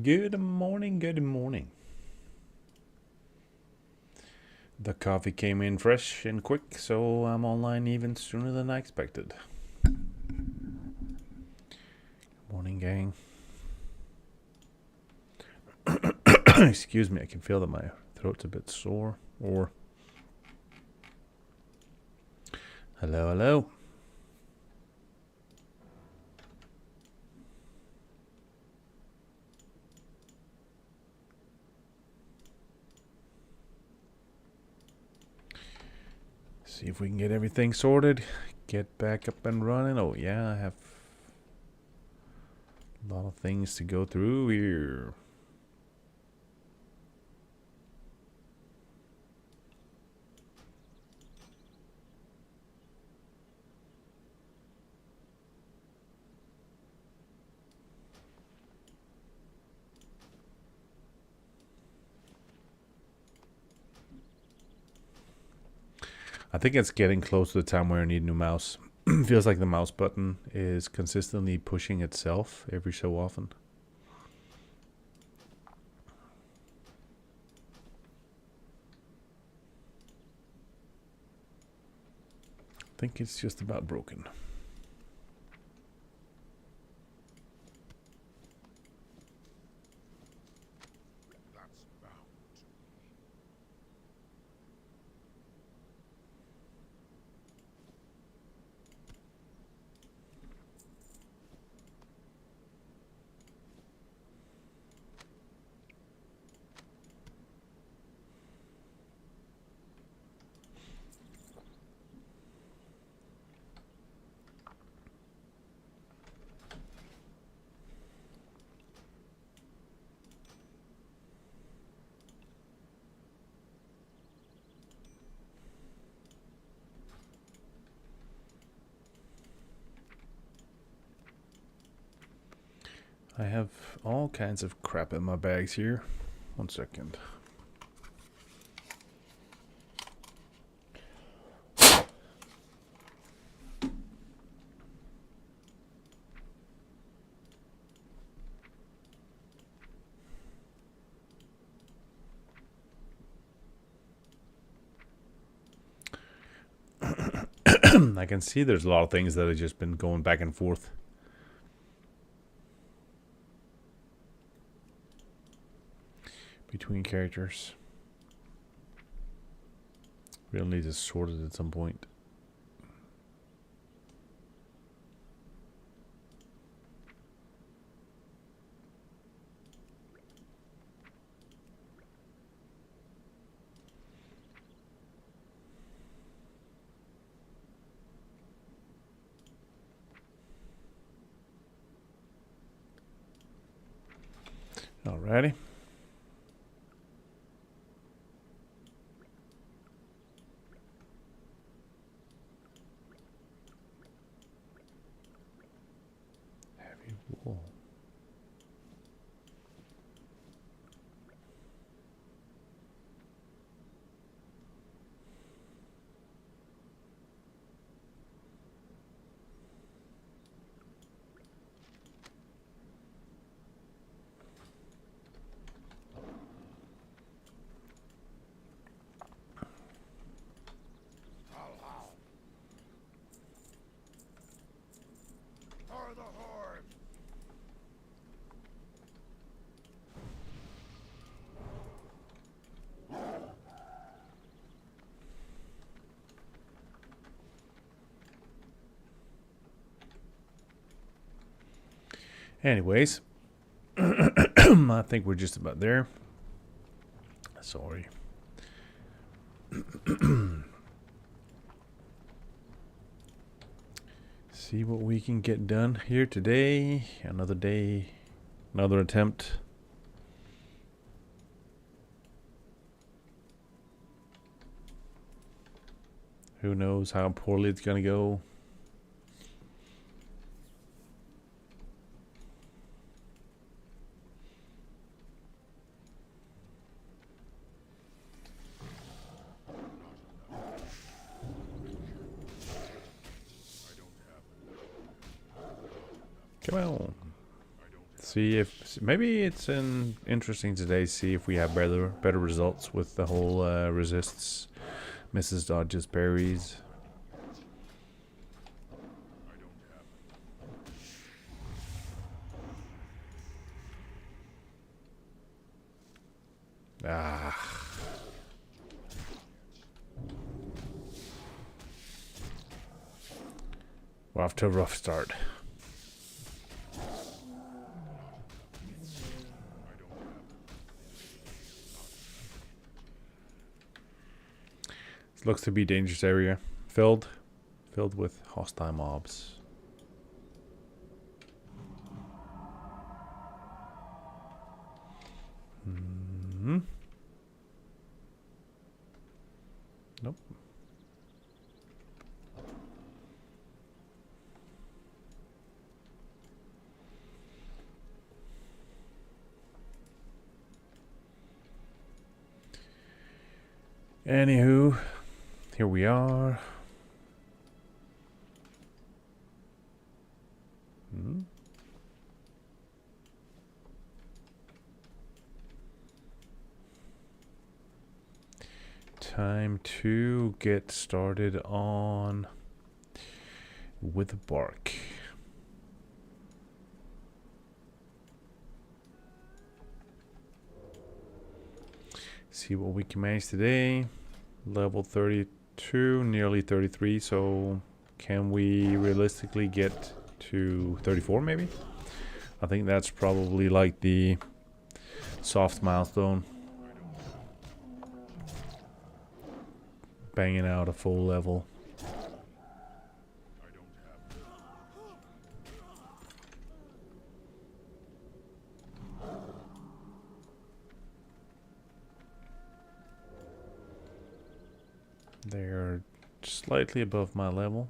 Good morning, good morning. The coffee came in fresh and quick, so I'm online even sooner than I expected. Morning, gang. Excuse me, I can feel that my throat's a bit sore. Or, hello, hello. See if we can get everything sorted. Get back up and running. Oh, yeah, I have a lot of things to go through here. I think it's getting close to the time where I need a new mouse. Feels like the mouse button is consistently pushing itself every so often. I think it's just about broken. I have all kinds of crap in my bags here. 1 second. I can see there's a lot of things that have just been going back and forth. Between characters. We'll need to sort it at some point. Alrighty. Heavy wool. Anyways, I think we're just about there. Sorry. See what we can get done here today. Another day, another attempt. Who knows how poorly it's gonna go. Come on. See if maybe it's interesting today. See if we have better results with the whole resists, misses, dodges, parries. Ah. We're off to a rough start. This looks to be a dangerous area. Filled with hostile mobs. Nope. Anywho, here we are. Time to get started on with the bark. See what we can manage today. Level 32, nearly 33. So can we realistically get to 34 maybe? I think that's probably like the soft milestone. Banging out a full level. They're slightly above my level.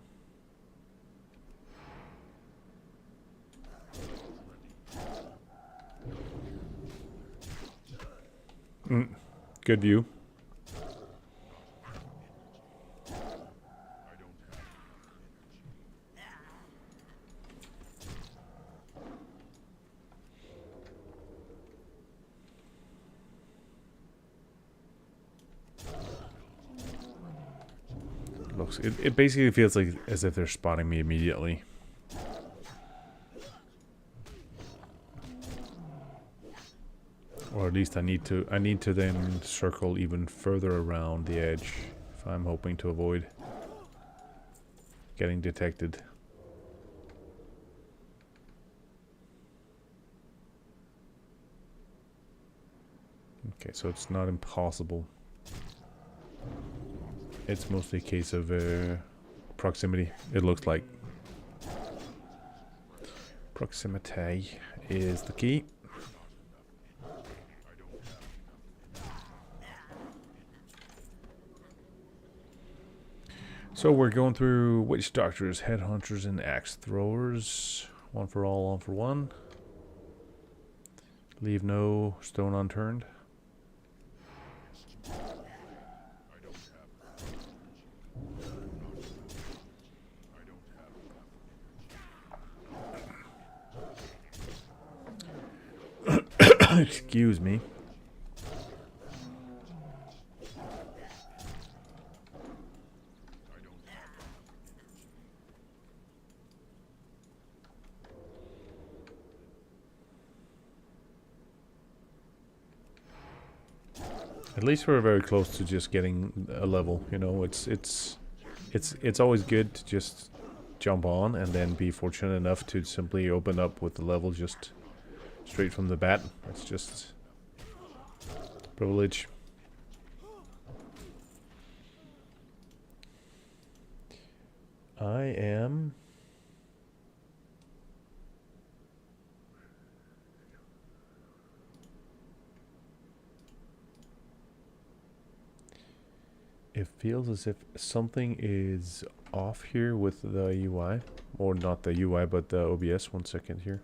Good view. It basically feels like as if they're spotting me immediately. Or at least I need to then circle even further around the edge if I'm hoping to avoid getting detected. Okay, so it's not impossible. It's mostly a case of proximity, it looks like. Proximity is the key. So we're going through witch doctors, headhunters, and axe throwers. One for all, one for one. Leave no stone unturned. Excuse me. At least we're very close to just getting a level, you know. It's always good to just jump on and then be fortunate enough to simply open up with the level just straight from the bat. It's just privilege. I am it feels as if something is off here with the UI, or not the UI but the OBS. 1 second here.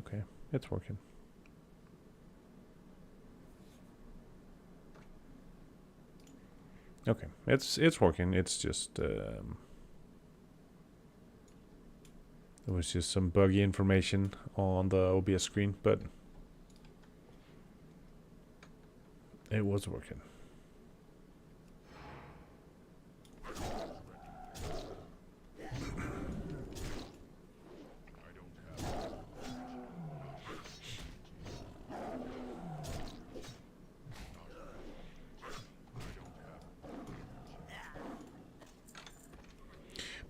Okay, it's working. Okay, it's working. It's just there was just some buggy information on the OBS screen, but it was working.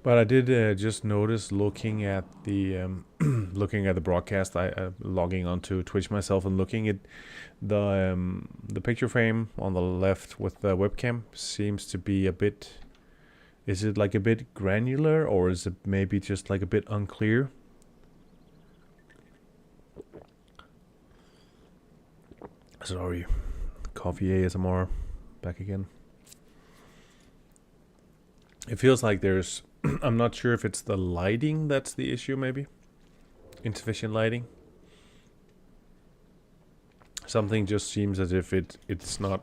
But I did just notice looking at the looking at the broadcast, I logging onto Twitch myself and looking at the picture frame on the left with the webcam seems to be a bit. Is it like a bit granular, or is it maybe just like a bit unclear? Sorry, coffee ASMR back again. It feels like there's. I'm not sure if it's the lighting that's the issue, maybe. Insufficient lighting. Something just seems as if it's not.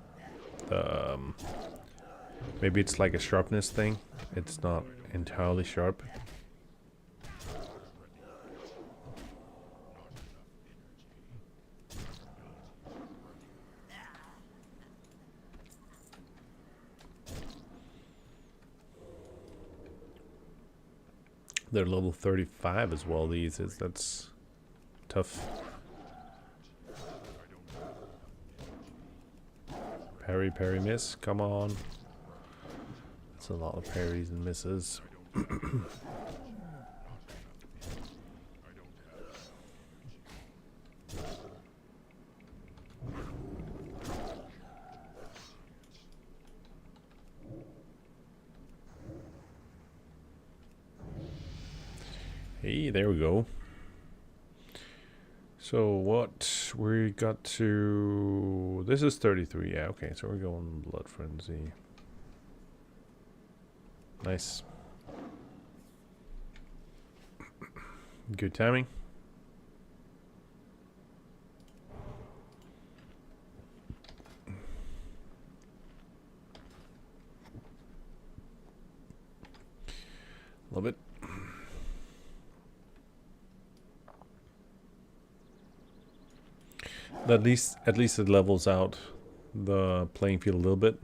Maybe it's like a sharpness thing. It's not entirely sharp. They're level 35 as well, that's tough. Parry, parry, miss, come on. That's a lot of parries and misses. Hey, there we go. So what we got to... This is 33, yeah, okay, so we're going Blood Frenzy. Nice. Good timing. Love it. At least it levels out the playing field a little bit.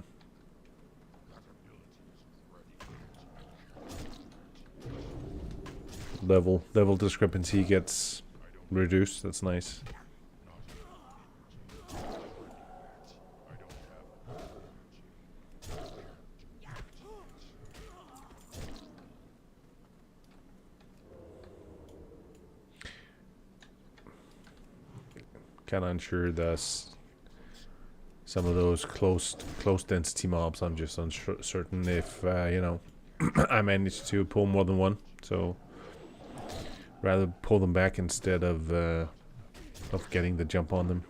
Level discrepancy gets reduced. That's nice. Kind of unsure some of those close density mobs. I'm just uncertain if you know I managed to pull more than one. So rather pull them back instead of getting the jump on them.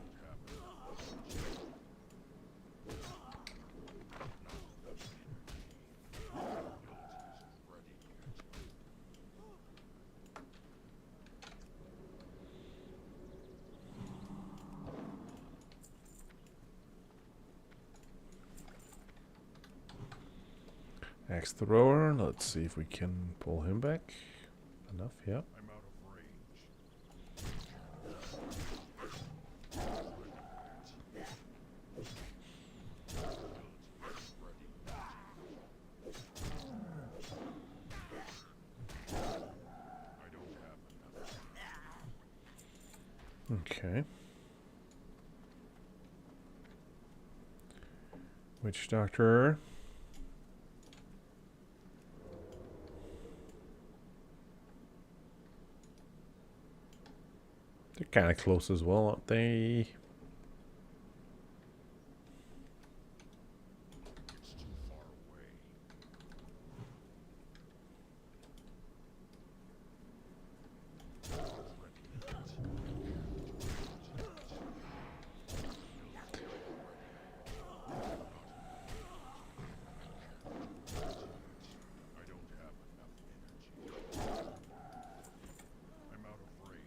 Axe thrower. Let's see if we can pull him back. Enough, yeah. I'm out of range. I don't have enough. Okay. Witch Doctor. They're kind of close as well, aren't they? It's too far away. I don't have enough energy. I'm out of range.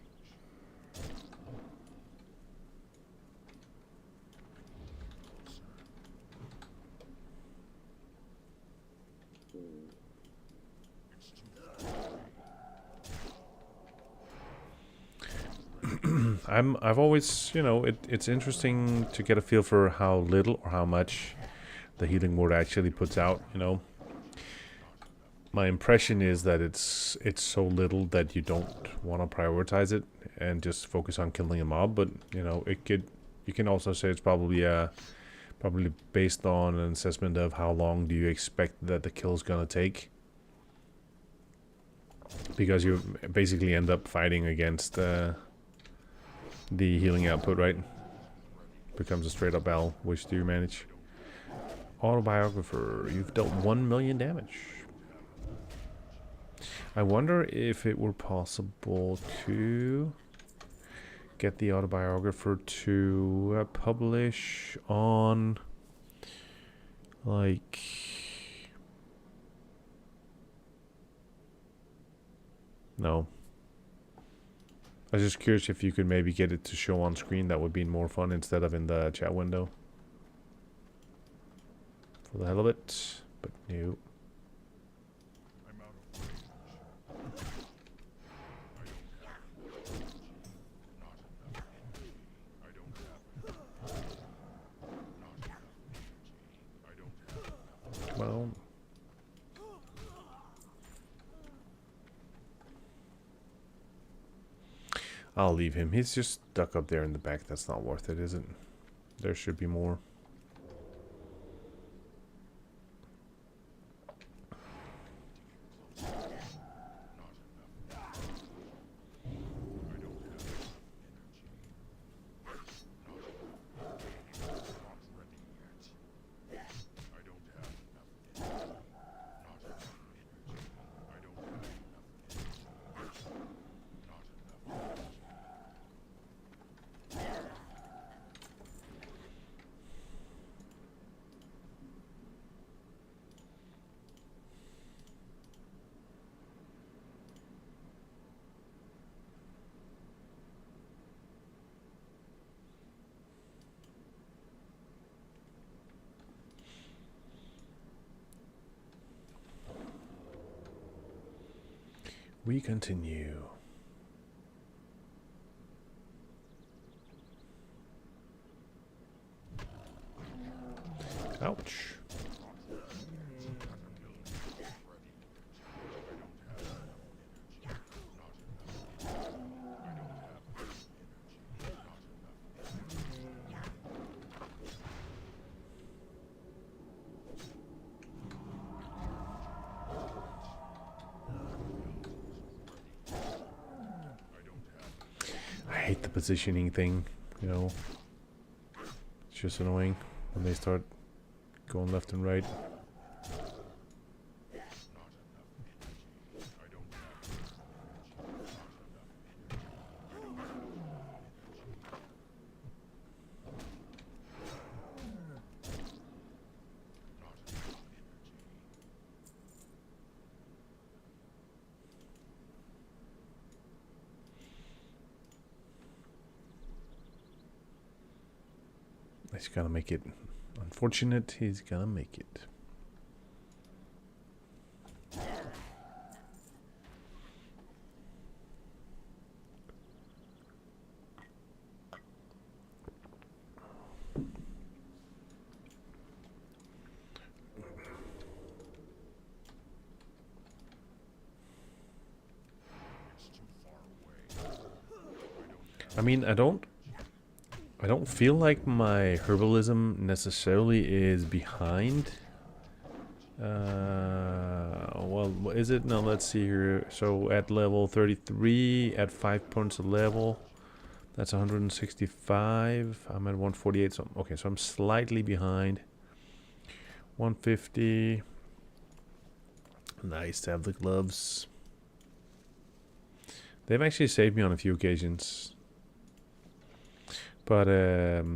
I've always, you know, it's interesting to get a feel for how little or how much the healing word actually puts out, you know. My impression is that it's so little that you don't want to prioritize it and just focus on killing a mob, but you know, you can also say it's probably based on an assessment of how long do you expect that the kill is gonna take. Because you basically end up fighting against the healing output, right? Becomes a straight up L. Which do you manage? Autobiographer, you've dealt 1 million damage. I wonder if it were possible to get the autobiographer to publish on, like, no. I was just curious if you could maybe get it to show on screen. That would be more fun instead of in the chat window. For the hell of it. But no. I'm out of range. I don't have enough energy. Not enough energy. I don't have enough. Well, I'll leave him. He's just stuck up there in the back. That's not worth it, is it? There should be more. We continue. Ouch. I hate the positioning thing, you know. It's just annoying when they start going left and right. He's gonna make it. Unfortunate, he's gonna make it. I mean, I don't feel like my herbalism necessarily is behind. Well, is it? No, let's see here. So at level 33, at 5 points of level, that's 165. I'm at 148. So okay, so I'm slightly behind. 150. Nice to have the gloves. They've actually saved me on a few occasions. But okay,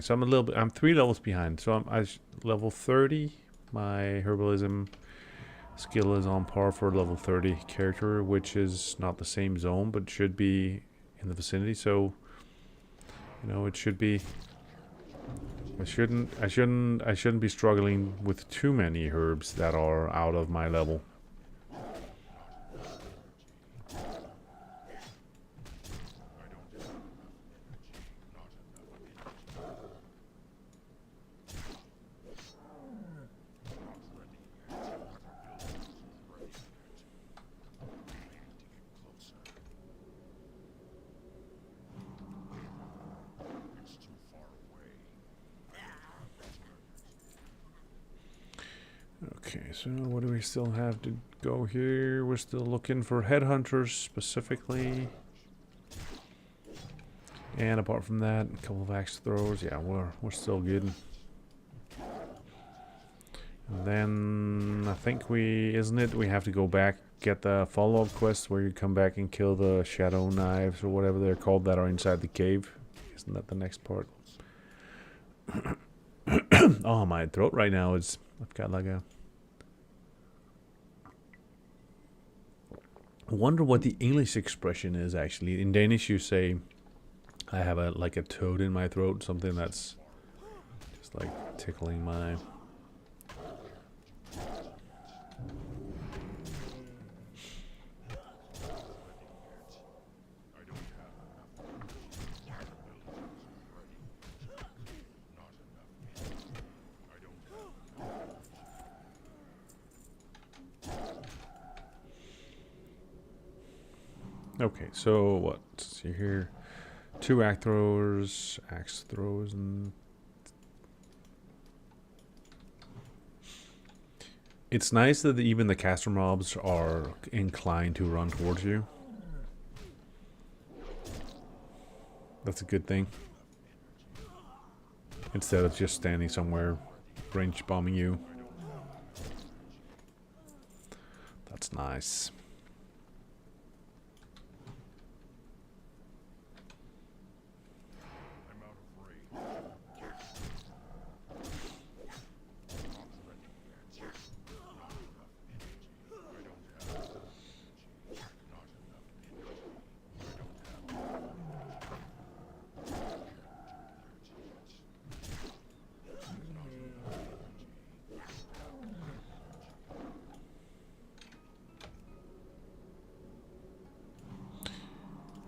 so I'm a little bit. I'm 3 levels behind. So I'm level 30. My herbalism skill is on par for level 30 character, which is not the same zone, but should be in the vicinity. So you know, it should be. I shouldn't be struggling with too many herbs that are out of my level. Okay, so what do we still have to go here? We're still looking for headhunters specifically. And apart from that, a couple of axe throwers. Yeah, we're still good. And then I think we have to go back, get the follow-up quest where you come back and kill the shadow knives or whatever they're called that are inside the cave. Isn't that the next part? Oh, my throat right now is, I've got like a, I wonder what the English expression is actually. In Danish you say I have a like a toad in my throat, something that's just like tickling my. Okay, so what? Let's see here. 2 axe throwers, and it's nice that even the caster mobs are inclined to run towards you. That's a good thing. Instead of just standing somewhere, range bombing you. That's nice.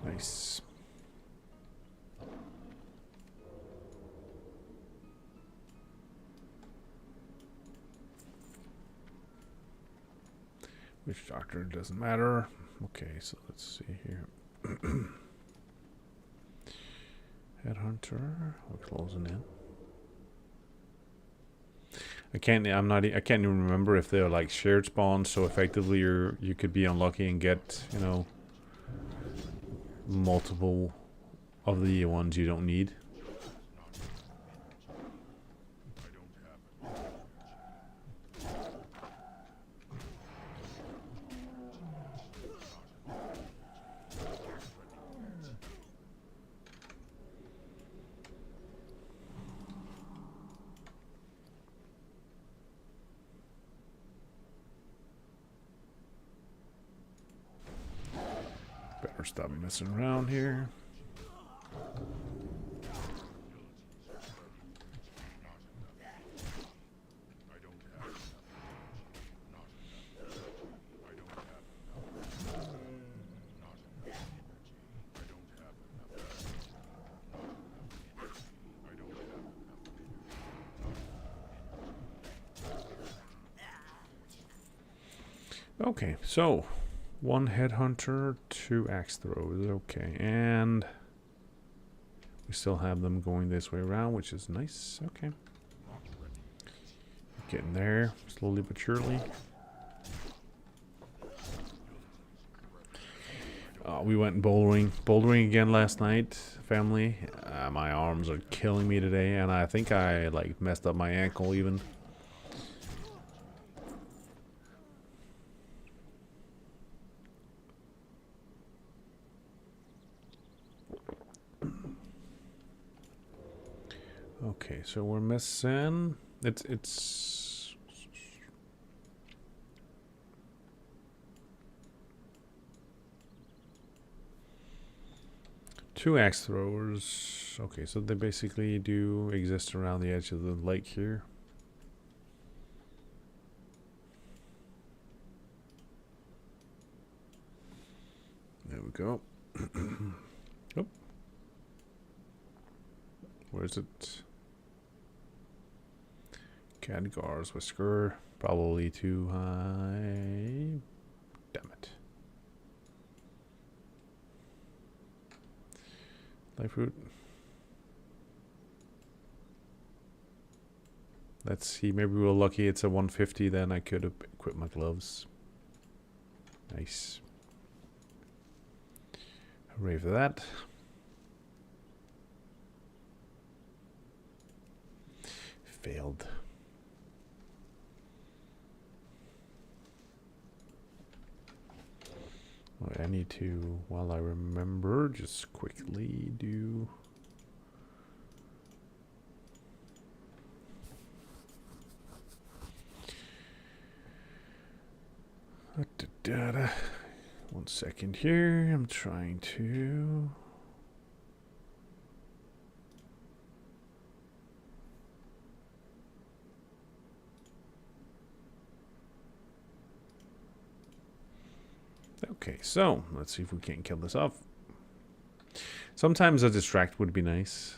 Nice. Which doctor doesn't matter. Okay, so let's see here. Headhunter. We're closing in. I can't even remember if they're like shared spawns, so effectively you could be unlucky and get, you know, multiple of the ones you don't need. Better stop messing around here. Okay, so 1 headhunter, 2 axe throws. Okay, and we still have them going this way around, which is nice. Okay, getting there slowly but surely. We went bouldering again last night, family. My arms are killing me today, and I think I like messed up my ankle even. Okay, so we're missing. It's 2 axe throwers. Okay, so they basically do exist around the edge of the lake here. There we go. Oh. Where is it? Khadgar's Whisker. Probably too high. Damn it. Life root. Let's see. Maybe we're lucky. It's a 150. Then I could equip my gloves. Nice. Hooray for that. Failed. Well, I need to, while I remember, just quickly do... One second here. I'm trying to... Okay, so let's see if we can't kill this off. Sometimes a distract would be nice.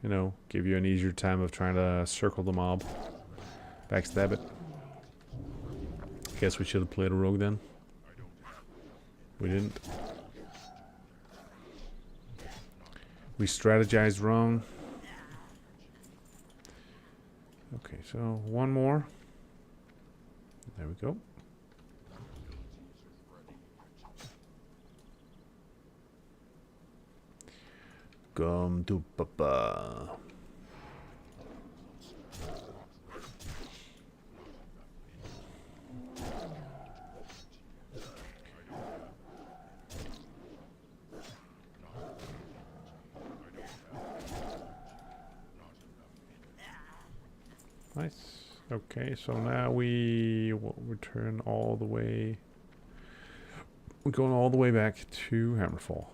You know, give you an easier time of trying to circle the mob. Backstab it. Guess we should have played a rogue then. We didn't. We strategized wrong. Okay, so one more. There we go. Come to Papa. Nice. Okay, so now we will return all the way. We're going all the way back to Hammerfall.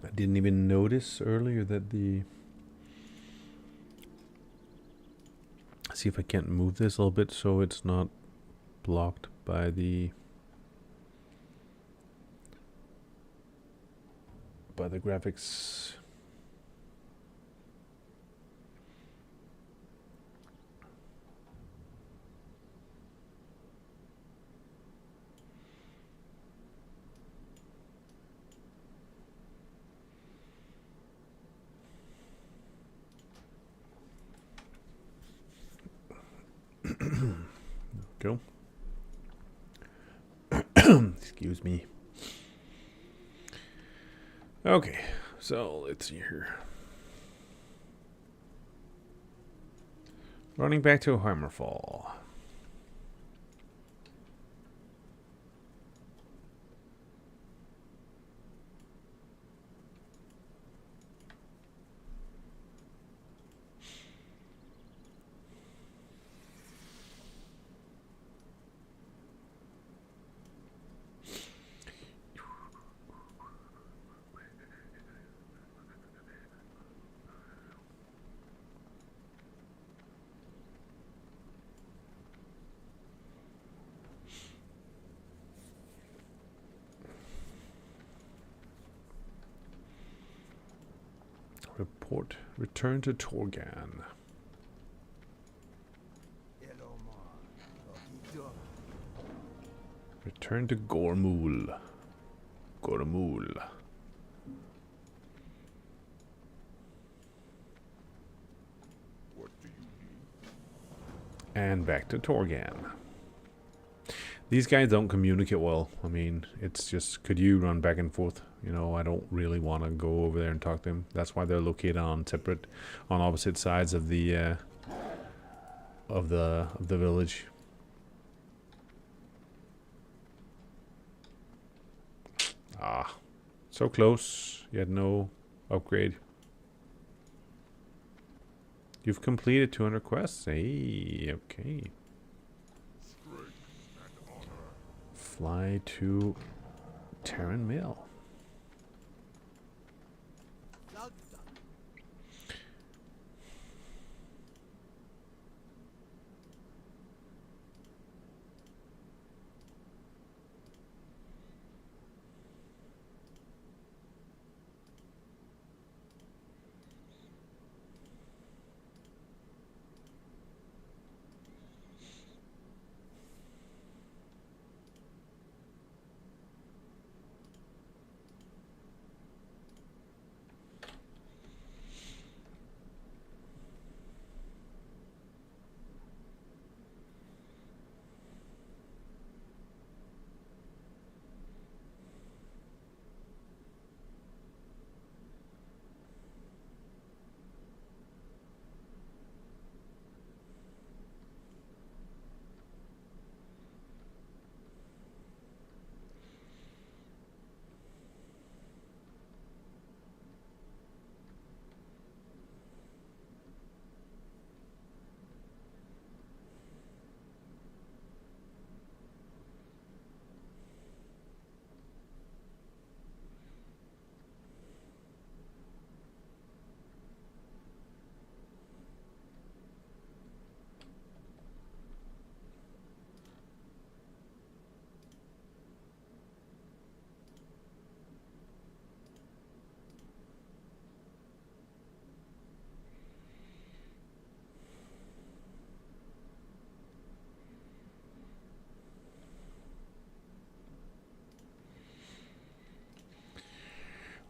I didn't even notice earlier that the... See if I can't move this a little bit so it's not blocked by the graphics. Go. Excuse me. Okay, so let's see here. Running back to Hammerfall. Report. Return to Torgan. Return to Gormul. Gormul. What do you need? And back to Torgan. These guys don't communicate well. I mean, it's just, could you run back and forth? You know, I don't really want to go over there and talk to them. That's why they're located on separate, on opposite sides of the village. Ah, so close. Yet no upgrade. You've completed 200 quests. Hey, okay. Fly to Terran Mill.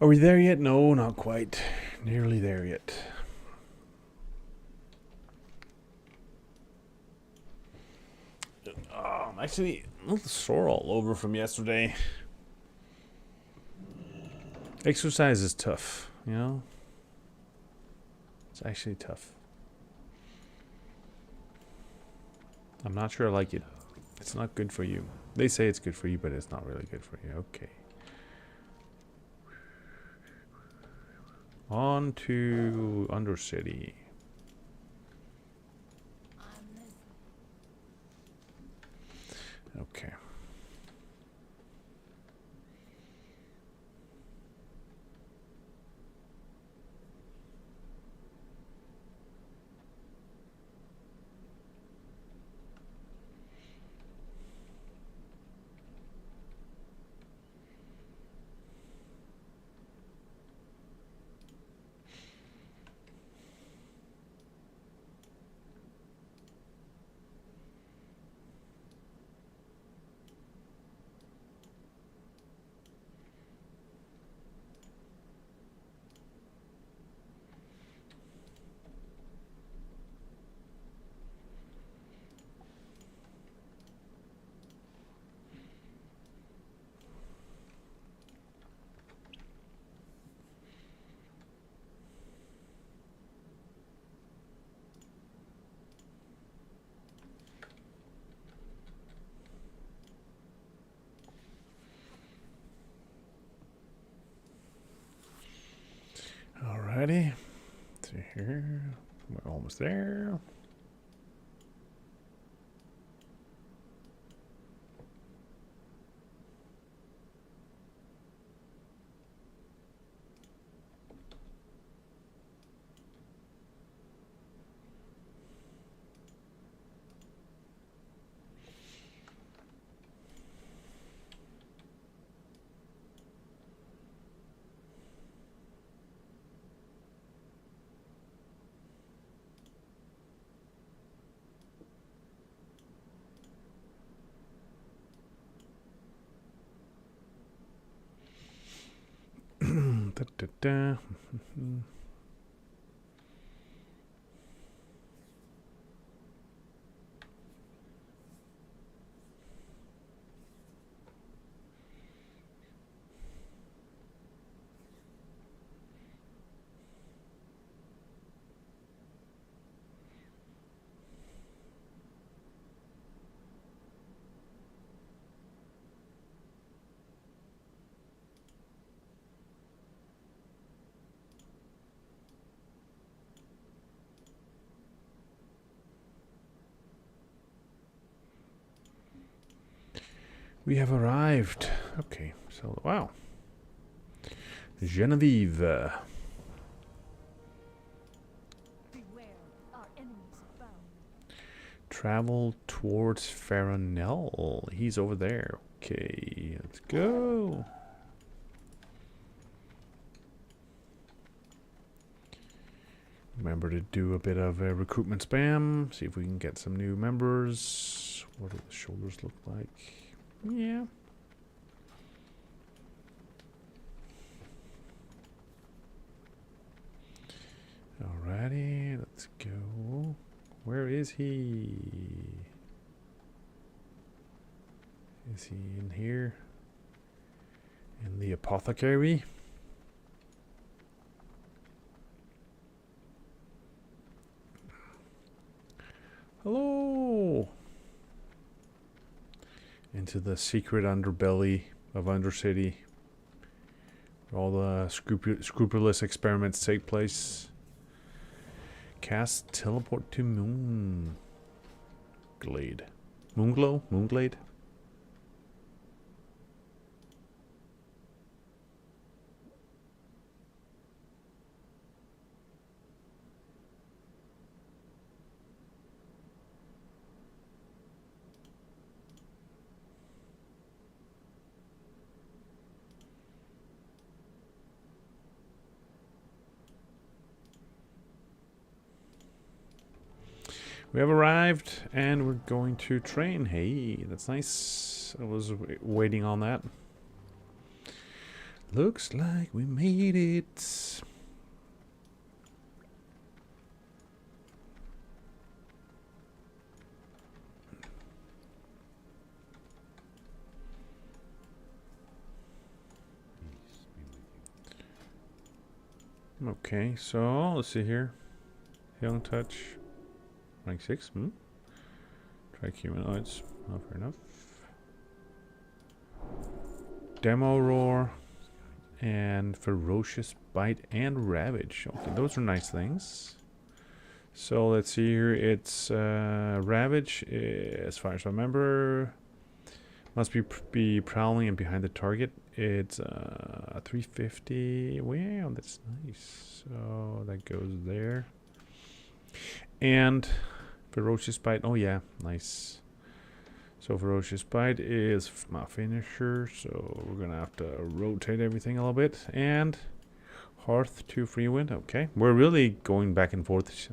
Are we there yet? No, not quite. Nearly there yet. Oh, I'm actually a little sore all over from yesterday. Exercise is tough, you know? It's actually tough. I'm not sure I like it. It's not good for you. They say it's good for you, but it's not really good for you. Okay. On to Undercity. Okay. Alrighty. See here. We're almost there. Da, da, da. We have arrived. Okay, so wow. Genevieve. Beware, our enemies abound. Travel towards Faranel. He's over there. Okay, let's go. Remember to do a bit of recruitment spam. See if we can get some new members. What do the shoulders look like? Yeah. Alrighty, let's go. Where is he? Is he in here? In the apothecary? Hello! Into the secret underbelly of Undercity, where all the scrupulous experiments take place. Cast teleport to Moon Glade. Moonglow? Moonglade? We have arrived, and we're going to train. Hey, that's nice. I was waiting on that. Looks like we made it. Peace be with you. Okay, so let's see here. Healing touch. Rank 6. Try humanoids. Oh, fair enough. Demo roar. And ferocious bite and ravage. Okay, those are nice things. So let's see here. It's ravage, as far as I remember, must be prowling and behind the target. It's 350. Wow, that's nice. So that goes there. And ferocious bite. Oh yeah, nice. So ferocious bite is my finisher. So we're gonna have to rotate everything a little bit. And hearth to free wind. Okay, we're really going back and forth,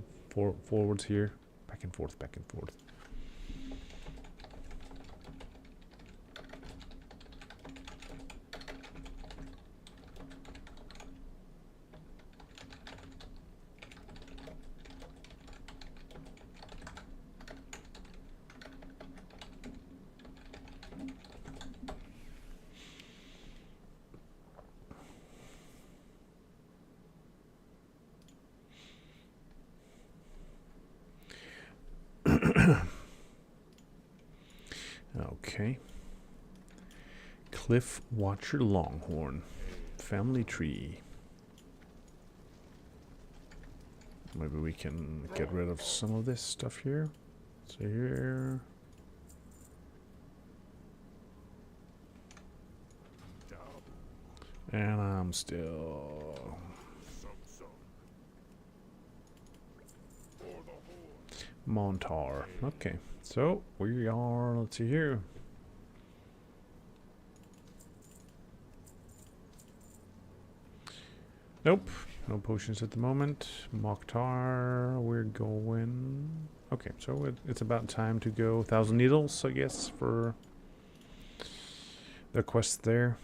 forwards here. Back and forth, back and forth. Okay. Cliff Watcher Longhorn. Family tree. Maybe we can get rid of some of this stuff here. So here. And I'm still... Montar. Okay. So we are, let's see here. Nope. No potions at the moment. Mokhtar, we're going... Okay, so it's about time to go 1,000 needles, I guess, for the quest there.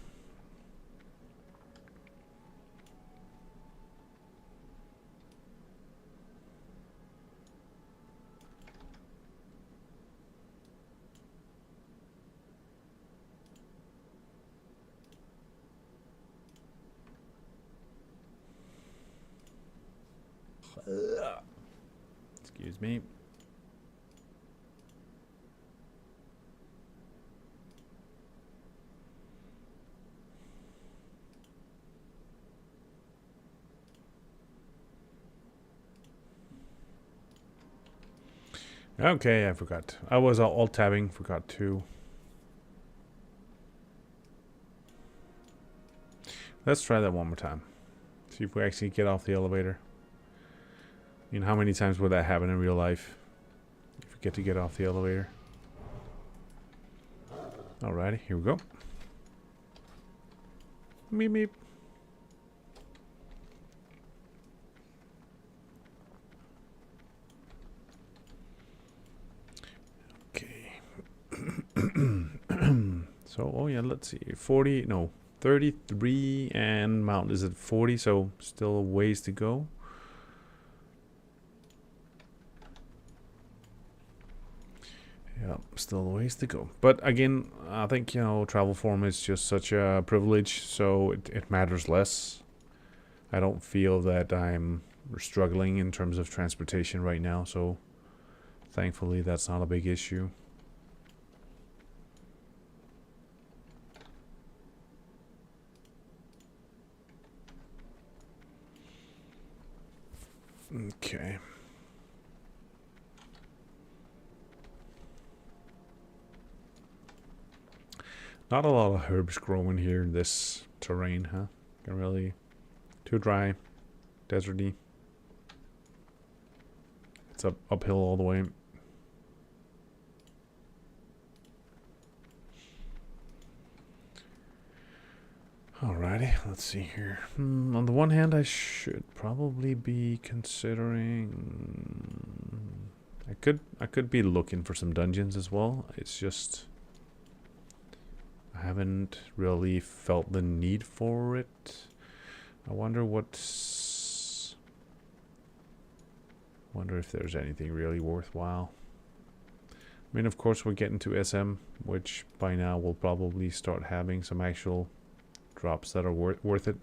Excuse me. Okay, I forgot. I was alt tabbing, forgot to. Let's try that one more time. See if we actually get off the elevator. I mean, how many times would that happen in real life? If we get to get off the elevator. Alrighty, here we go. Meep meep. Okay. So, oh yeah, let's see. 40, no, 33 and mount is at 40, so still a ways to go. Yeah, still a ways to go. But again, I think, you know, travel form is just such a privilege, so it matters less. I don't feel that I'm struggling in terms of transportation right now, so thankfully that's not a big issue. Okay. Not a lot of herbs growing here in this terrain, huh? Can really... Too dry. Deserty. It's uphill all the way. Alrighty, let's see here. On the one hand, I should probably be considering... I could be looking for some dungeons as well. It's just... I haven't really felt the need for it. I wonder what's... Wonder if there's anything really worthwhile. I mean, of course, we're getting to SM, which by now will probably start having some actual drops that are worth it.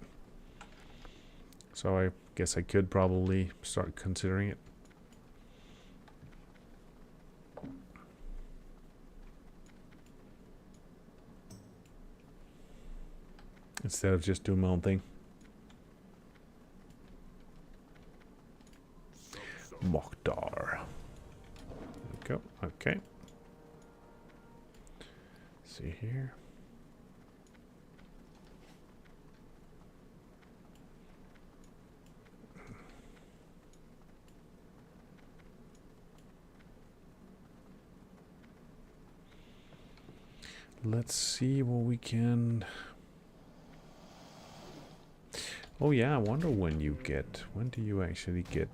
So I guess I could probably start considering it. Instead of just doing my own thing. Mokhtar. There we go. Okay. See here. Let's see what we can... Oh yeah, I wonder when you get... When do you actually get...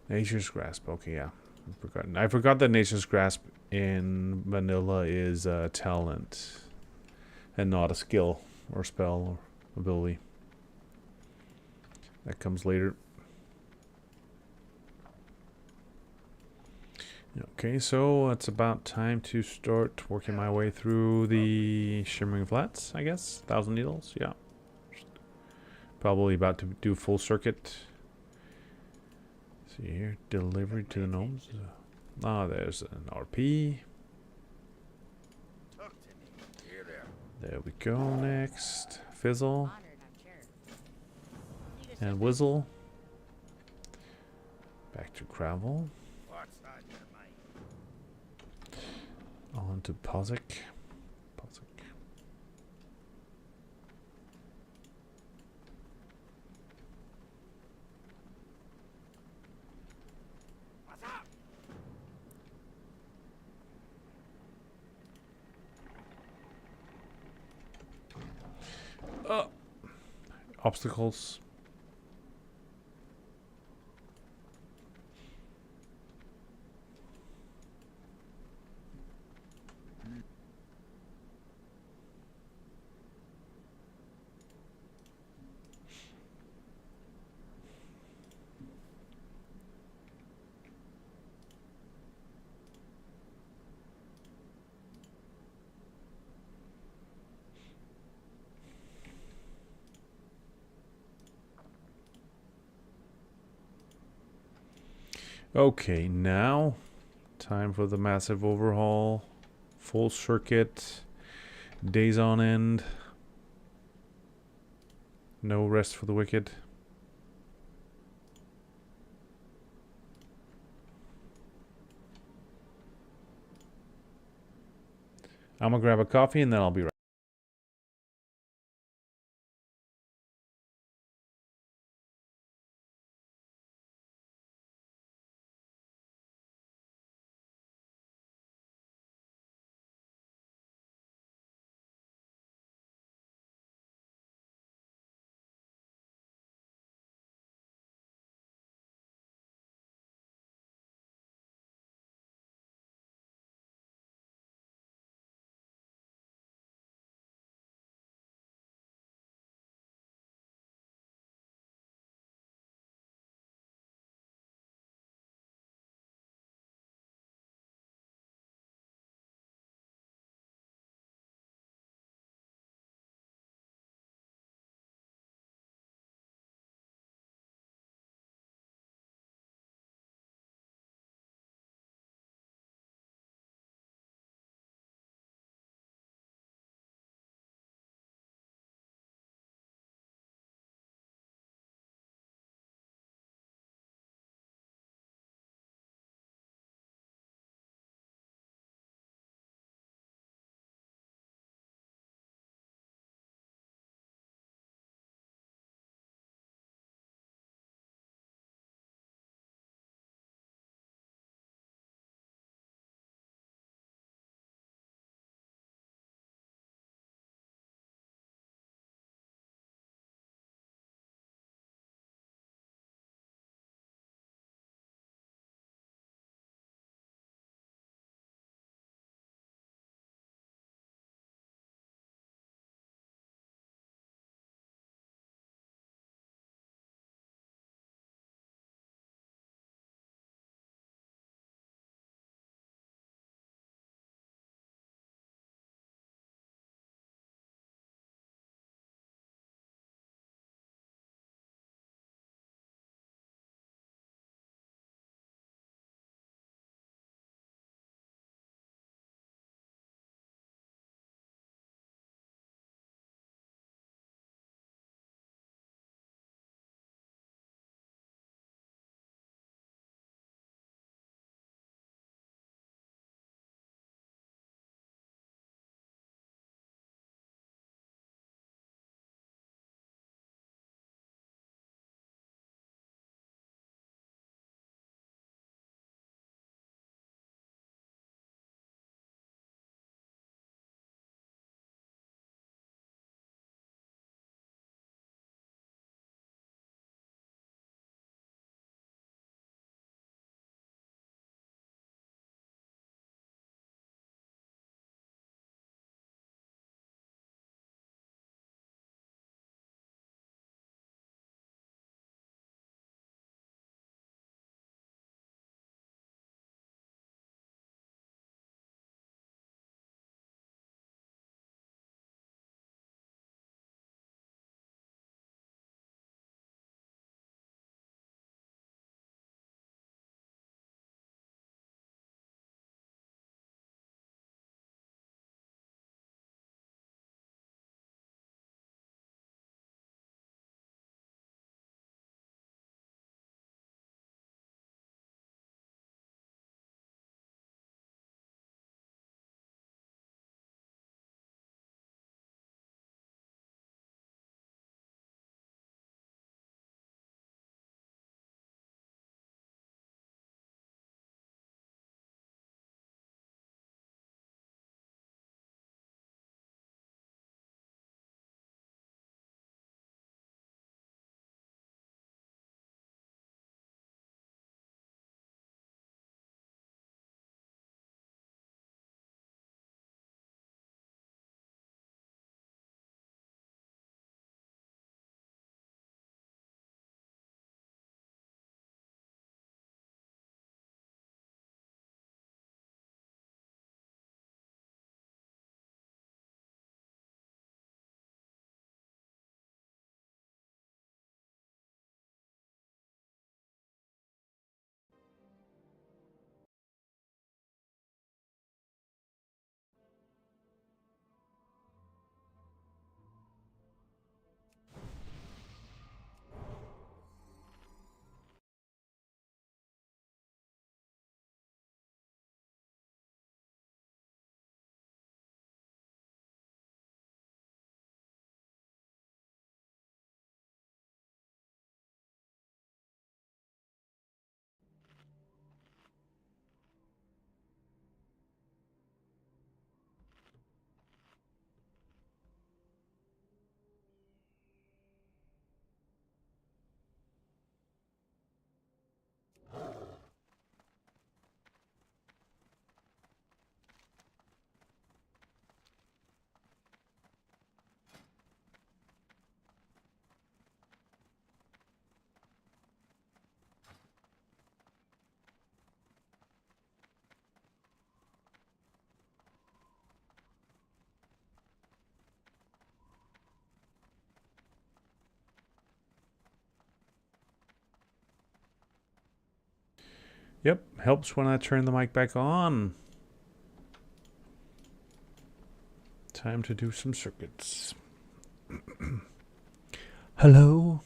Nature's Grasp. Okay, yeah. I forgot that Nature's Grasp in vanilla is a talent and not a skill or spell or ability. That comes later. Okay, so it's about time to start working my way through the Shimmering Flats, I guess. 1,000 needles, yeah. Probably about to do full circuit. See here, delivery to the gnomes. Ah, there's an RP. There we go. Next, Fizzle and Whizzle. Back to Gravel. On to Pozic. Obstacles. Okay, now time for the massive overhaul. Full circuit. Days on end. No rest for the wicked. I'm gonna grab a coffee and then I'll be right Yep, helps when I turn the mic back on. Time to do some circuits. Hello?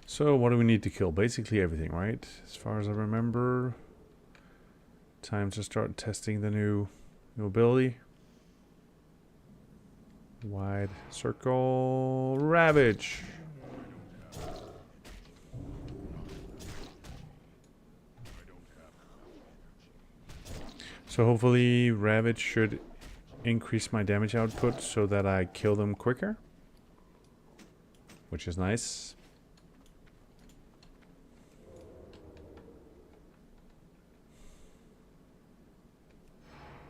So what do we need to kill? Basically everything, right? As far as I remember. Time to start testing the new ability. Wide circle. Ravage. So hopefully Ravage should increase my damage output so that I kill them quicker. Which is nice.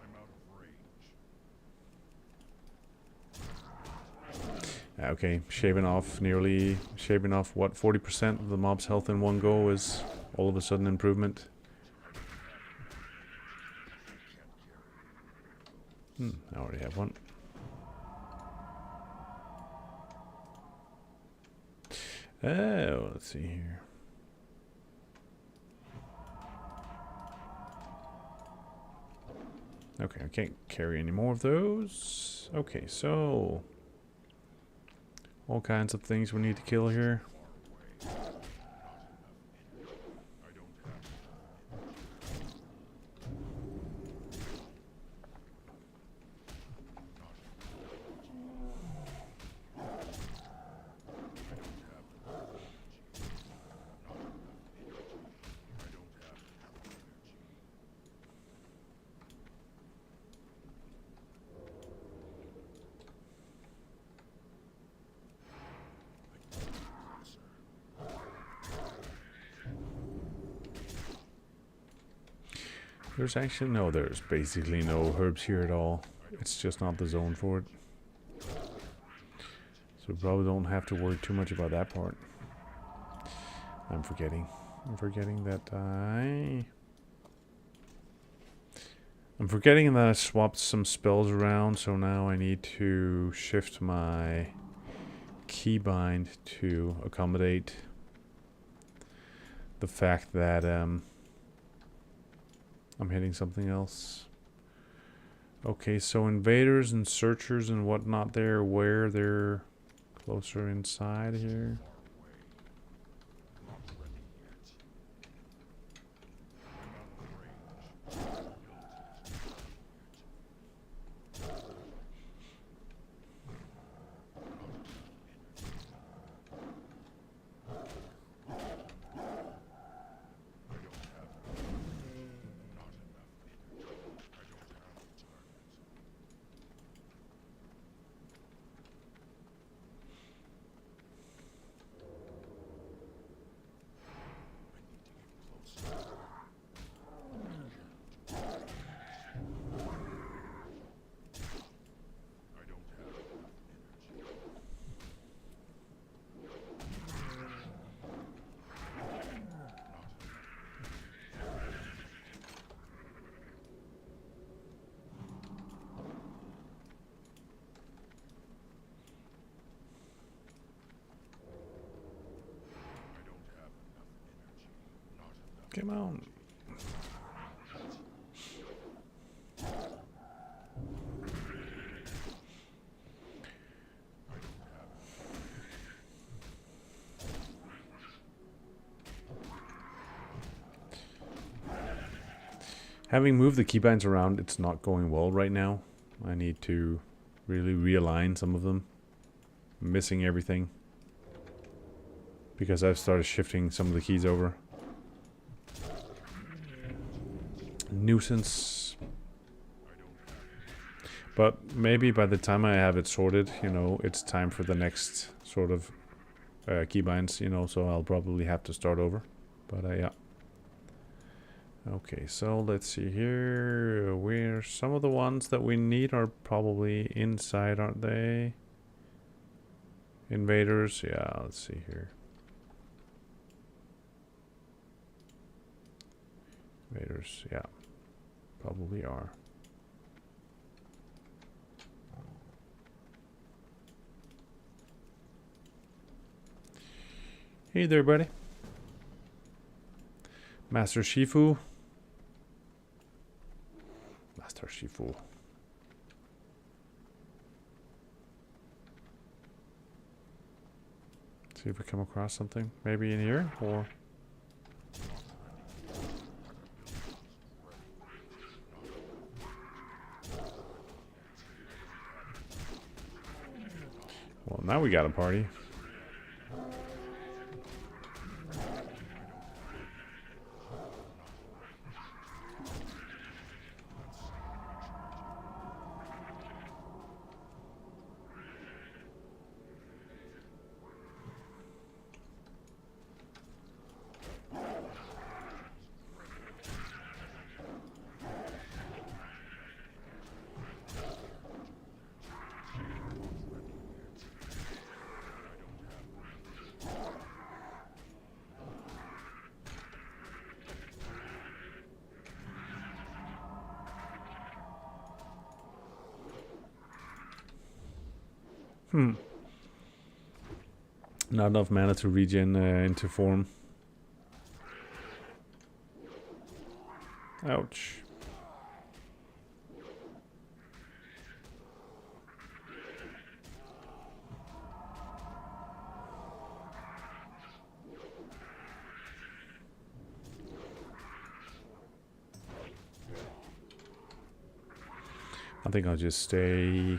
I'm out of range. Okay, shaving off what, 40% of the mob's health in one go is all of a sudden improvement. I already have one. Oh, let's see here. Okay, I can't carry any more of those. Okay, so all kinds of things we need to kill here. There's basically no herbs here at all. It's just not the zone for it. So we probably don't have to worry too much about that part. I'm forgetting that I swapped some spells around, so now I need to shift my keybind to accommodate the fact that I'm hitting something else. Okay, so invaders and searchers and whatnot there, where they're closer inside here. Come on. Having moved the keybinds around, it's not going well right now. I need to really realign some of them. I'm missing everything because I've started shifting some of the keys over. Nuisance. But maybe by the time I have it sorted, you know, it's time for the next sort of keybinds, you know, so I'll probably have to start over. But yeah. Okay, so let's see here. Where some of the ones that we need are probably inside, aren't they? Invaders, yeah, let's see here. Invaders, yeah, probably are. Hey there, buddy. Master Shifu. Master Shifu. See if we come across something. Maybe in here, or... Well, now we got a party. Not enough mana to regen into form. Ouch. I think I'll just stay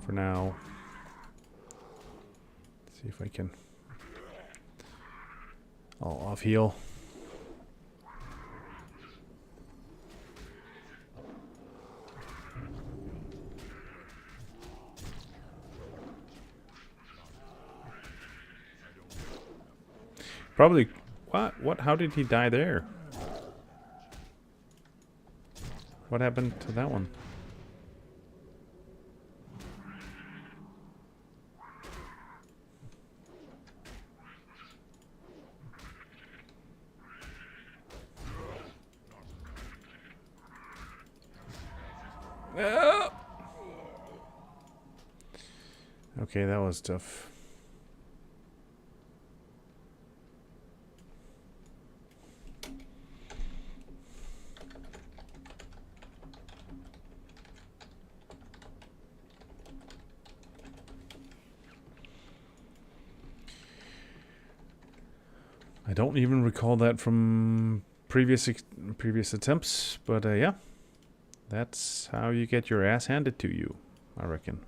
for now. See if I can. I'll off heal. Probably. What? How did he die there? What happened to that one? Okay, that was tough. I don't even recall that from previous attempts, but yeah, that's how you get your ass handed to you, I reckon.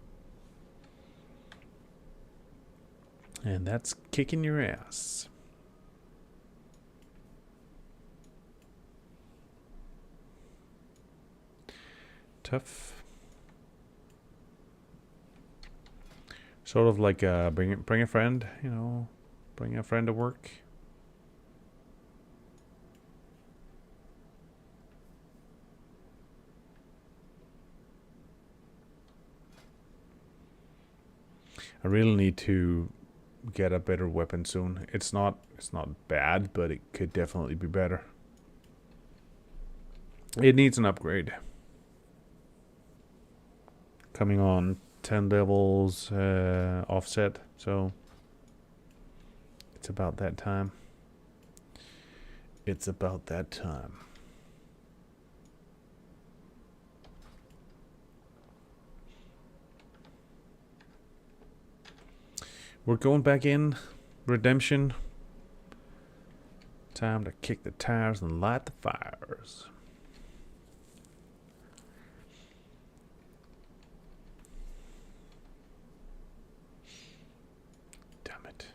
And that's kicking your ass. Tough. Sort of like bring a friend, you know, bring a friend to work. I really need to get a better weapon soon. It's not bad, but it could definitely be better. It needs an upgrade. Coming on 10 levels offset, so it's about that time. It's about that time. We're going back in. Redemption. Time to kick the tires and light the fires. Damn it.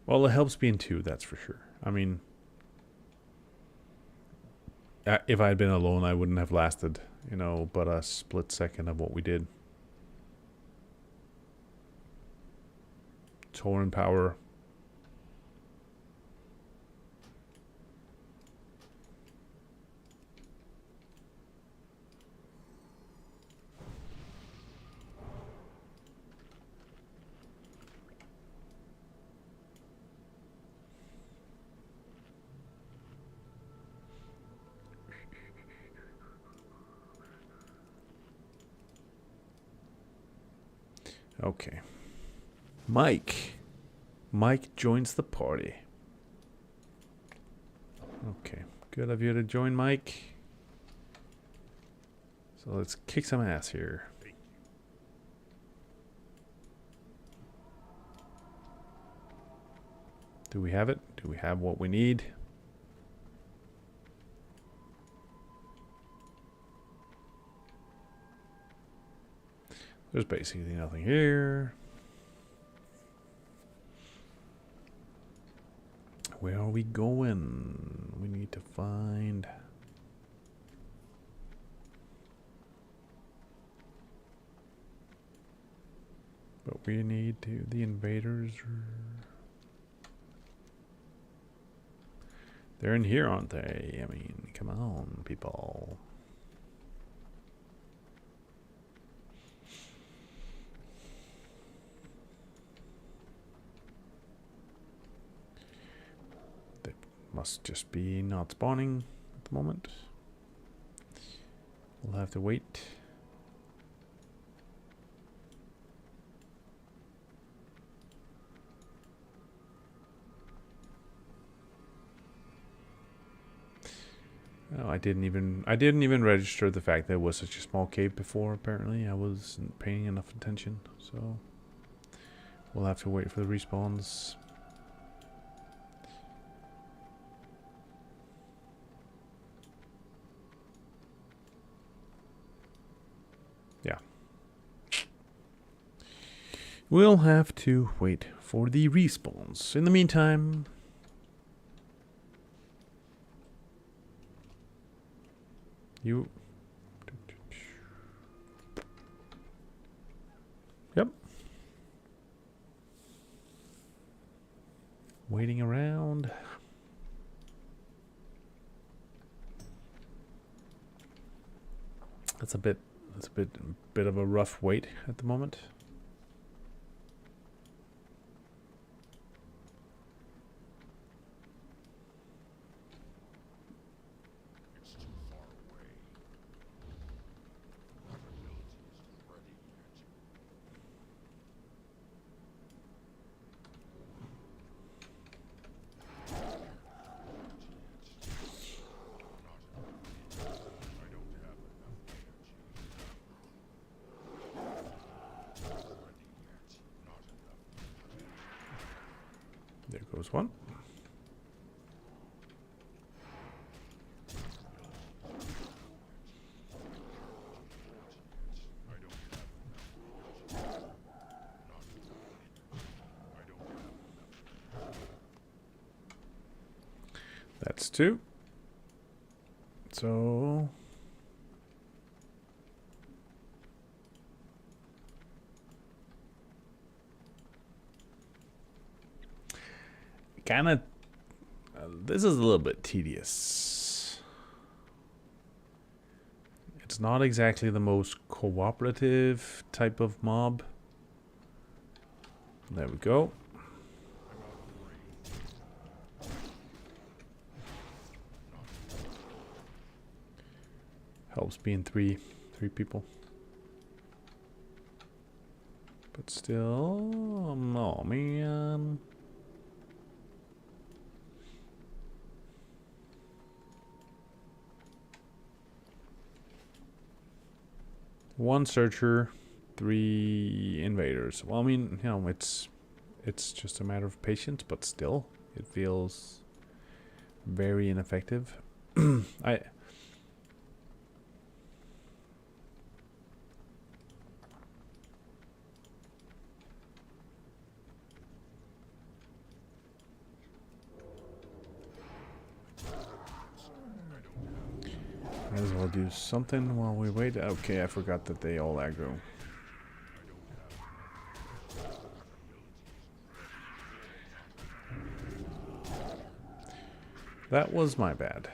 Well, it helps being two, that's for sure. I mean, if I had been alone, I wouldn't have lasted, you know, but a split second of what we did. Torn power. Okay. Mike. Mike joins the party. Okay, good of you to join, Mike. So let's kick some ass here. Do we have it? Do we have what we need? There's basically nothing here. Where are we going? We need to find... But we need to... The invaders... They're in here, aren't they? I mean, come on, people. They must just be not spawning at the moment. We'll have to wait. Oh, I didn't even register the fact that it was such a small cave before. Apparently, I wasn't paying enough attention. So we'll have to wait for the respawns. Yeah, we'll have to wait for the respawns. In the meantime. You... Yep. Waiting around. That's a bit of a rough wait at the moment. There goes one. That's two. So... kind of this is a little bit tedious. It's not exactly the most cooperative type of mob. There we go. Helps being three people. But still, oh man. One searcher, 3 invaders. Well, I mean, you know, it's just a matter of patience, but still, it feels very ineffective. I might as well do something while we wait. Okay, I forgot that they all aggro. That was my bad.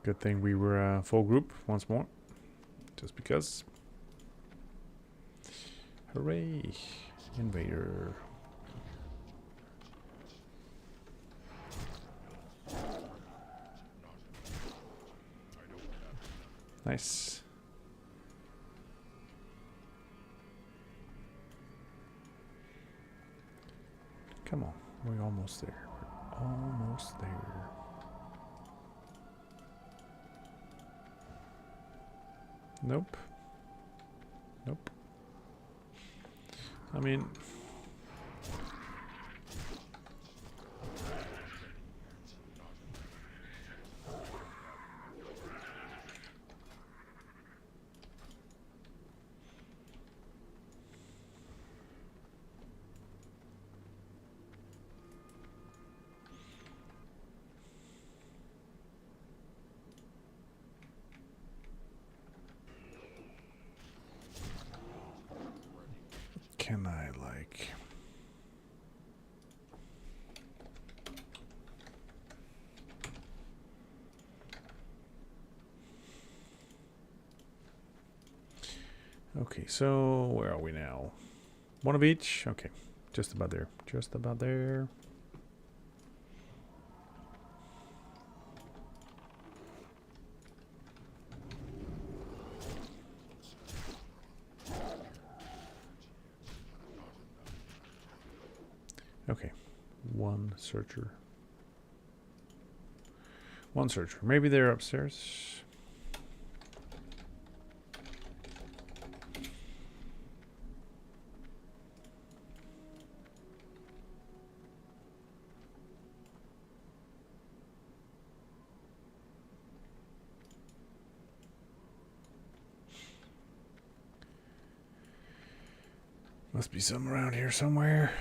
Good thing we were a full group once more. Just because. Hooray! Invader. Nice. Come on, we're almost there. We're almost there. Nope. Nope. I mean, can I like... Okay, so where are we now? One of each? Okay, just about there. Just about there. Okay, one searcher. One searcher. Maybe they're upstairs. Must be some around here somewhere.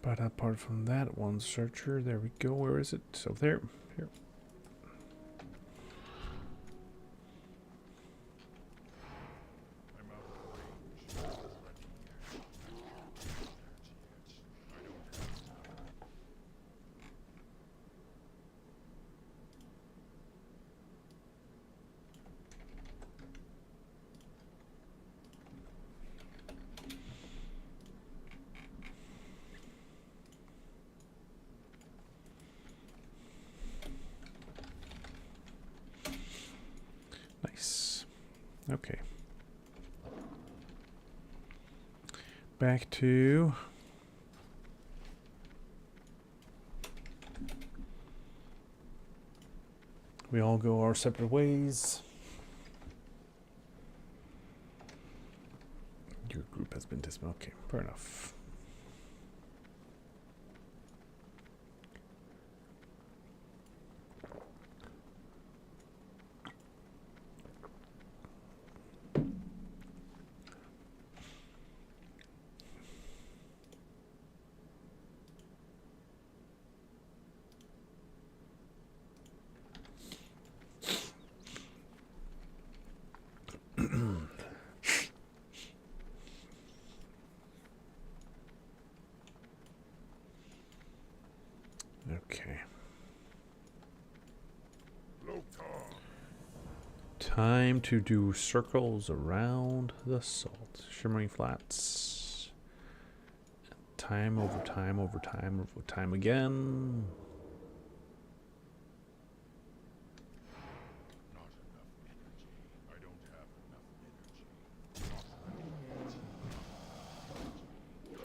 But apart from that, one searcher. There we go. Where is it? So there. Here. I'm out of range. Nice. Okay. Back to... We all go our separate ways. Your group has been dismissed. Okay, fair enough. Okay. Time to do circles around the salt. Shimmering flats. Time over time over time over time again. Not enough energy. I don't have enough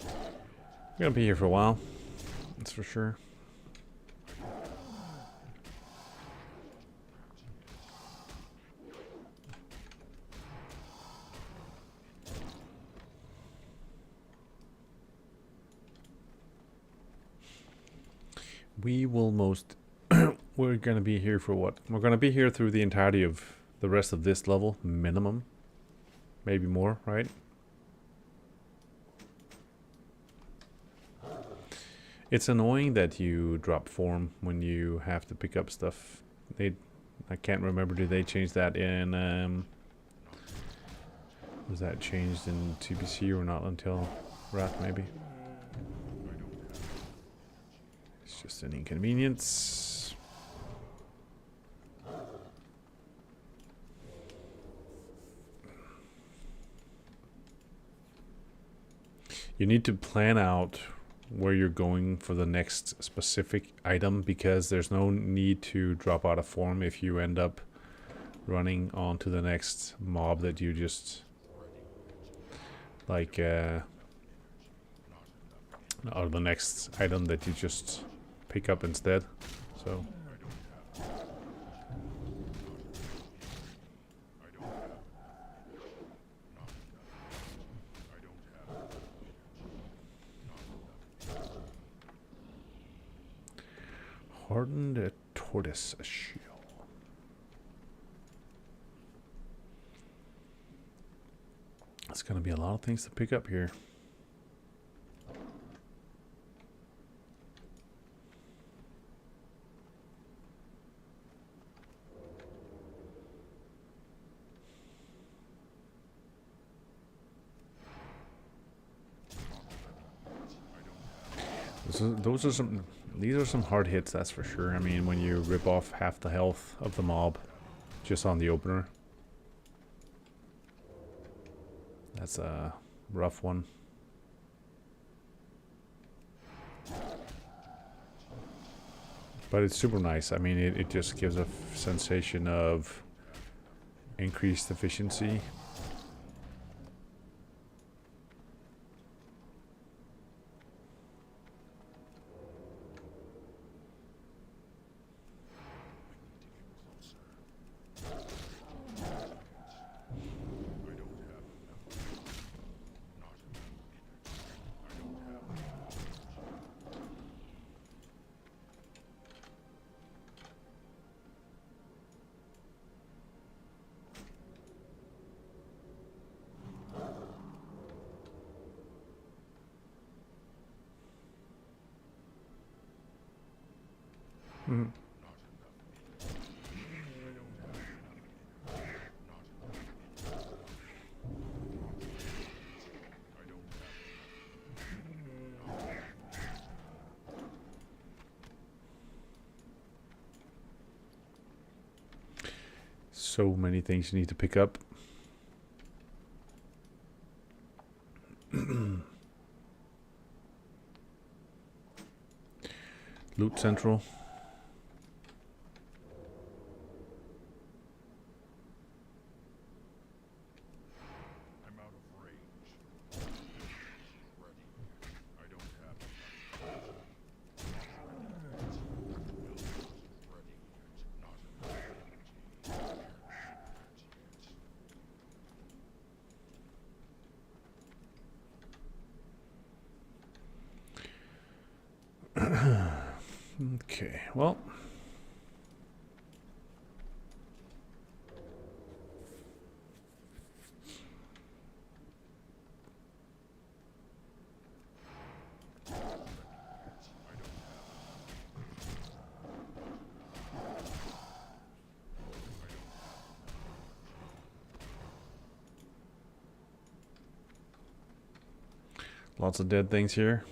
energy. I'm gonna be here for a while. That's for sure. We will most... We're going to be here for what? We're going to be here through the entirety of the rest of this level, minimum. Maybe more, right? It's annoying that you drop form when you have to pick up stuff. I can't remember, did they change that in... was that changed in TBC or not until Wrath, maybe? It's just an inconvenience. You need to plan out where you're going for the next specific item, because there's no need to drop out a form if you end up running on to the next mob that you just like or the next item that you just pick up instead. So hardened tortoise shell. It's gonna be a lot of things to pick up here. These are some hard hits, that's for sure. I mean, when you rip off half the health of the mob just on the opener, that's a rough one. But it's super nice. I mean, it just gives a sensation of increased efficiency. Mm. So many things you need to pick up. Loot Central. I'm out of range. Ready. I don't have ready. Not enough energy. Okay, well. Lots of dead things here.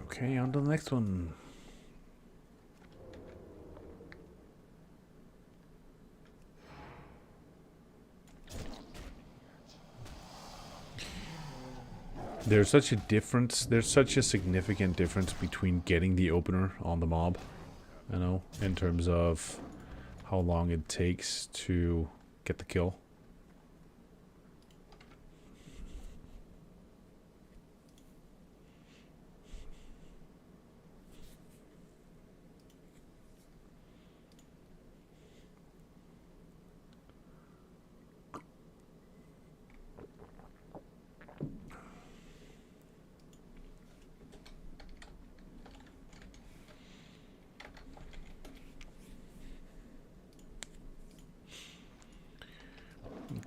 Okay, on to the next one. There's such a significant difference between getting the opener on the mob I know, in terms of how long it takes to get the kill.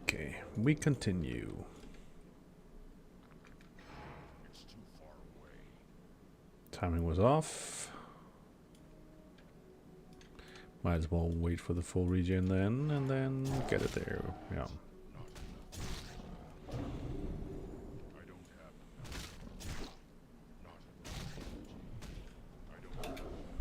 Okay, we continue. It's too far away. Timing was off. Might as well wait for the full regen then, and then get it there. Yeah. Not enough. I don't have enough. Not enough energy. I don't have enough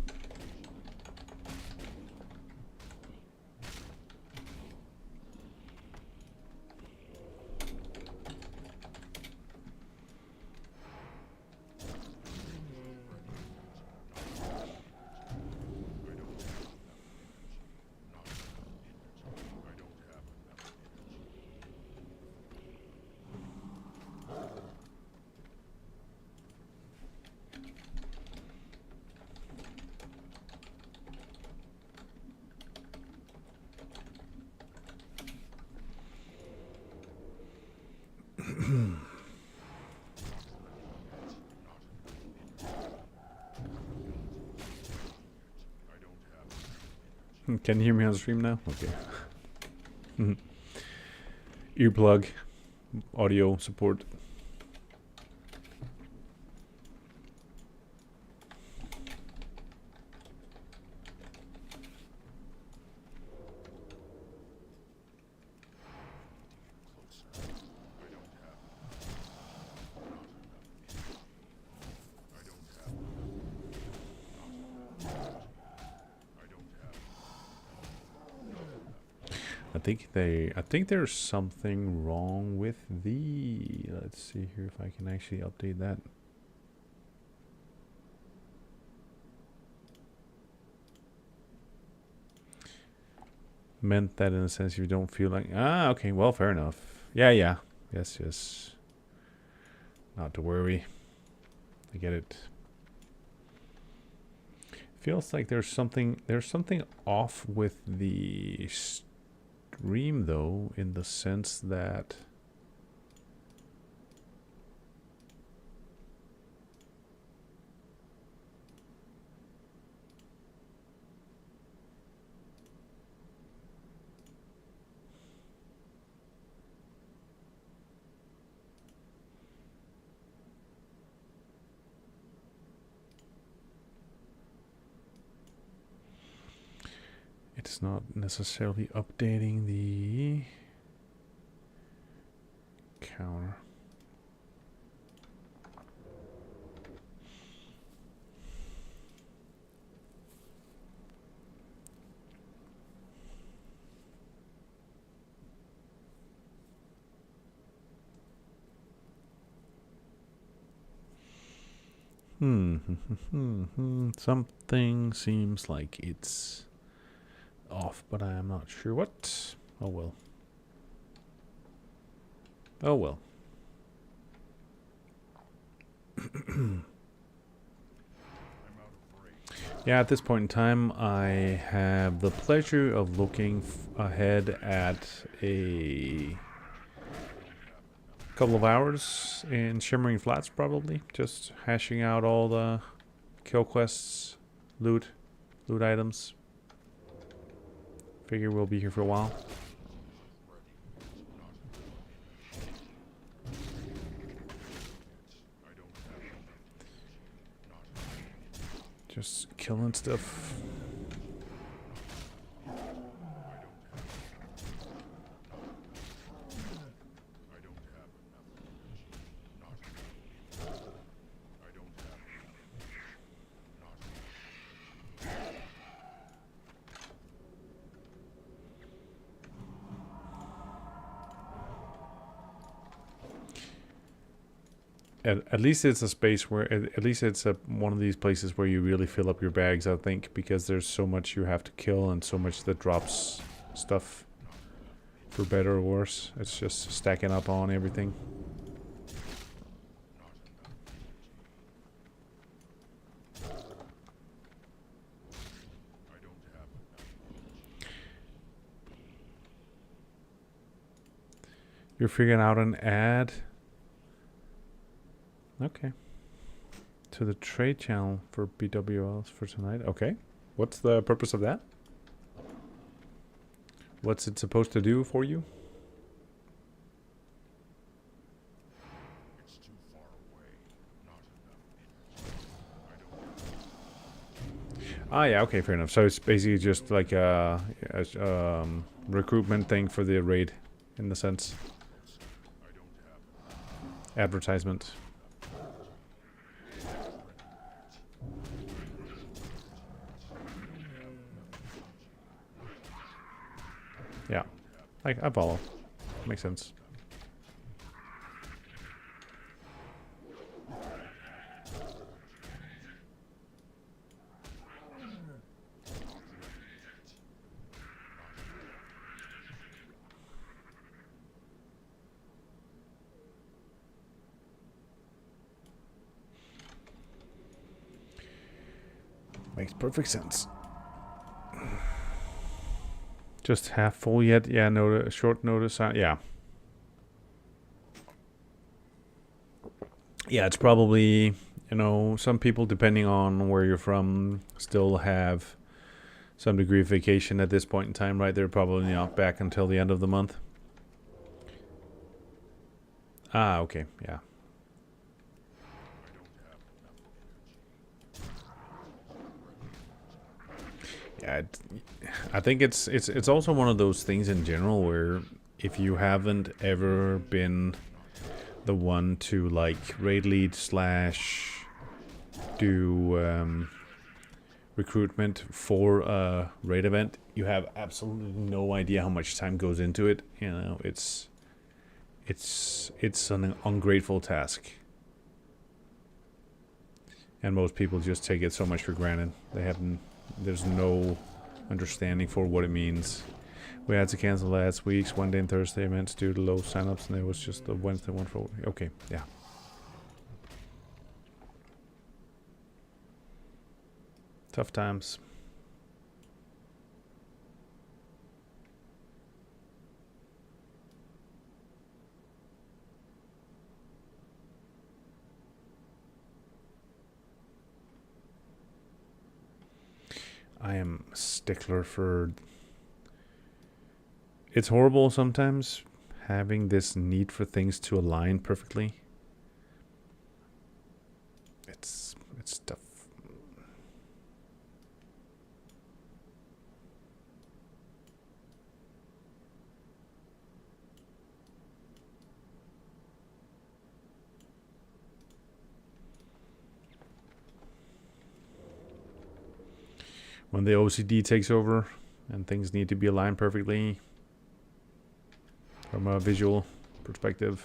Can you hear me on stream now? Okay. Earplug, audio support. I think there's something wrong with the, let's see here if I can actually update that. Meant that in a sense you don't feel like, okay, well, fair enough. Yeah, yes. Not to worry. I get it. Feels like there's something off with the stream though, in the sense that it's not necessarily updating the counter. Something seems like it's off, but I am not sure what. Oh well. Oh well. Yeah, at this point in time, I have the pleasure of looking ahead at a couple of hours in Shimmering Flats, probably. Just hashing out all the kill quests, loot items. Figure we'll be here for a while. Just killing stuff. at least it's a space where at least it's one of these places where you really fill up your bags, I think, because there's so much you have to kill and so much that drops stuff for better or worse. It's just stacking up on everything. You're figuring out an ad. Okay. To the trade channel for BWLs for tonight. Okay. What's the purpose of that? What's it supposed to do for you? It's too far away. Not enough energy. Ah, yeah. Okay, fair enough. So it's basically just like a recruitment thing for the raid, in the sense. Advertisement. Yeah, I follow. Makes sense. Makes perfect sense. Just half full yet? Yeah, short notice. Yeah. Yeah, it's probably, some people, depending on where you're from, still have some degree of vacation at this point in time, right? They're probably not back until the end of the month. Ah, okay, yeah. Yeah, I think it's also one of those things in general where if you haven't ever been the one to like raid lead / do recruitment for a raid event, you have absolutely no idea how much time goes into it. It's an ungrateful task, and most people just take it so much for granted. There's no understanding for what it means. We had to cancel last week's Wednesday and Thursday events due to low signups, and it was just the Wednesday one for. Okay, yeah. Tough times. I am a stickler for. It's horrible sometimes having this need for things to align perfectly. It's tough. When the OCD takes over and things need to be aligned perfectly from a visual perspective.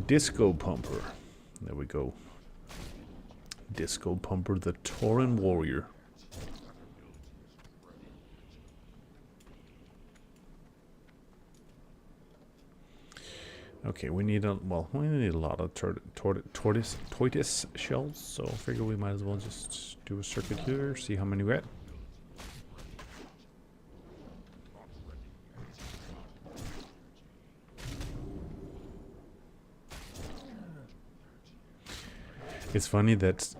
Disco Pumper. There we go. Disco Pumper, the Tauren Warrior. Okay, we need a lot of tortoise shells, so I figure we might as well just do a circuit here, see how many we get. It's funny that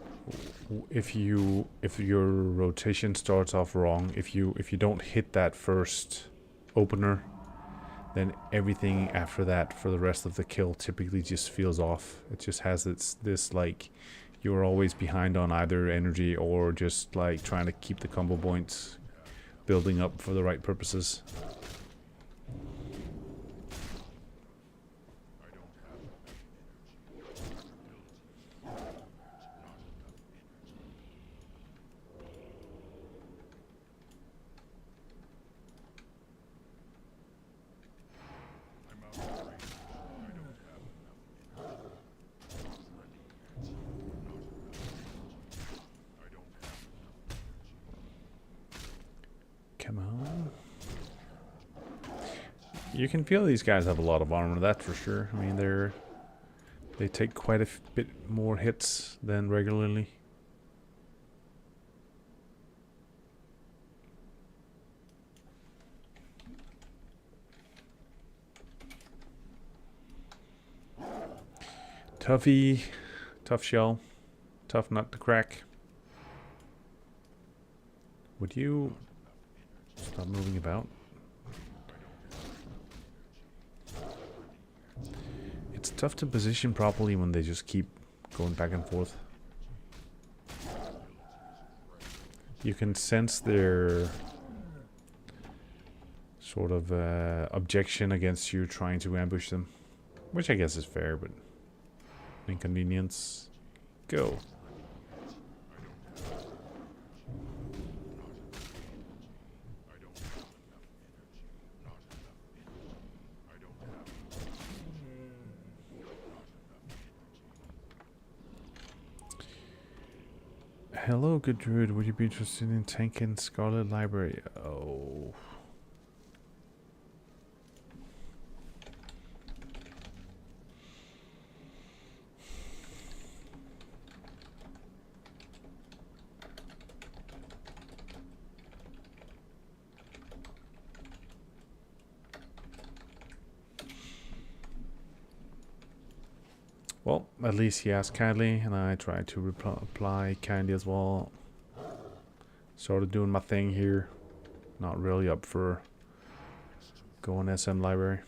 if your rotation starts off wrong, if you don't hit that first opener, then everything after that for the rest of the kill typically just feels off. It just has this like you're always behind on either energy or just like trying to keep the combo points building up for the right purposes. Come on. You can feel these guys have a lot of armor, that's for sure. I mean, they take quite a bit more hits than regularly. Toughy, tough shell, tough nut to crack. Would you stop moving about? It's tough to position properly when they just keep going back and forth. You can sense their sort of objection against you trying to ambush them, which I guess is fair, but inconvenience. Go. Hello, good druid. Would you be interested in tanking Scarlet Library? Oh. Well, at least he asked kindly, and I tried to reply kindly as well. Sort of doing my thing here. Not really up for going SM library.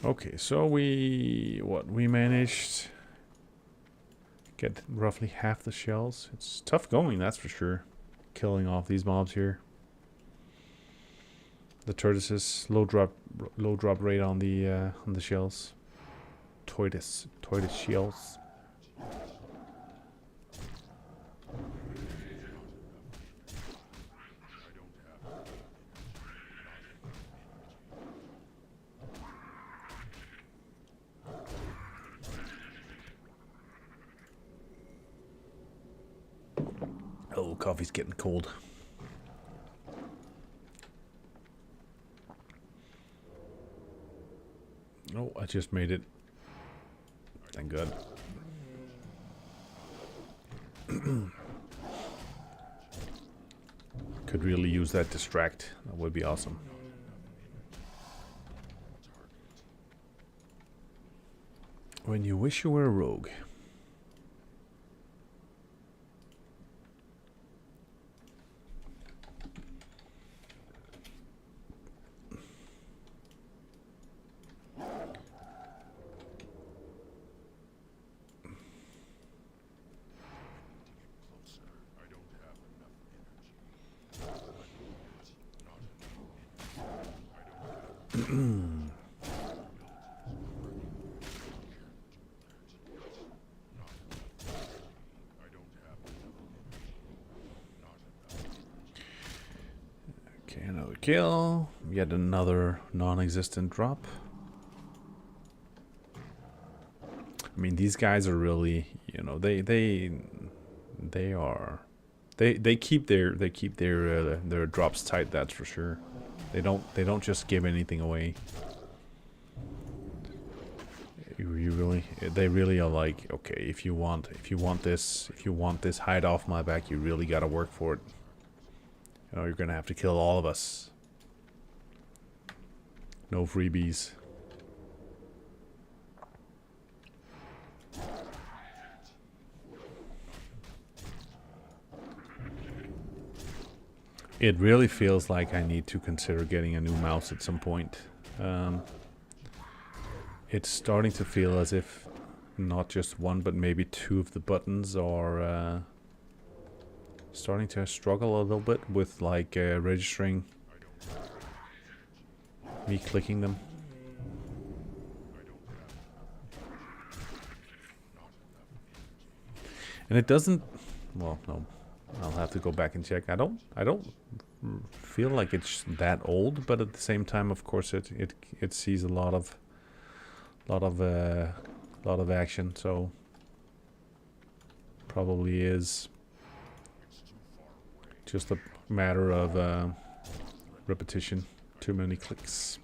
Okay, so we managed get roughly half the shells. It's tough going, that's for sure. Killing off these mobs here. The tortoises, low drop rate on the shells. Tortoise shells. Oh, coffee's getting cold. Oh, I just made it. Thank God. Could really use that distract. That would be awesome. When you wish you were a rogue. Okay, another kill. Yet another non-existent drop. I mean, these guys are really, you know, they keep their drops tight. That's for sure. They don't just give anything away. They really are like, okay, if you want this hide off my back, you really gotta work for it. You know, you're gonna have to kill all of us. No freebies. It really feels like I need to consider getting a new mouse at some point. It's starting to feel as if not just one, but maybe two of the buttons are starting to struggle a little bit with like registering me clicking them. And it doesn't. Well, no. I'll have to go back and check. I don't feel like it's that old, but at the same time, of course, it sees a lot of action. So probably is just a matter of repetition. Too many clicks.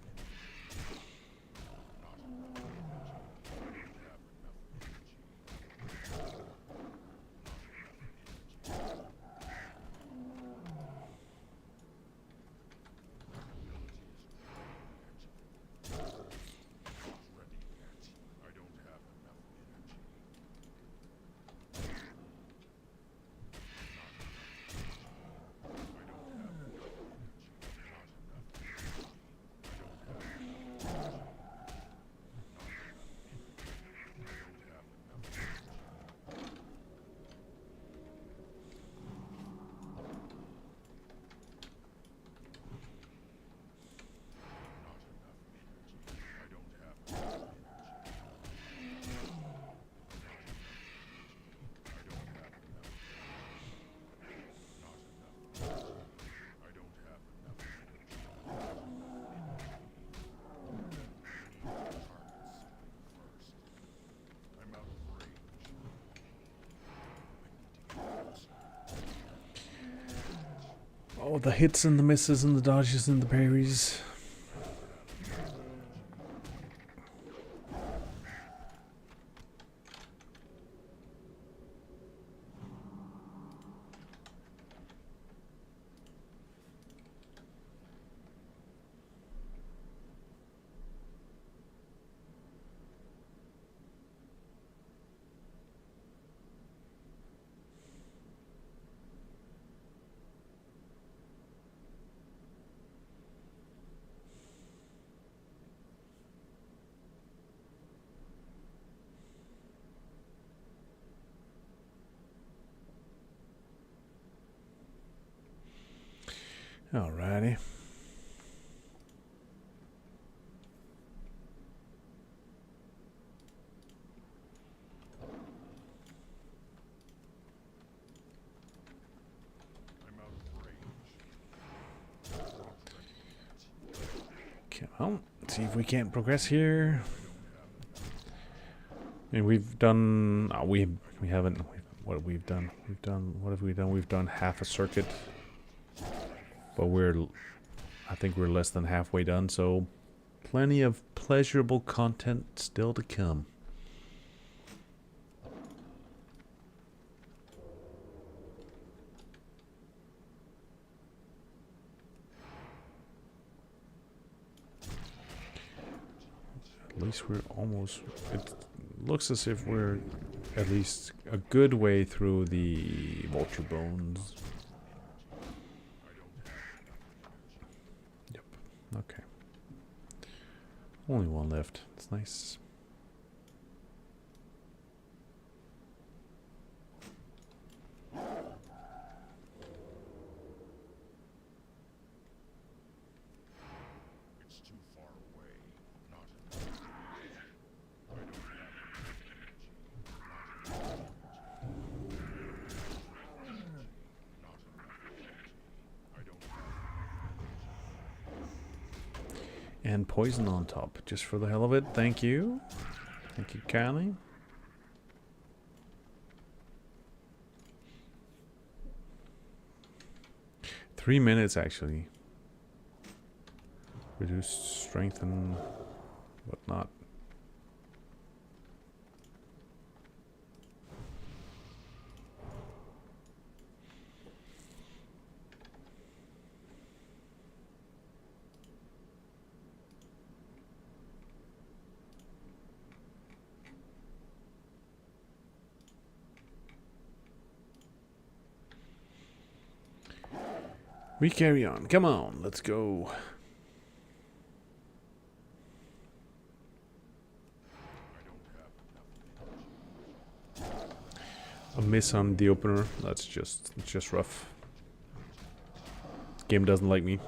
Oh, the hits and the misses and the dodges and the parries. Alrighty. Come on. Let's see if we can't progress here. And we've done. We haven't. What we've done? We've done. What have we done? We've done half a circuit. But I think we're less than halfway done, so plenty of pleasurable content still to come. At least we're almost, it looks as if we're at least a good way through the vulture bones. Okay. Only one left. It's nice. It's too far away. Not enough. I don't have And poison on top, just for the hell of it. Thank you. Thank you, Kylie. Three minutes, actually. Reduced strength and whatnot. We carry on. Come on, let's go. A miss on the opener. That's just rough. Game doesn't like me.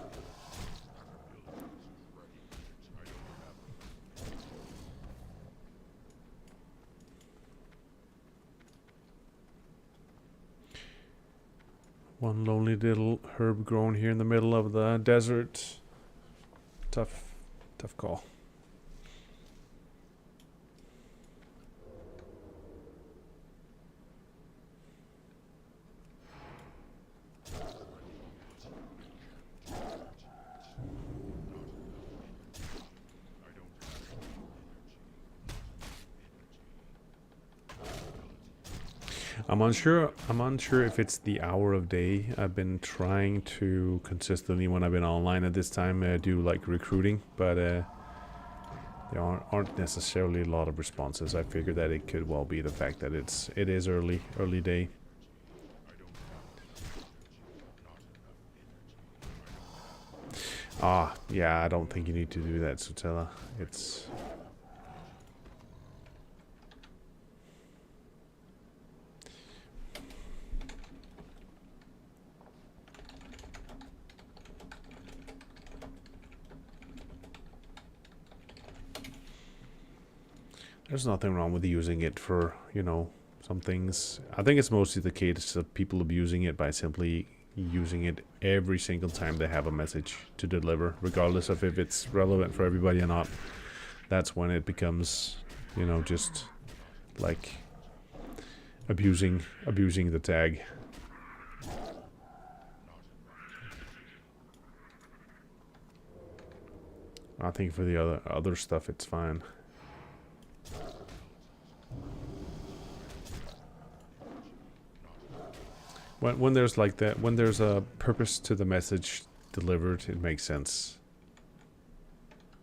One lonely little herb grown here in the middle of the desert. Tough call. I'm unsure if it's the hour of day. I've been trying to consistently, when I've been online at this time, do like recruiting, but there aren't necessarily a lot of responses. I figure that it could well be the fact that it is early day. Ah, yeah, I don't think you need to do that, Sutella. It's... There's nothing wrong with using it for, you know, some things. I think it's mostly the case of people abusing it by simply using it every single time they have a message to deliver, regardless of if it's relevant for everybody or not. That's when it becomes, you know, just like abusing the tag. I think for the other stuff it's fine. When there's like that, when there's a purpose to the message delivered, it makes sense.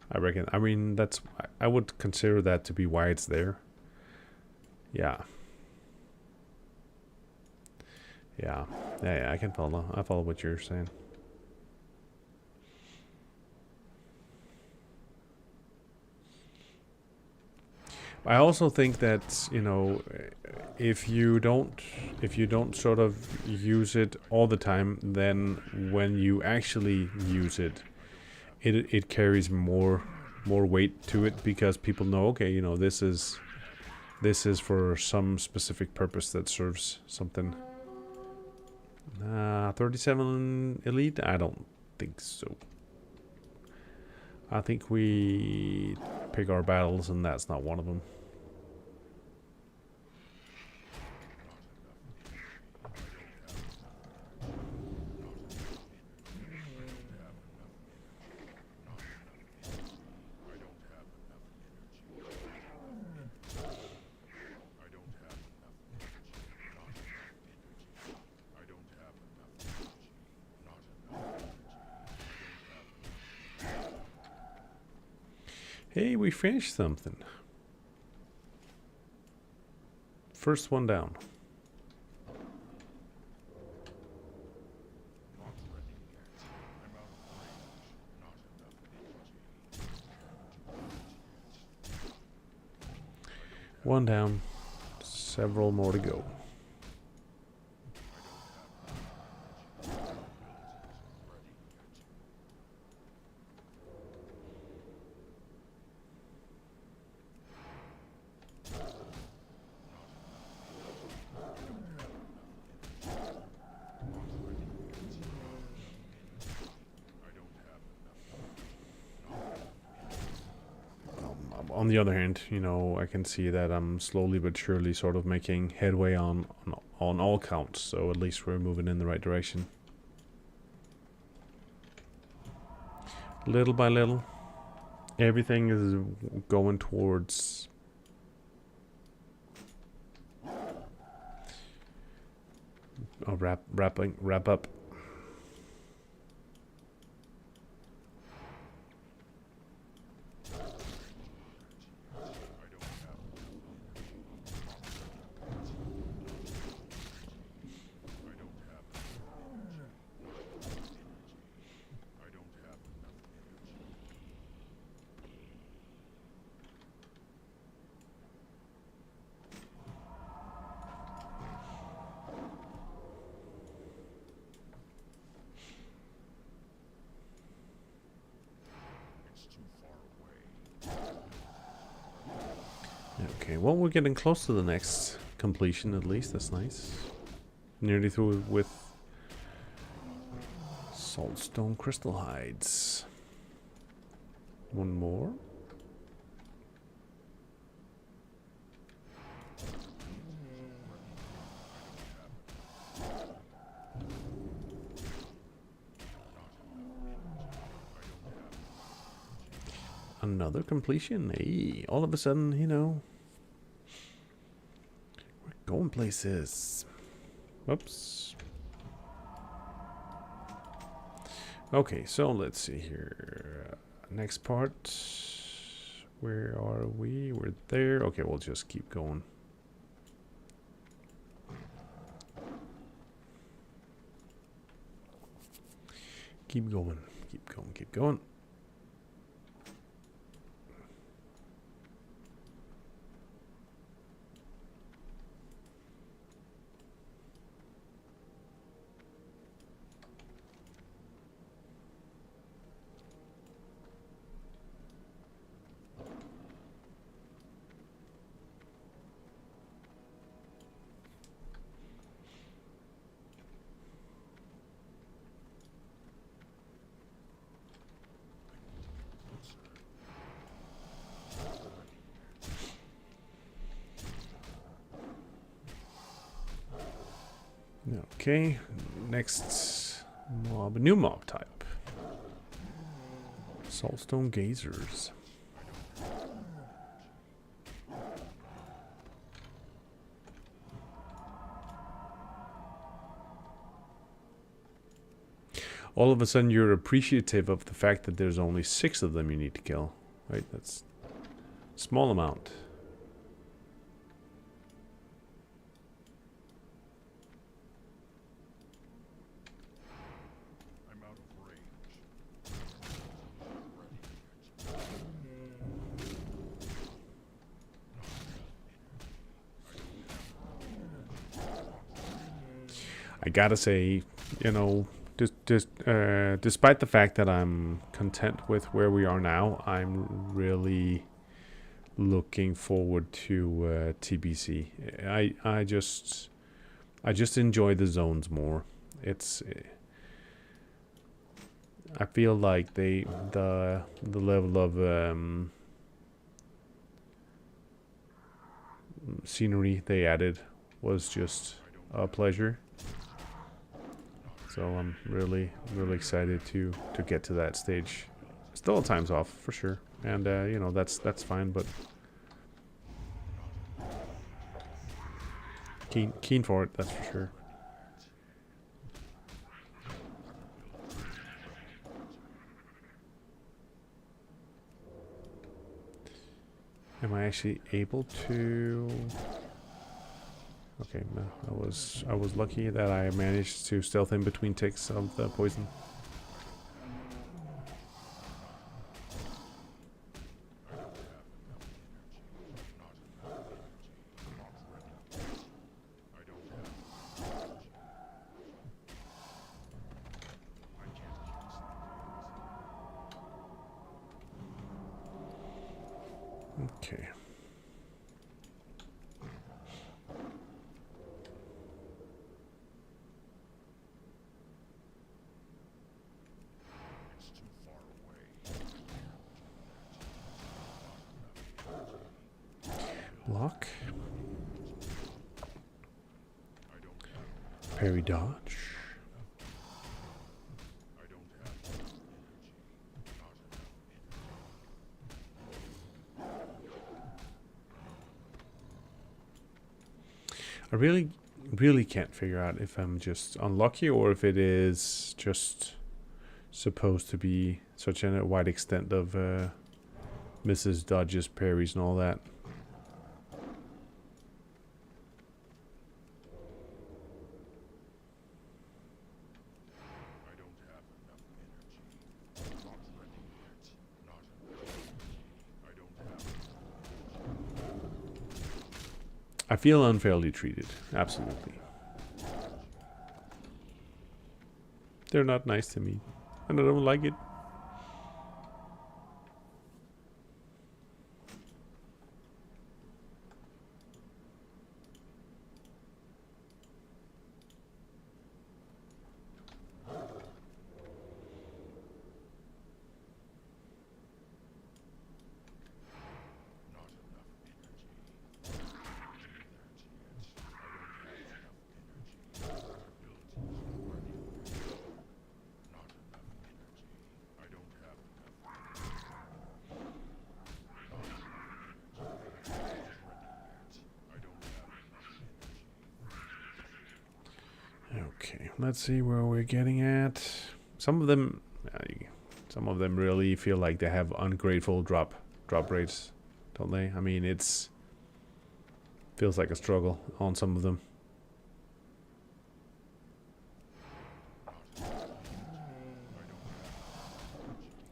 I reckon. I mean, I would consider that to be why it's there. Yeah. Yeah. Yeah, I can follow. I follow what you're saying. I also think that, you know, if you don't sort of use it all the time, then when you actually use it, it carries more weight to it, because people know, okay, you know, this is for some specific purpose that serves something. 37 elite? I don't think so. I think we pick our battles, and that's not one of them. Hey, we finished something. First one down. One down. Several more to go. On the other hand, you know, I can see that I'm slowly but surely sort of making headway on all counts, so at least we're moving in the right direction. Little by little, everything is going towards a wrap up. Okay, well, we're getting close to the next completion, at least. That's nice. Nearly through with Saltstone crystal hides. One more. Another completion. Hey, all of a sudden, you know, we're going places. Whoops. Okay, so let's see here. Next part. Where are we? We're there. Okay, we'll just keep going. Keep going. Keep going. Keep going. Okay, next mob, new mob type. Saltstone Gazers. All of a sudden you're appreciative of the fact that there's only 6 of them you need to kill. Right, that's a small amount. I'm out of range. I gotta say, you know, despite the fact that I'm content with where we are now, I'm really looking forward to TBC. I just enjoy the zones more. It's I feel like the level of scenery they added was just a pleasure. So I'm really excited to get to that stage. Still time's off for sure, and you know, that's fine, but keen for it, that's for sure. Am I actually able to? Okay, no, I was lucky that I managed to stealth in between ticks of the poison. Okay. It's too far away. Block. I don't have Parry dodge. I don't have enough energy. Not enough energy. I really can't figure out if I'm just unlucky or if it is just supposed to be such a wide extent of misses, dodges, parries, and all that. I don't have enough energy. Not ready yet. Not enough energy. I don't have I feel unfairly treated. Absolutely. They're not nice to me, and I don't like it. Okay, let's see where we're getting at. Some of them really feel like they have ungrateful drop rates, don't they? I mean, it's feels like a struggle on some of them.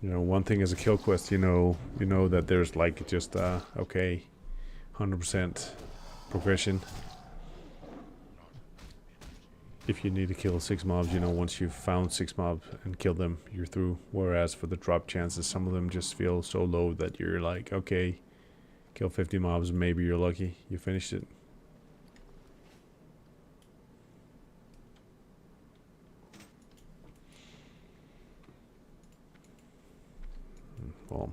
You know, one thing is a kill quest. You know that there's like just okay, 100% progression. If you need to kill 6 mobs, you know, once you've found 6 mobs and killed them, you're through. Whereas for the drop chances, some of them just feel so low that you're like, okay, kill 50 mobs, maybe you're lucky, you finished it. Well,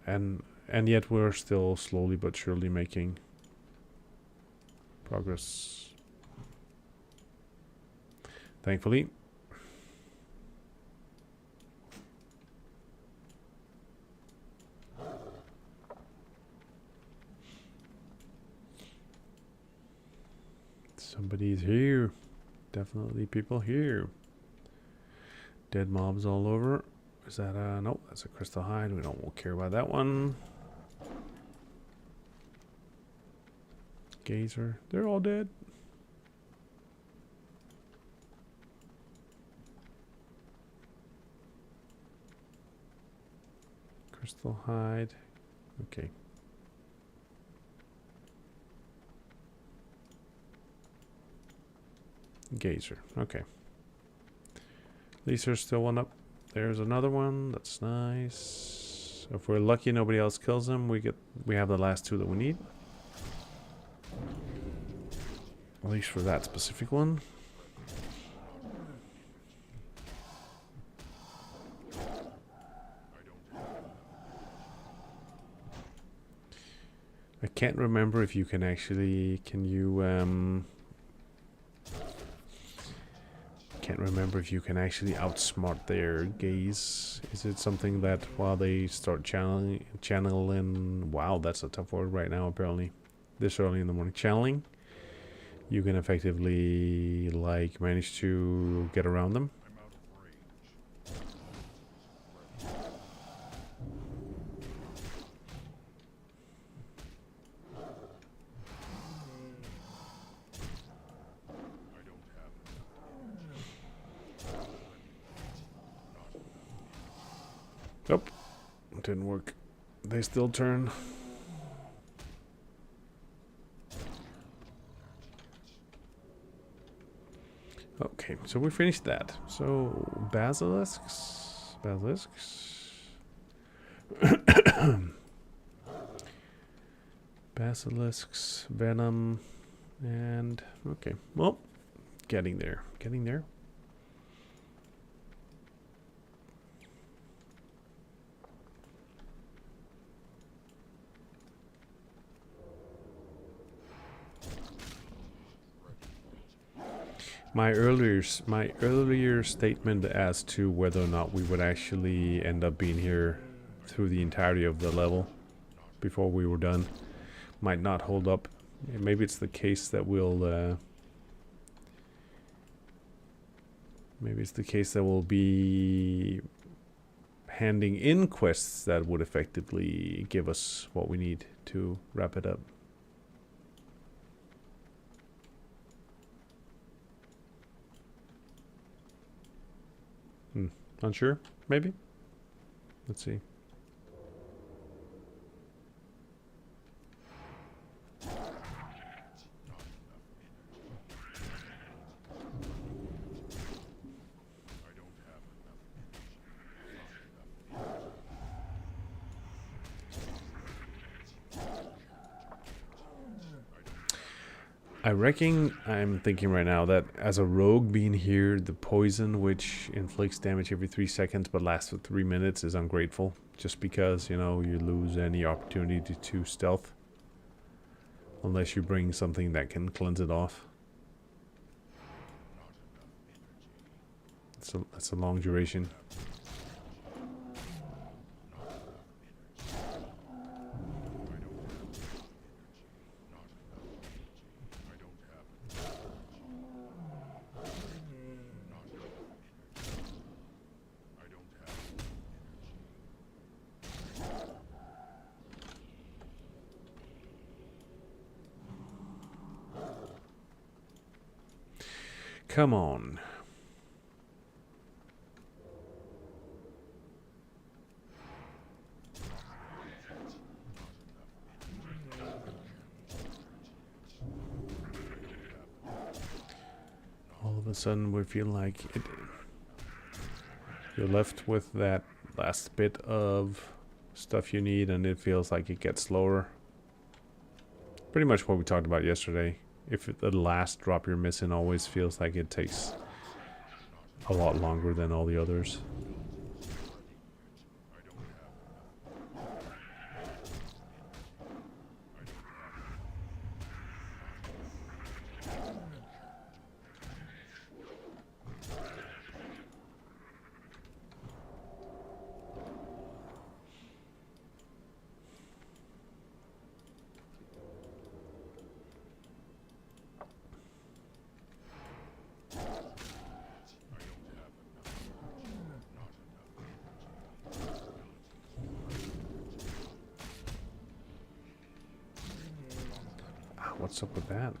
and yet we're still slowly but surely making progress. Thankfully. Somebody's here. Definitely people here. Dead mobs all over. Is that nope, that's a crystal hide. Won't care about that one. Gazer. They're all dead. Crystal hide. Okay. Gazer. Okay. At least there's still one up. There's another one. That's nice. If we're lucky nobody else kills them, we have the last 2 that we need. At least for that specific one. I can't remember if you can actually, can't remember if you can actually outsmart their gaze. Is it something that while they start channeling, wow, that's a tough word right now apparently, this early in the morning, channeling, you can effectively like manage to get around them? Nope, didn't work. They still turn. Okay, so we finished that. So basilisks. Basilisks, venom, and okay, well, getting there. My earlier statement as to whether or not we would actually end up being here through the entirety of the level before we were done might not hold up. Maybe it's the case that we'll be handing in quests that would effectively give us what we need to wrap it up. Unsure? Maybe? Let's see. I reckon I'm thinking right now that as a rogue being here, the poison, which inflicts damage every 3 seconds but lasts for 3 minutes, is ungrateful. Just because, you know, you lose any opportunity to stealth. Unless you bring something that can cleanse it off. That's a long duration. Come on. All of a sudden we feel like you're left with that last bit of stuff you need, and it feels like it gets slower. Pretty much what we talked about yesterday. If the last drop you're missing always feels like it takes a lot longer than all the others. What's up with that?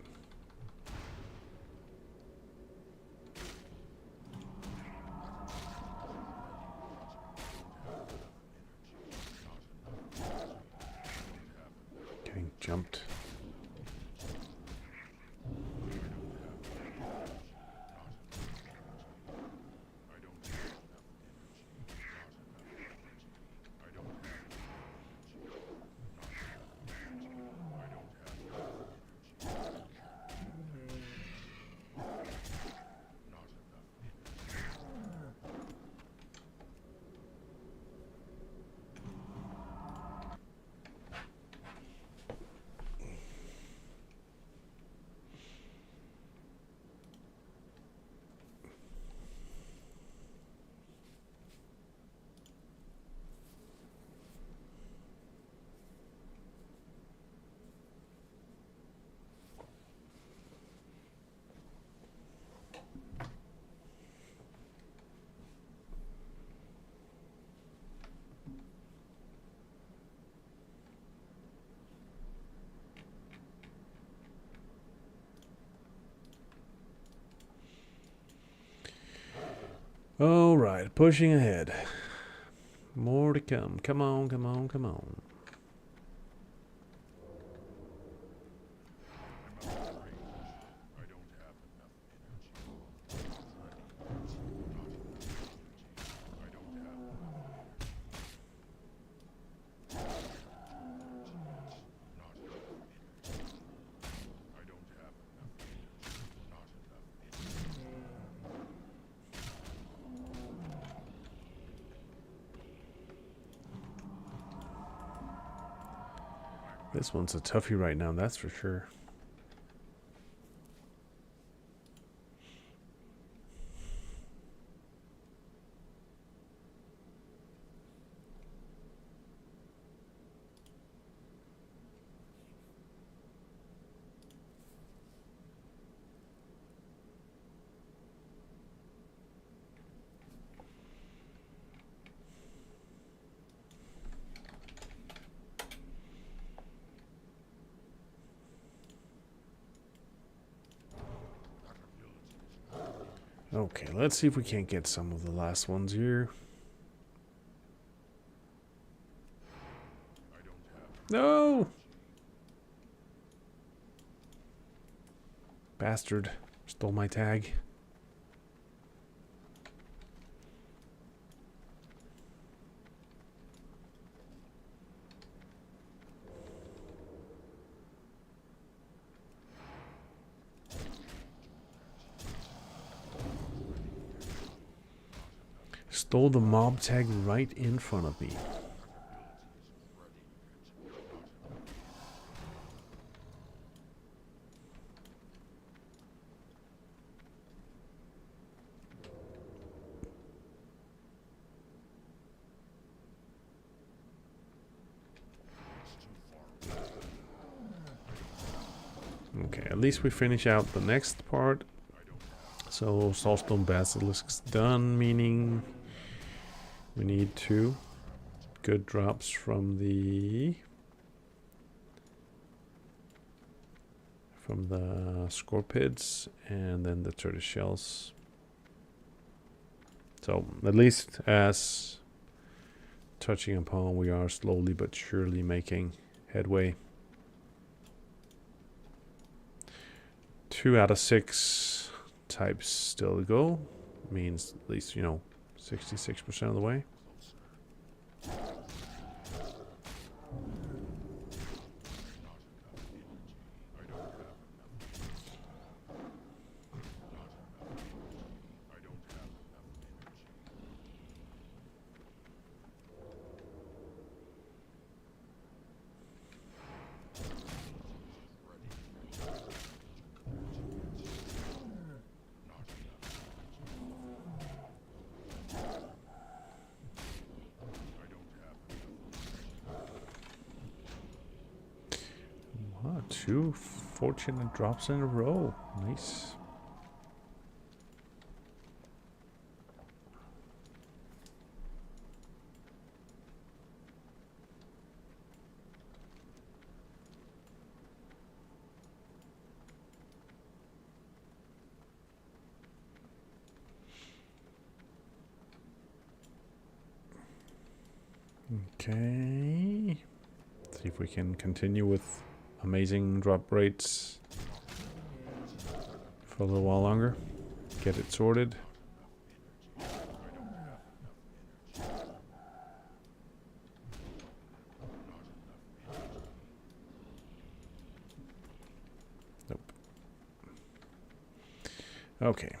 Getting jumped. All right, pushing ahead. More to come. Come on, come on, come on. This one's a toughie right now, that's for sure. Okay, let's see if we can't get some of the last ones here. No! Bastard. Stole my tag. Stole the mob tag right in front of me. Okay, at least we finish out the next part. So Soulstone Basilisk's done, meaning we need 2 good drops from the from the scorpids and then the tortoise shells. So at least as touching upon, we are slowly but surely making headway. 2 out of 6 types still to go. Means at least, 66% of the way. Wow, 2 fortunate drops in a row. Nice. Okay. See if we can continue with amazing drop rates for a little while longer. Get it sorted. Nope. Okay.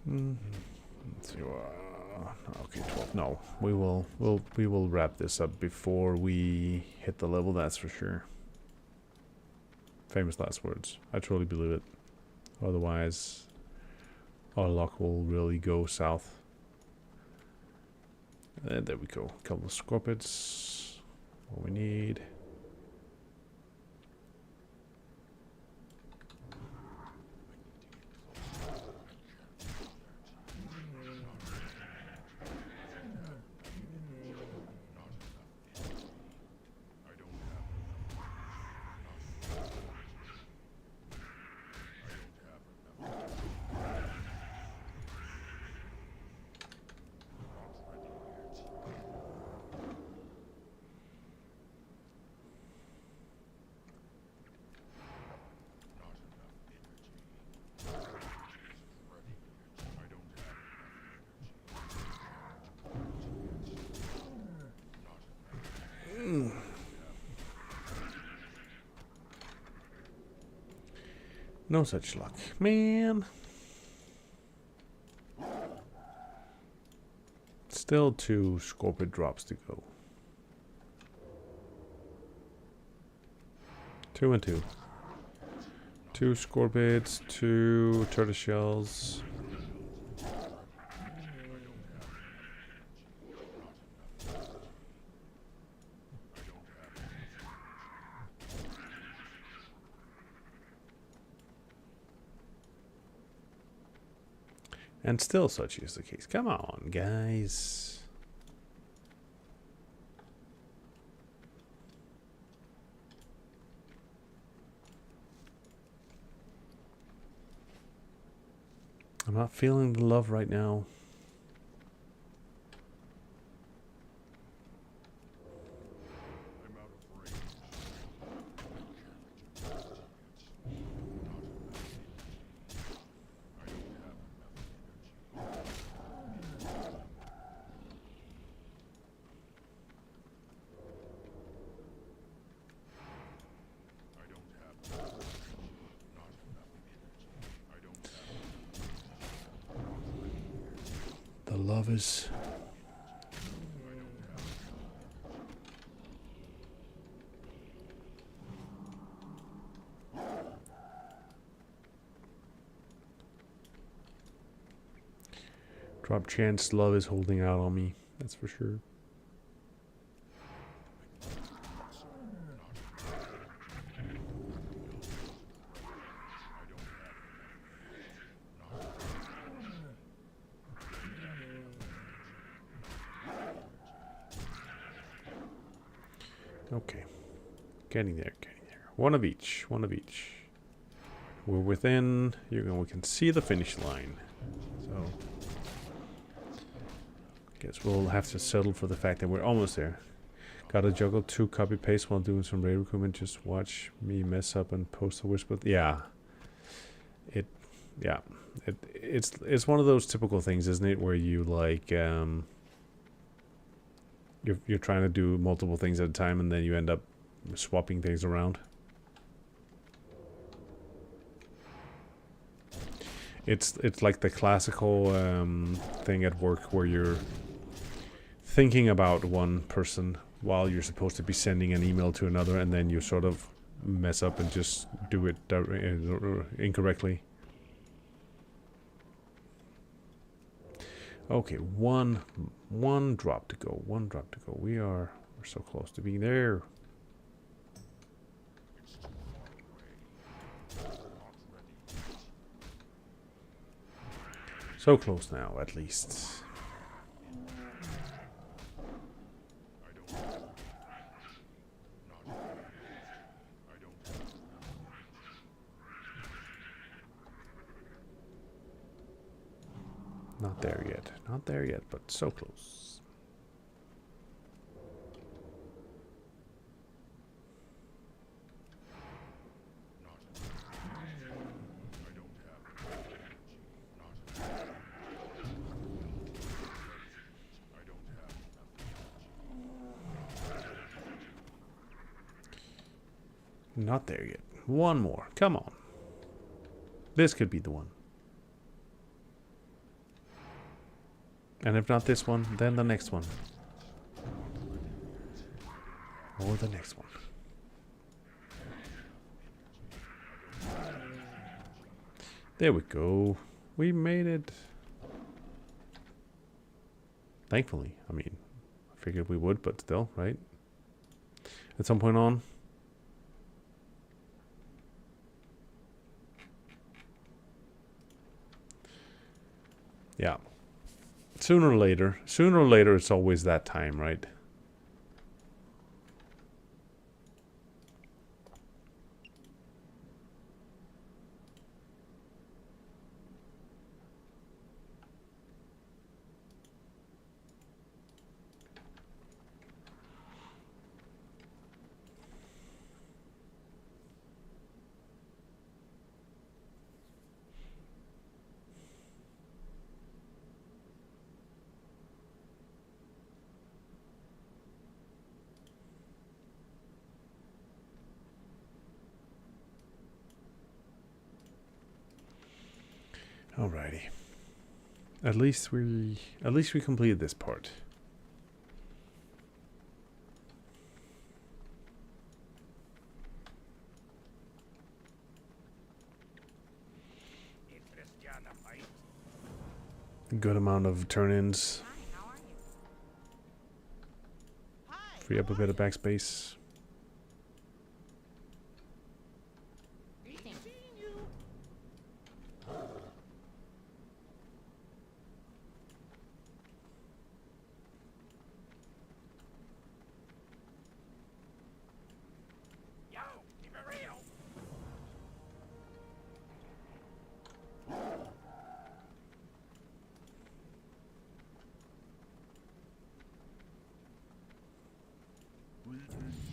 Let's see. Okay, 12. No, we will wrap this up before we hit the level. That's for sure. Famous last words. I truly believe it. Otherwise, our luck will really go south. And there we go. A couple of scorpions. What we need. No such luck, man. Still 2 scorpion drops to go. 2 and 2. 2 scorpions, 2 tortoise shells. And still such is the case. Come on, guys. I'm not feeling the love right now. love is. Drop chance love is holding out on me. That's for sure. Okay. Getting there, getting there. One of each, one of each. We're within, we can see the finish line. So, guess we'll have to settle for the fact that we're almost there. Gotta juggle 2 copy paste while doing some raid recruitment. Just watch me mess up and post a whisper. Yeah. It's one of those typical things, isn't it? Where you like, you're trying to do multiple things at a time and then you end up swapping things around. It's like the classical thing at work where you're thinking about one person while you're supposed to be sending an email to another, and then you sort of mess up and just do it incorrectly. Okay, one drop to go. One drop to go. We're so close to being there. So close now, at least. Not there yet. Not there yet, but so close. Not there yet. One more. Come on. This could be the one. And if not this one, then the next one. Or the next one. There we go. We made it. Thankfully. I mean, I figured we would, but still, right? At some point on. Yeah. Sooner or later, it's always that time, right? Alrighty. At least we completed this part. Good amount of turn-ins. Free up a bit of backspace.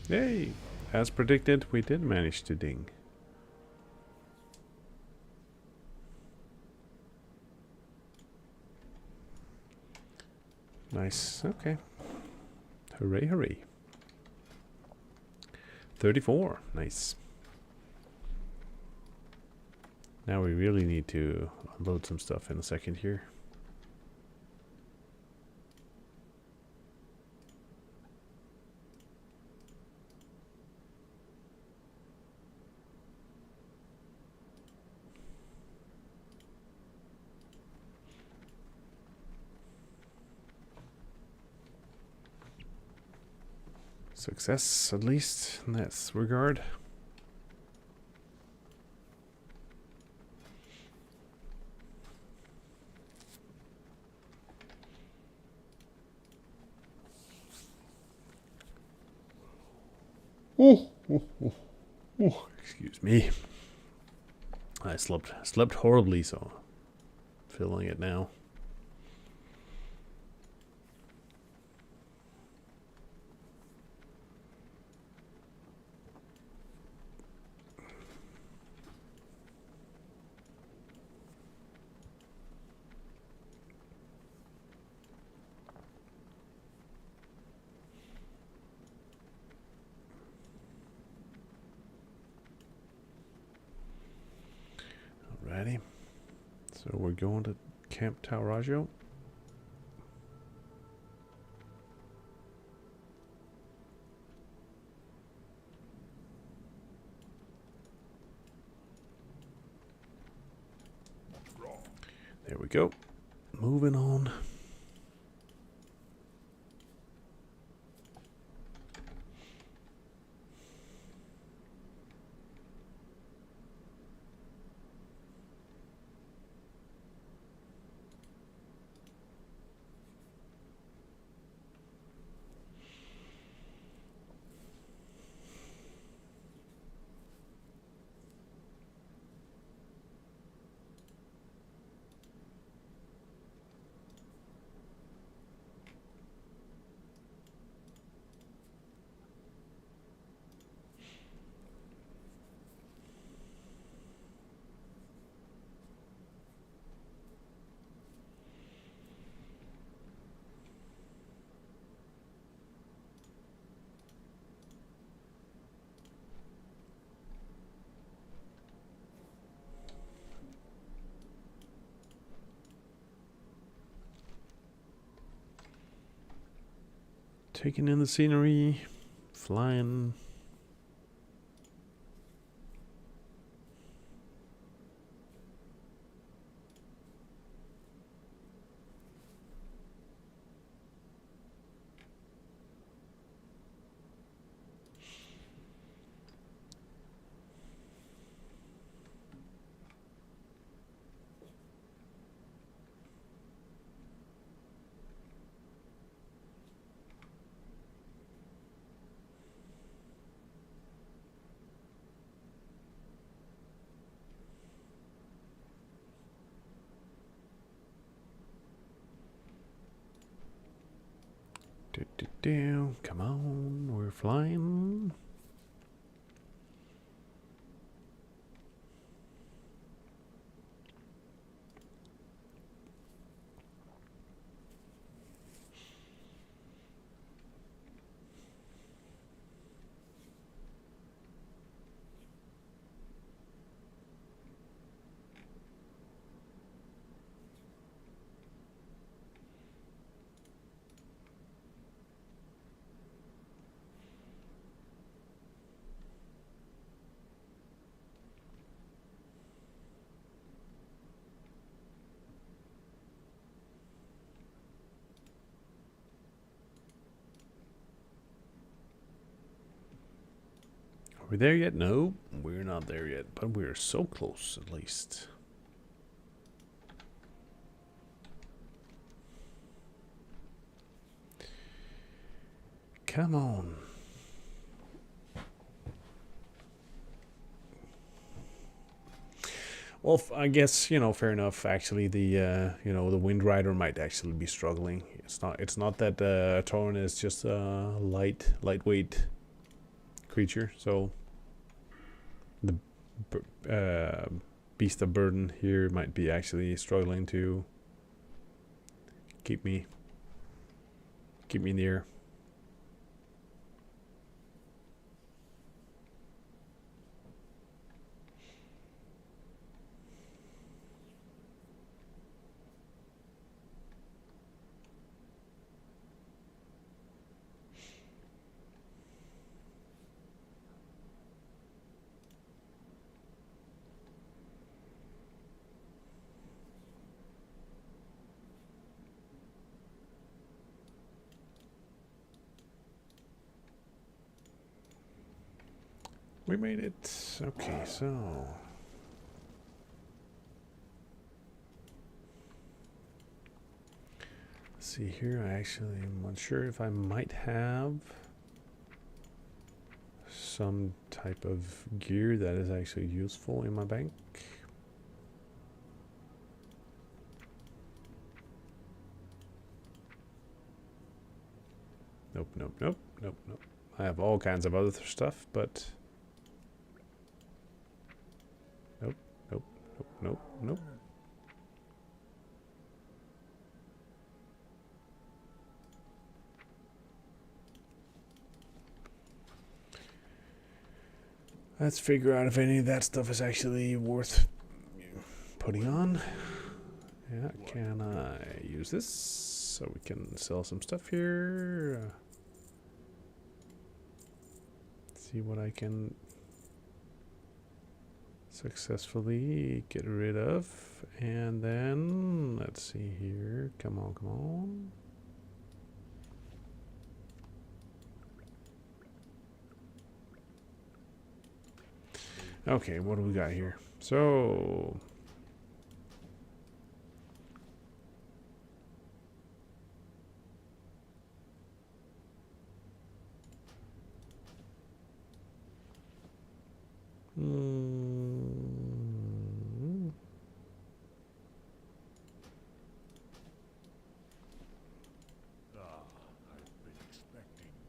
Hey, as predicted, we did manage to ding. Nice, okay. Hooray, hooray. 34, nice. Now we really need to unload some stuff in a second here. Success, at least, in that regard. Excuse me. I slept horribly, so feeling it now. Alrighty. So we're going to Camp Taurajo. There we go. Moving on. Taking in the scenery, flying. Come on, we're flying. Are we there yet? No, we're not there yet, but we're so close at least. Come on. Well, I guess, fair enough. Actually, the the Wind Rider might actually be struggling. It's not that Tauren is just a lightweight creature. So the Beast of Burden here might be actually struggling to keep me in the air. We made it. Okay, so let's see here. I actually am unsure if I might have some type of gear that is actually useful in my bank. Nope, nope, nope, nope, nope. I have all kinds of other stuff, but nope, nope, nope, nope, nope. Let's figure out if any of that stuff is actually worth putting on. Yeah, can I use this so we can sell some stuff here? See what I can successfully get rid of. And then, let's see here. Come on, come on. Okay, what do we got here? So I've been expecting you.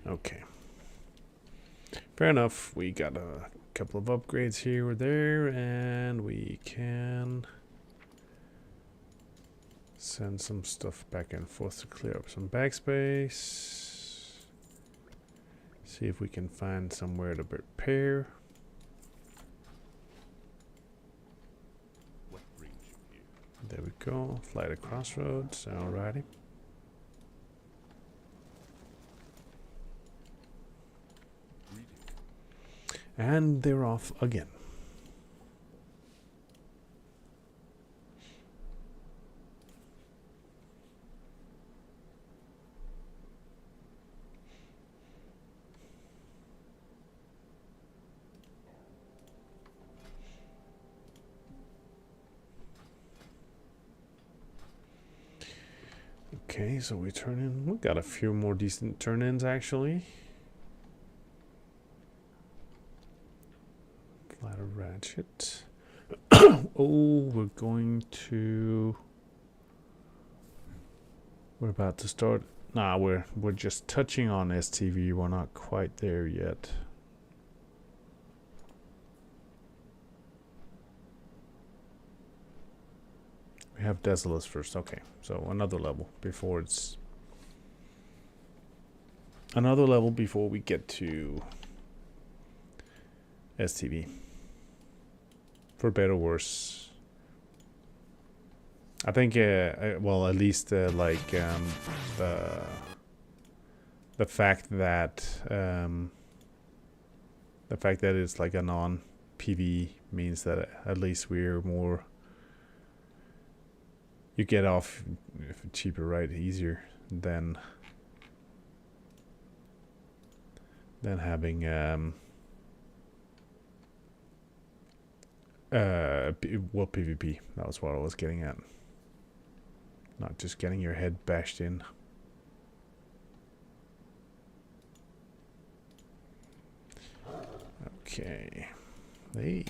okay. Fair enough. We got a couple of upgrades here or there, and we can send some stuff back and forth to clear up some backspace. See if we can find somewhere to repair. What brings you here? There we go. Fly to Crossroads. Alrighty. And they're off again. Okay, so we turn in. We got a few more decent turn-ins actually. Ladder ratchet. Oh, we're going to. We're about to start. Nah, we're just touching on STV. We're not quite there yet. We have Desolus first. Okay, so another level before it's. Another level before we get to STV. For better or worse. I think, well, at least like the fact that it's like a non-PV means that at least we're more. You get off cheaper, right? Easier than having well, PvP. That was what I was getting at. Not just getting your head bashed in. Okay. Hey.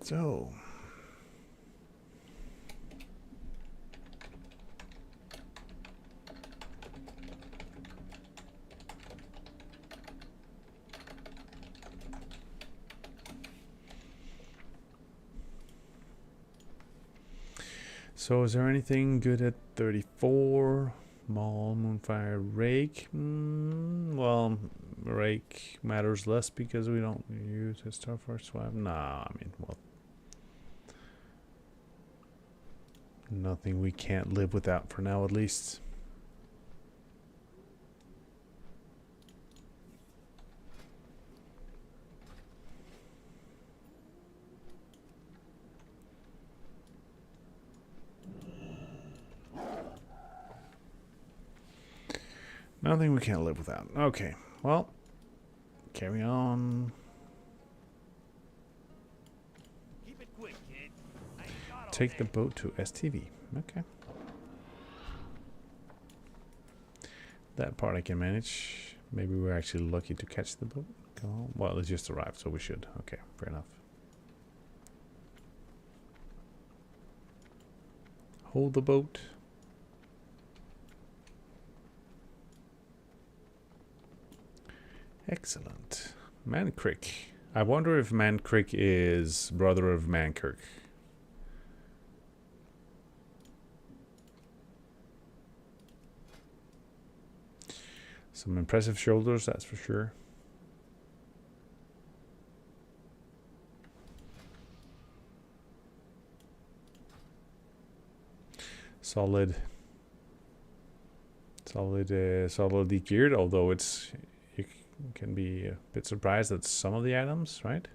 So. So is there anything good at 34? Small Moonfire Rake. Well, Rake matters less because we don't use a star for swap. Nah, I mean, well, nothing we can't live without for now, at least. Nothing we can't live without. Okay, well, carry on. Keep it quick, kid. I ain't got all Take the day. boat to STV. Okay. That part I can manage. Maybe we're actually lucky to catch the boat. Go home. Well, it just arrived, so we should. Okay, fair enough. Hold the boat. Excellent. Mancrick. I wonder if Mancrick is brother of Mankirk. Some impressive shoulders, that's for sure. Solidly geared, although it's you can be a bit surprised at some of the items, right?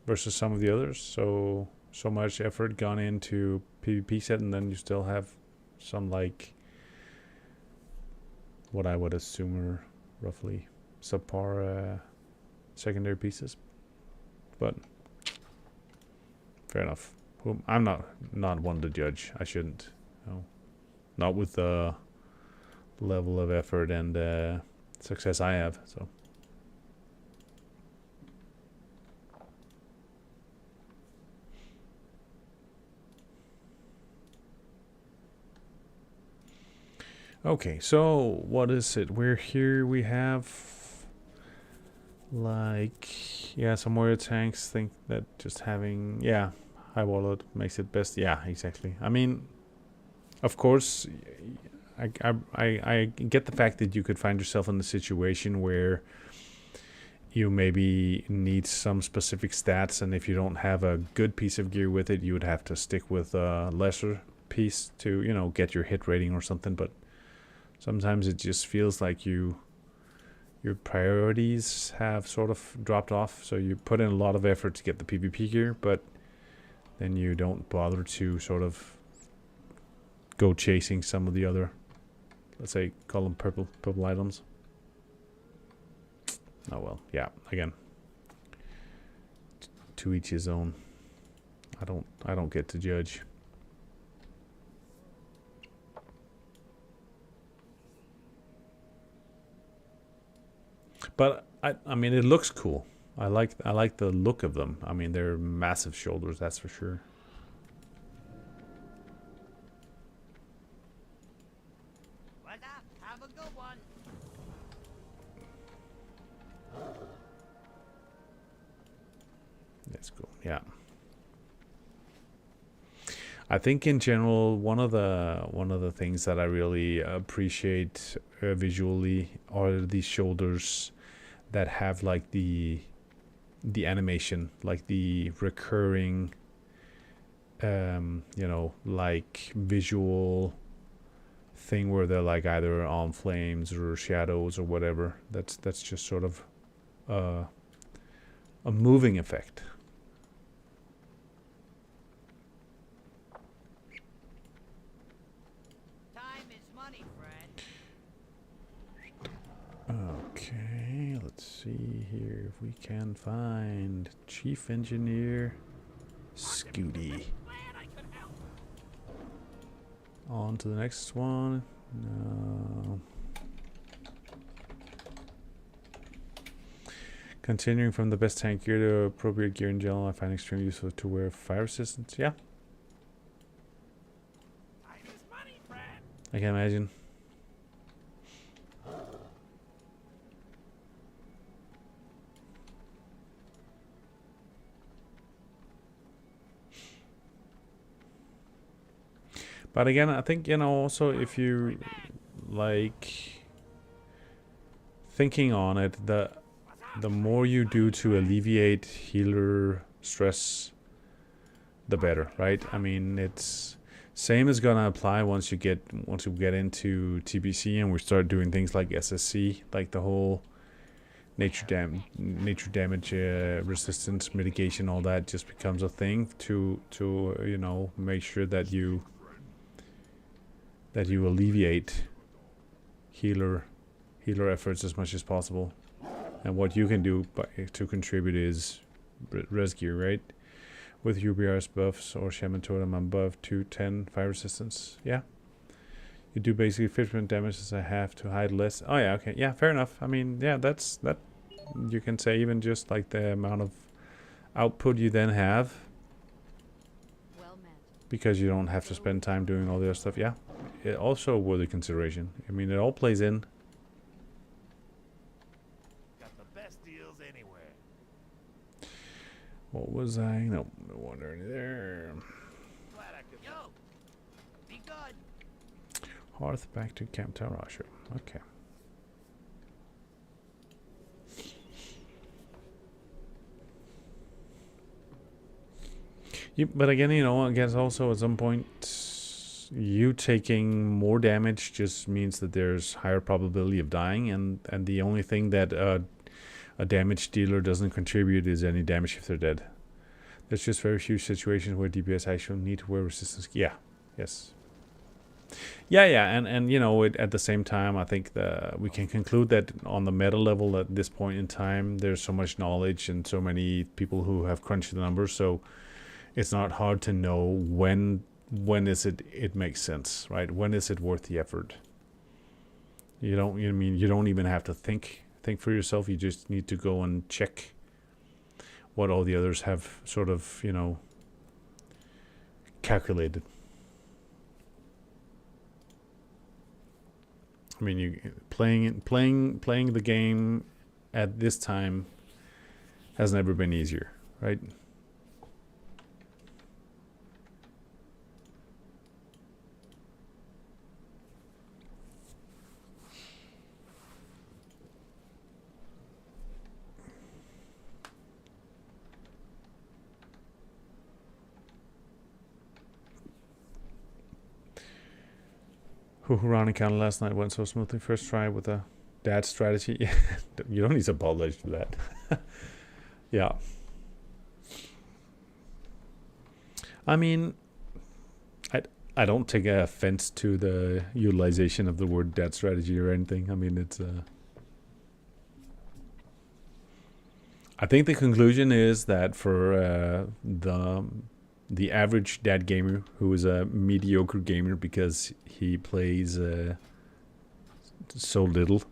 Versus some of the others. So much effort gone into PvP set, and then you still have some, like, what I would assume are roughly subpar secondary pieces. But fair enough. I'm not one to judge. I shouldn't. No. Not with the level of effort and success I have. So. Okay, so what is it? We're here. We have, like, yeah, some warrior tanks. Think that just having, yeah, high wallet makes it best. Yeah, exactly. I mean, of course, I get the fact that you could find yourself in a situation where you maybe need some specific stats, and if you don't have a good piece of gear with it, you would have to stick with a lesser piece to, you know, get your hit rating or something. But sometimes it just feels like your priorities have sort of dropped off. So you put in a lot of effort to get the PvP gear, but then you don't bother to sort of go chasing some of the other, let's say, call them purple items. Oh well, yeah. Again, to each his own. I don't get to judge. But I mean, it looks cool. I like the look of them. I mean, they're massive shoulders, that's for sure. What's up? Have a good one. That's cool. Yeah. I think in general, one of the things that I really appreciate visually are these shoulders that have, like, the animation, like the recurring, you know, like, visual thing where they're like either on flames or shadows or whatever. That's just sort of a moving effect. Time is money, friend. Okay, let's see here if we can find Chief Engineer Scooty. Glad I could help. On to the next one. No. Continuing from the best tank gear to appropriate gear in general, I find extremely useful to wear fire resistance. Yeah, Time is money, friend. I can imagine. But again, I think, also if you like thinking on it, the more you do to alleviate healer stress, the better, right? I mean, it's same is gonna apply once you get into TBC and we start doing things like SSC, like the whole nature damage resistance mitigation, all that just becomes a thing to make sure that you alleviate healer efforts as much as possible. And what you can do to contribute is res gear, right? With UBR's buffs or Shaman Totem above 210 fire resistance. Yeah. You do basically 50% damage as I have to hide less. Oh yeah, okay. Yeah, fair enough. I mean, yeah, that you can say even just like the amount of output you then have. Well met. Because you don't have to spend time doing all the other stuff. Yeah. It also worthy consideration. I mean, it all plays in. Got the best deals anywhere. What was I? No wonder there. Glad I could. Yo, be good. Hearth back to Camp Tarasha. Okay. But again, I guess also at some point, you taking more damage just means that there's higher probability of dying, and the only thing that a damage dealer doesn't contribute is any damage if they're dead. There's just very few situations where DPS actually need to wear resistance. Yeah. Yes. Yeah, and at the same time, I think we can conclude that on the meta level at this point in time, there's so much knowledge and so many people who have crunched the numbers, so it's not hard to know when is it makes sense, right? When is it worth the effort? You don't even have to think for yourself. You just need to go and check what all the others have sort of, calculated. I mean, you playing the game at this time has never been easier, right? Running counter last night went so smoothly. First try with a dad strategy. You don't need to apologize for that. Yeah. I mean, I don't take offense to the utilization of the word dad strategy or anything. I mean, it's I think the conclusion is that for the average dad gamer who is a mediocre gamer because he plays so little,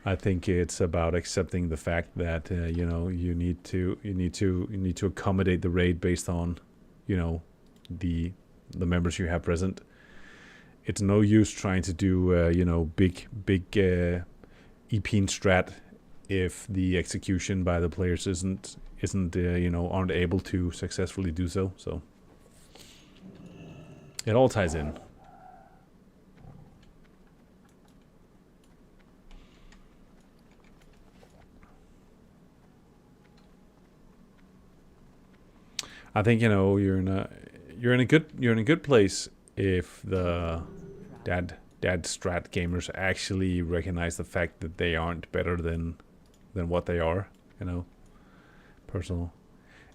I think it's about accepting the fact that you need to accommodate the raid based on the members you have present. It's no use trying to do big EP strat if the execution by the players isn't aren't able to successfully do so. So it all ties in. I think you're in a good place if the dad strat gamers actually recognize the fact that they aren't better than what they are. Personal.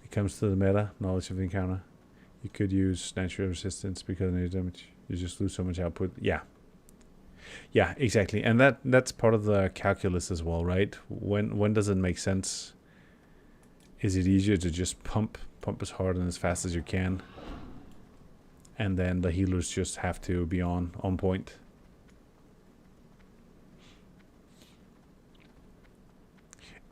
It comes to the meta knowledge of the encounter. You could use natural resistance because of nature damage. You just lose so much output. Yeah, exactly. And that's part of the calculus as well, right? When does it make sense? Is it easier to just pump as hard and as fast as you can, and then the healers just have to be on point?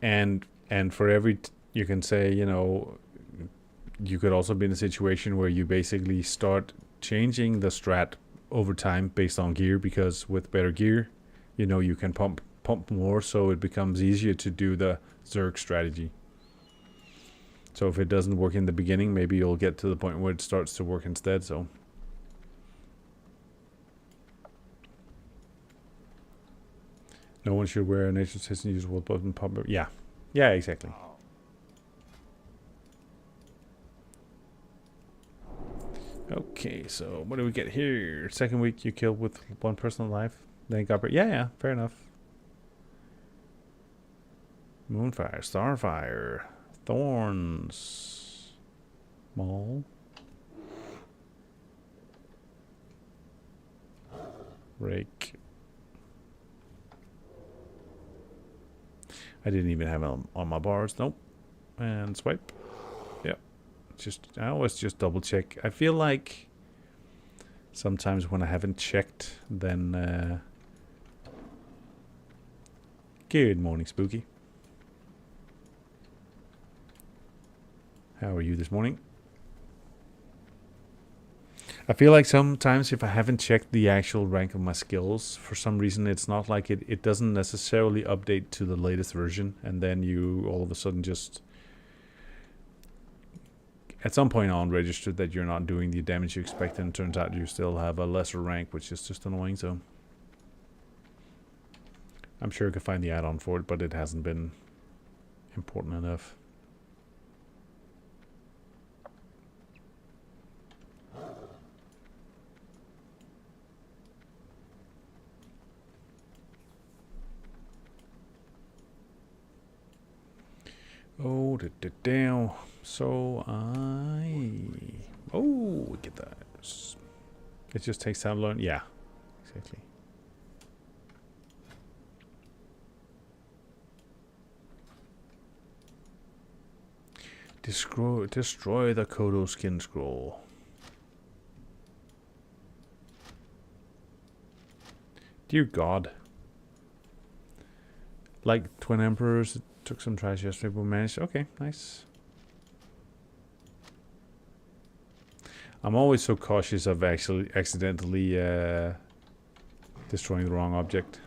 And for every you can say, you could also be in a situation where you basically start changing the strat over time based on gear, because with better gear, you can pump more, so it becomes easier to do the Zerg strategy. So if it doesn't work in the beginning, maybe you'll get to the point where it starts to work instead. So No one should wear a nation system use world button public. Yeah. Yeah, exactly. Okay, so what do we get here? Second week you killed with one person alive. Then got yeah, fair enough. Moonfire, Starfire, Thorns, Maul, Rake. I didn't even have it on my bars. Nope. And swipe. Yep. I always just double check. I feel like sometimes when I haven't checked, then good morning, Spooky. How are you this morning? I feel like sometimes if I haven't checked the actual rank of my skills, for some reason it's not like it doesn't necessarily update to the latest version, and then you all of a sudden just at some point on registered that you're not doing the damage you expect, and it turns out you still have a lesser rank, which is just annoying. So I'm sure I could find the add-on for it, but it hasn't been important enough. Oh, down. So we get that. It just takes time to learn. Yeah, exactly. Destroy the Kodo skin scroll. Dear God. Like Twin Emperors, it took some tries yesterday, but managed. Okay, nice. I'm always so cautious of actually accidentally destroying the wrong object.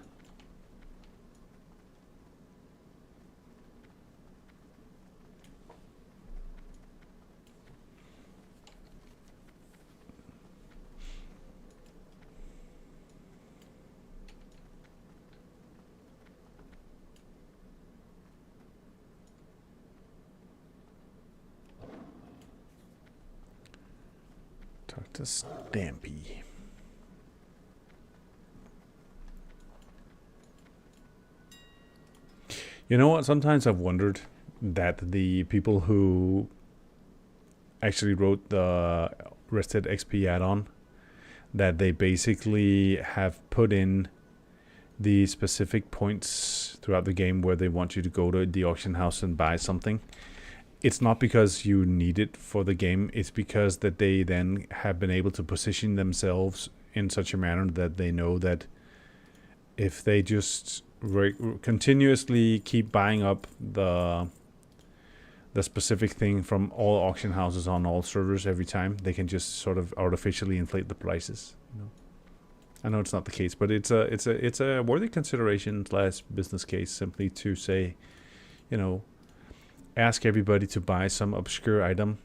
Talk to Stampy. You know what? Sometimes I've wondered that the people who actually wrote the Rested XP add-on, that they basically have put in the specific points throughout the game where they want you to go to the auction house and buy something. It's not because you need it for the game. It's because that they then have been able to position themselves in such a manner that they know that if they just continuously keep buying up the specific thing from all auction houses on all servers every time, they can just sort of artificially inflate the prices. You know? I know it's not the case, but it's a worthy consideration / business case, simply to say, you know, ask everybody to buy some obscure item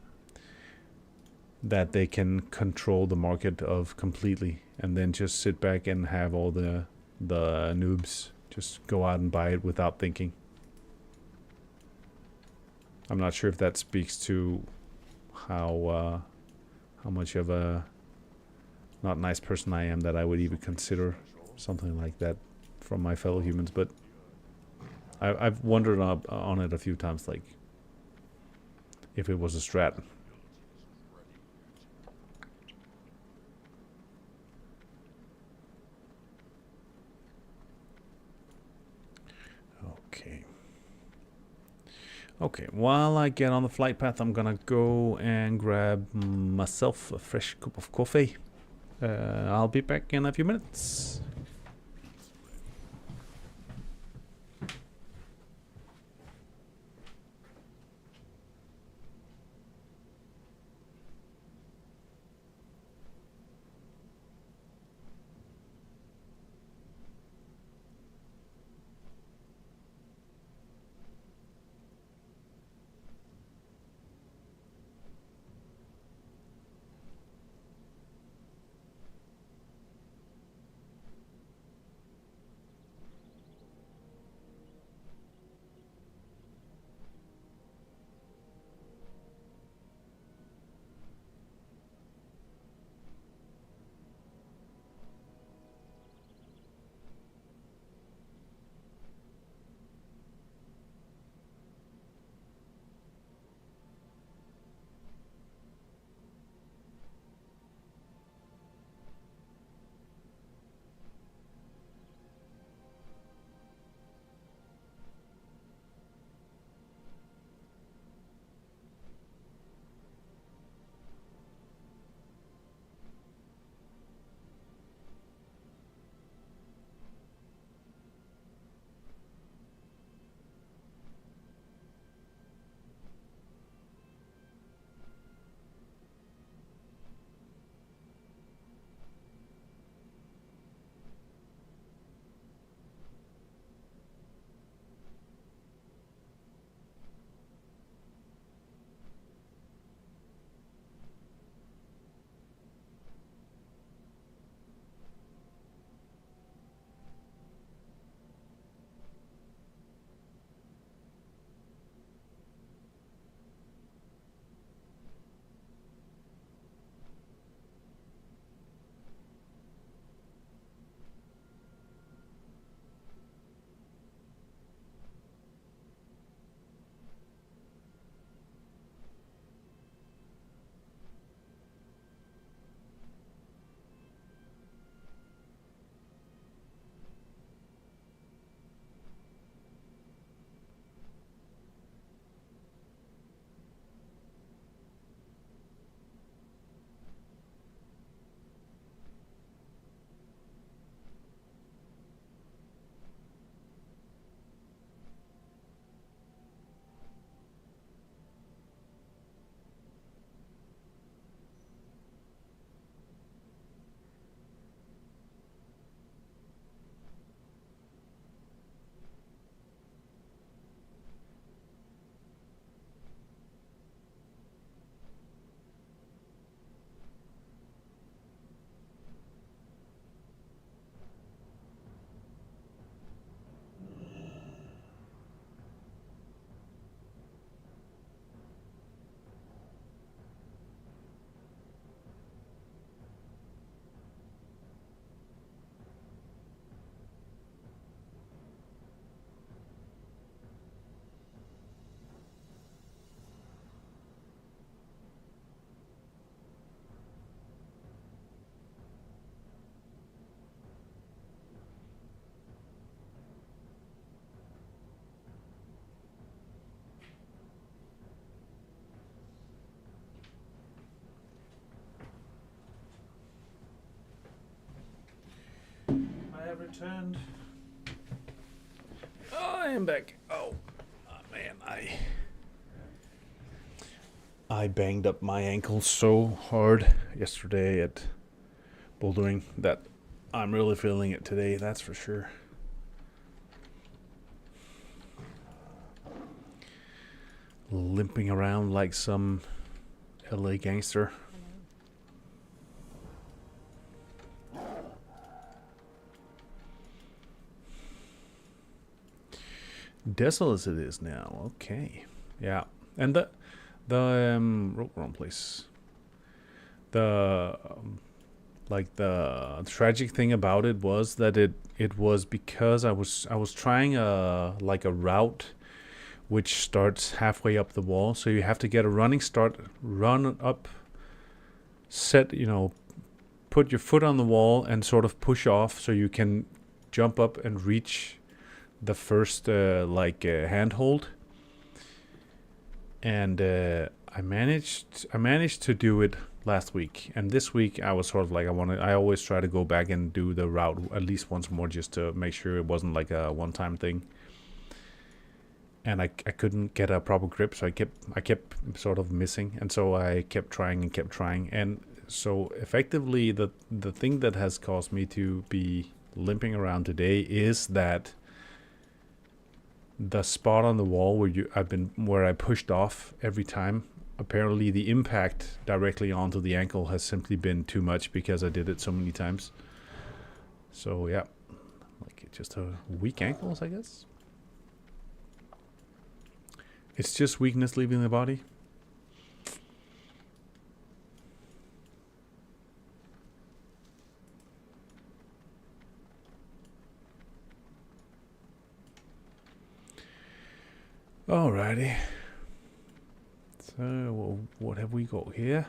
that they can control the market of completely, and then just sit back and have all the noobs just go out and buy it without thinking. I'm not sure if that speaks to how much of a not nice person I am that I would even consider something like that from my fellow humans, but I've wondered on it a few times, like if it was a strat. Okay, while I get on the flight path, I'm gonna go and grab myself a fresh cup of coffee. I'll be back in a few minutes. have returned. I am back. Oh, man, I banged up my ankle so hard yesterday at bouldering that I'm really feeling it today, that's for sure. Limping around like some LA gangster. Desolate it is now. Okay, yeah, and the wrong place. The like the tragic thing about it was that it was because I was trying a route which starts halfway up the wall, so you have to get a running start, run up, set, put your foot on the wall and sort of push off so you can jump up and reach the first handhold. And I managed to do it last week, and this week I was sort of like I always try to go back and do the route at least once more just to make sure it wasn't like a one-time thing. And I couldn't get a proper grip, so I kept sort of missing, and so I kept trying, and so effectively the thing that has caused me to be limping around today is that the spot on the wall where I pushed off every time, apparently the impact directly onto the ankle has simply been too much because I did it so many times. So yeah, like just a weak ankles, I guess. It's just weakness leaving the body. Alrighty. So, what have we got here?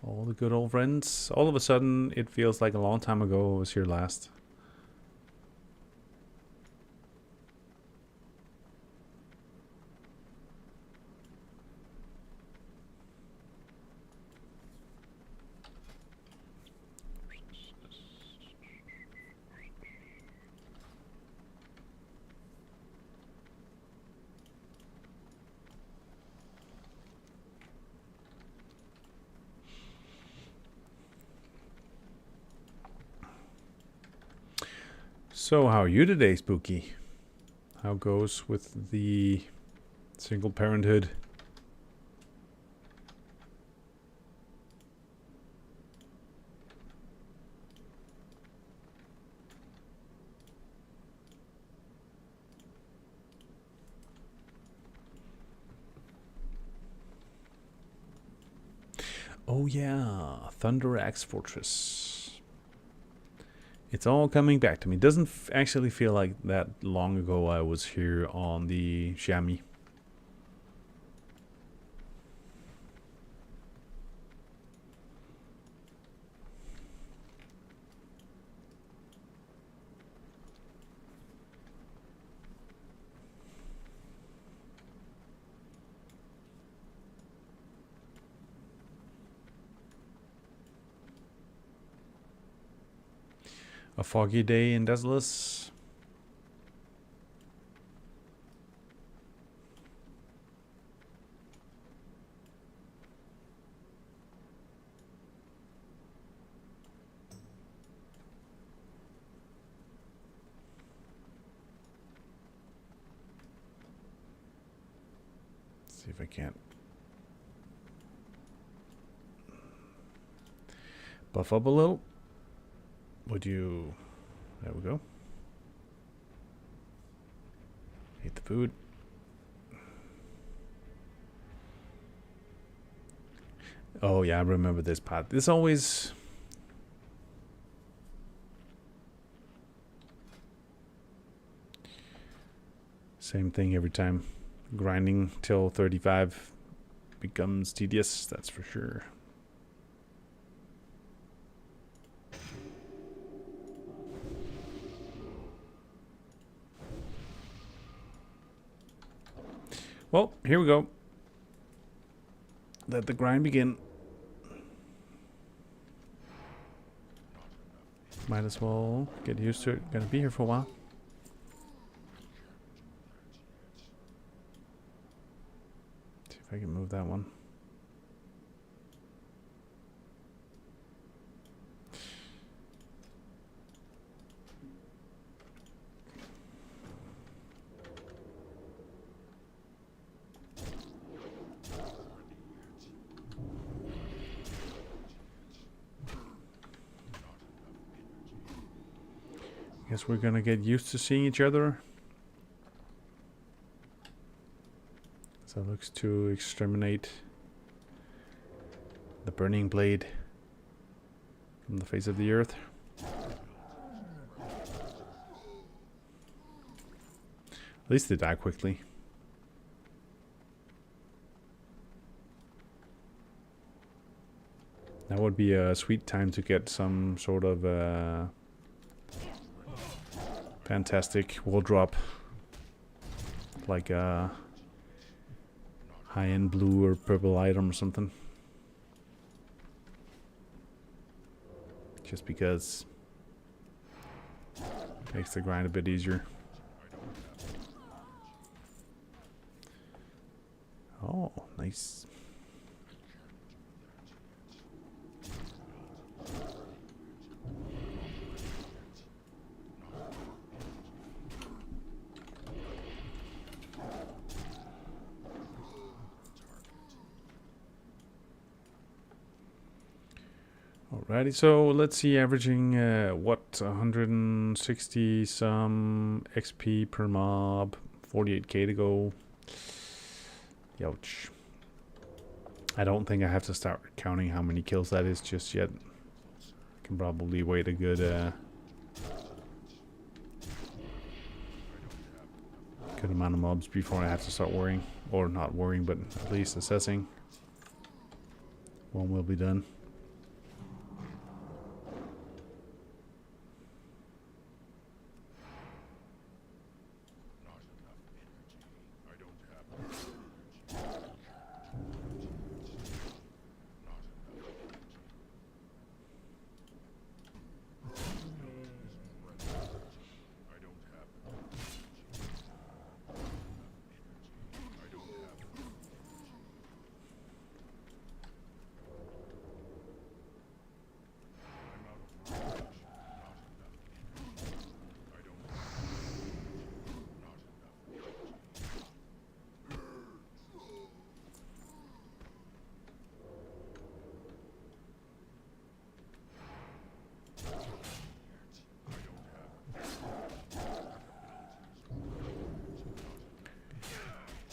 All the good old friends. All of a sudden, it feels like a long time ago I was here last. So, how are you today, Spooky? How goes with the single parenthood? Oh yeah, Thunder Axe Fortress. It's all coming back to me. Doesn't actually feel like that long ago I was here on the chamois. A foggy day in Desolus. See if I can't buff up a little. Would you... There we go. Eat the food. Oh yeah, I remember this part. This always... Same thing every time. Grinding till 35 becomes tedious, that's for sure. Well, here we go. Let the grind begin. Not enough. Might as well get used to it. Gonna be here for a while. See if I can move that one. Guess we're gonna get used to seeing each other. So it looks to exterminate the burning blade from the face of the earth. At least they die quickly. That would be a sweet time to get some sort of fantastic wall drop, like a high-end blue or purple item or something. Just because it makes the grind a bit easier. Oh, nice. Alrighty, so let's see, averaging what, 160 some XP per mob, 48k to go. Youch. I don't think I have to start counting how many kills that is just yet. Can probably wait a good good amount of mobs before I have to start worrying, or not worrying, but at least assessing. One will be done.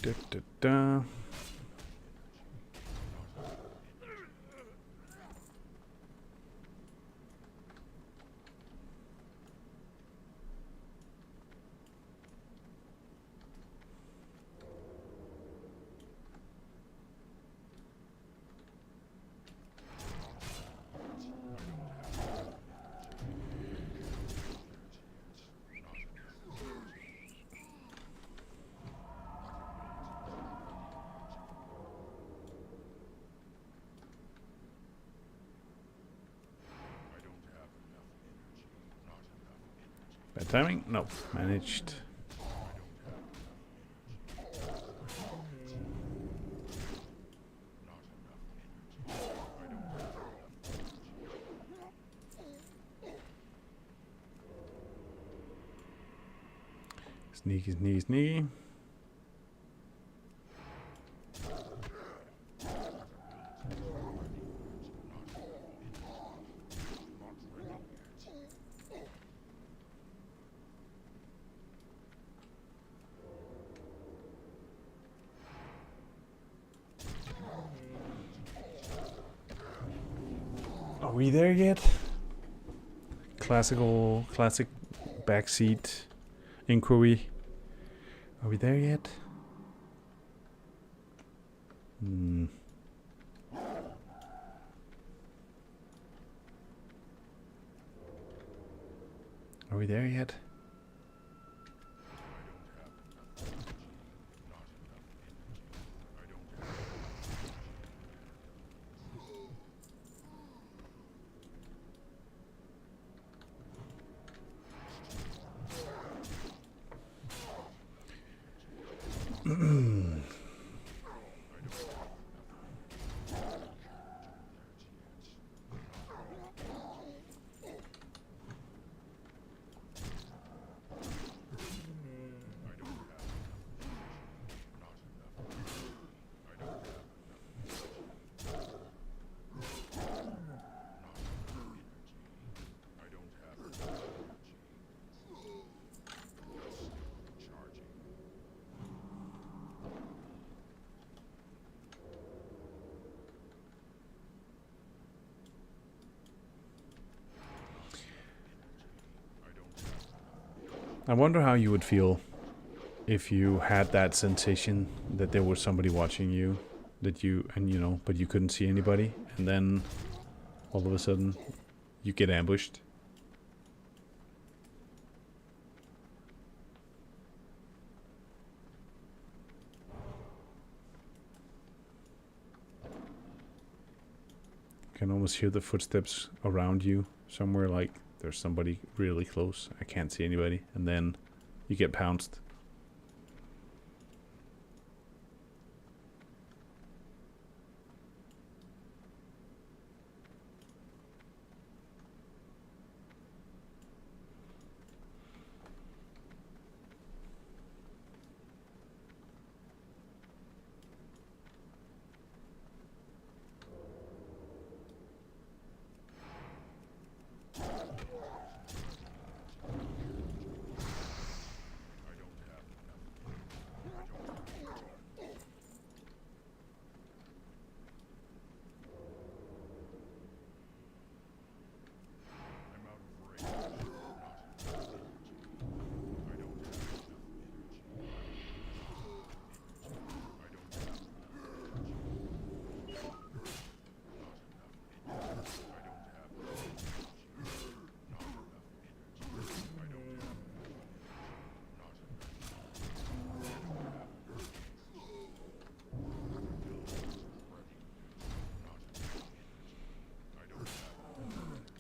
Da, da, da. Bad timing? No. Managed. Sneaky, sneaky, sneaky. Are we there yet? Classic backseat inquiry. Are we there yet? Hmm. Are we there yet? I wonder how you would feel if you had that sensation that there was somebody watching you, that you, and you know, but you couldn't see anybody, and then all of a sudden you get ambushed. You can almost hear the footsteps around you somewhere, like there's somebody really close. I can't see anybody, and then you get pounced.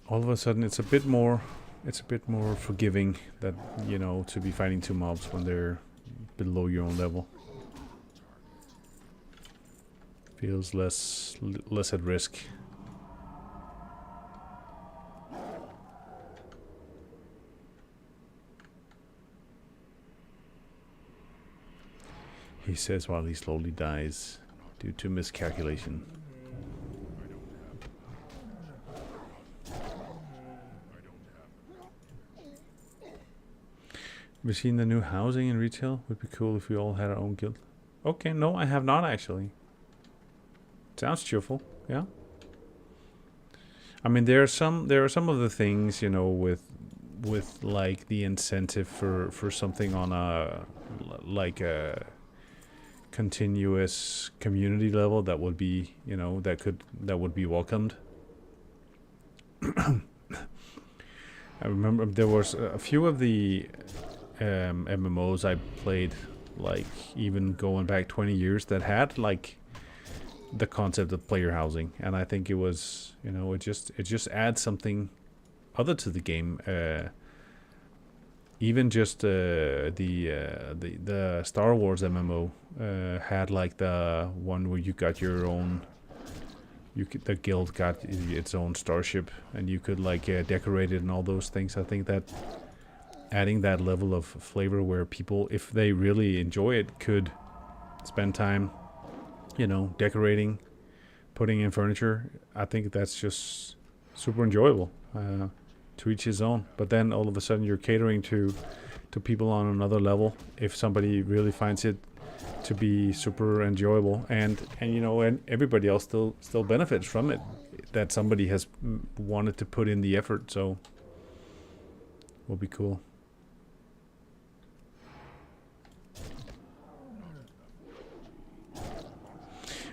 All of a sudden it's a bit more forgiving that, you know, to be fighting two mobs when they're below your own level. Feels less at risk. He says while he slowly dies due to miscalculation. Have you seen the new housing and retail? Would be cool if we all had our own guild. Okay, no, I have not actually. Sounds cheerful, yeah. I mean, there are some of the things, you know, with like the incentive for something on a like a continuous community level that would be, you know, that would be welcomed. I remember there was a few of the MMOs I played, like even going back 20 years, that had like the concept of player housing, and I think it was, you know, it just adds something other to the game. Even just the Star Wars MMO had like the one where you got your own, the guild got its own starship, and you could like decorate it and all those things. I think that adding that level of flavor where people, if they really enjoy it, could spend time, you know, decorating, putting in furniture. I think that's just super enjoyable. To each his own. But then all of a sudden you're catering to people on another level. If somebody really finds it to be super enjoyable, and you know, and everybody else still benefits from it, that somebody has wanted to put in the effort. So will be cool.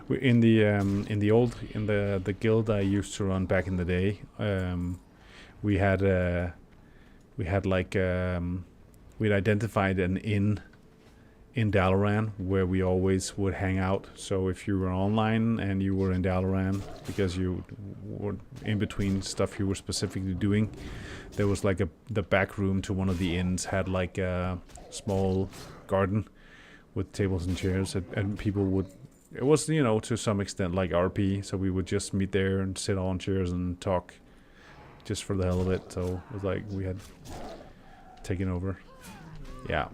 In the guild I used to run back in the day, we'd identified an inn in Dalaran where we always would hang out. So if you were online and you were in Dalaran because you were in between stuff you were specifically doing, there was like the back room to one of the inns had like a small garden with tables and chairs, and people would. It was, you know, to some extent like RP, so we would just meet there and sit on chairs and talk, just for the hell of it. So it was like we had taken over. Yeah.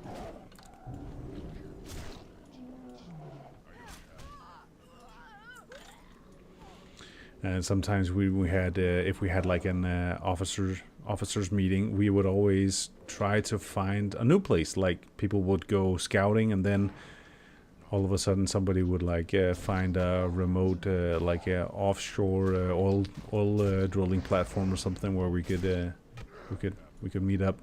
And sometimes we had, if we had like an officers meeting, we would always try to find a new place. Like people would go scouting, and then all of a sudden somebody would like find a remote, like a offshore oil drilling platform or something where we could meet up.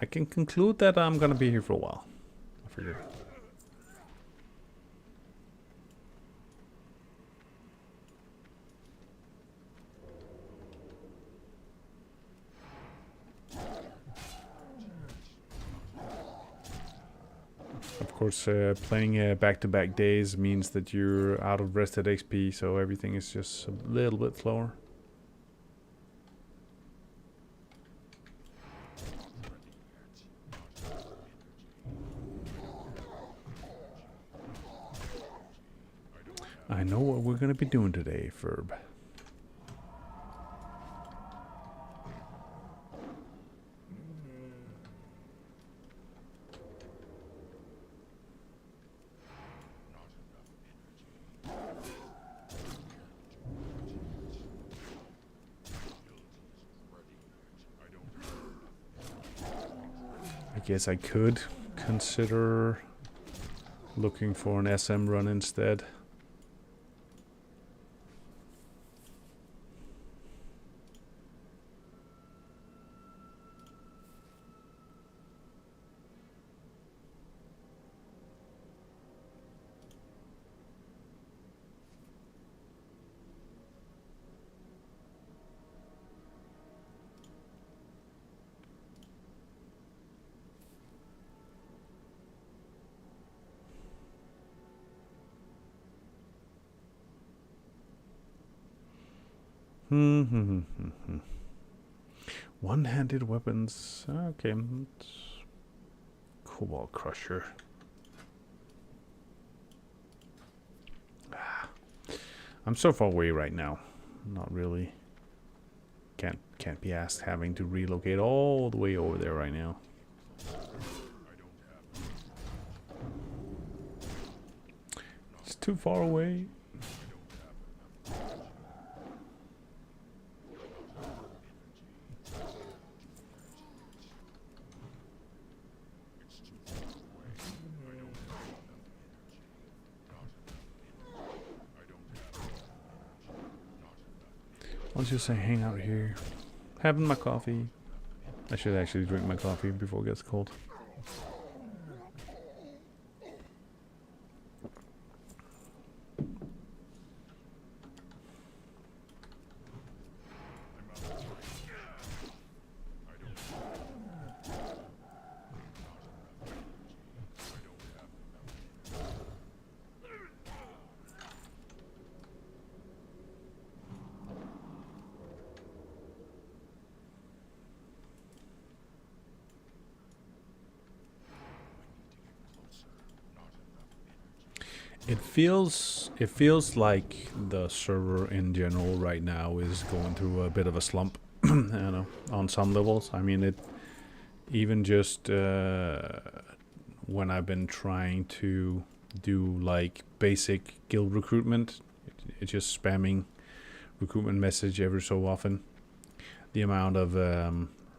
I can conclude that I'm gonna be here for a while. I figured. Of course, playing back-to-back days means that you're out of rested XP, so everything is just a little bit slower. I know what we're gonna be doing today, Ferb. I guess I could consider looking for an SM run instead. One-handed weapons. Okay. Cobalt Crusher. I'm so far away right now. Not really. Can't be asked having to relocate all the way over there right now. It's too far away. I'll just say hang out here, having my coffee. I should actually drink my coffee before it gets cold. It feels like the server in general right now is going through a bit of a slump. I know, on some levels. I mean, it even just when I've been trying to do like basic guild recruitment, it's just spamming recruitment message every so often. The amount of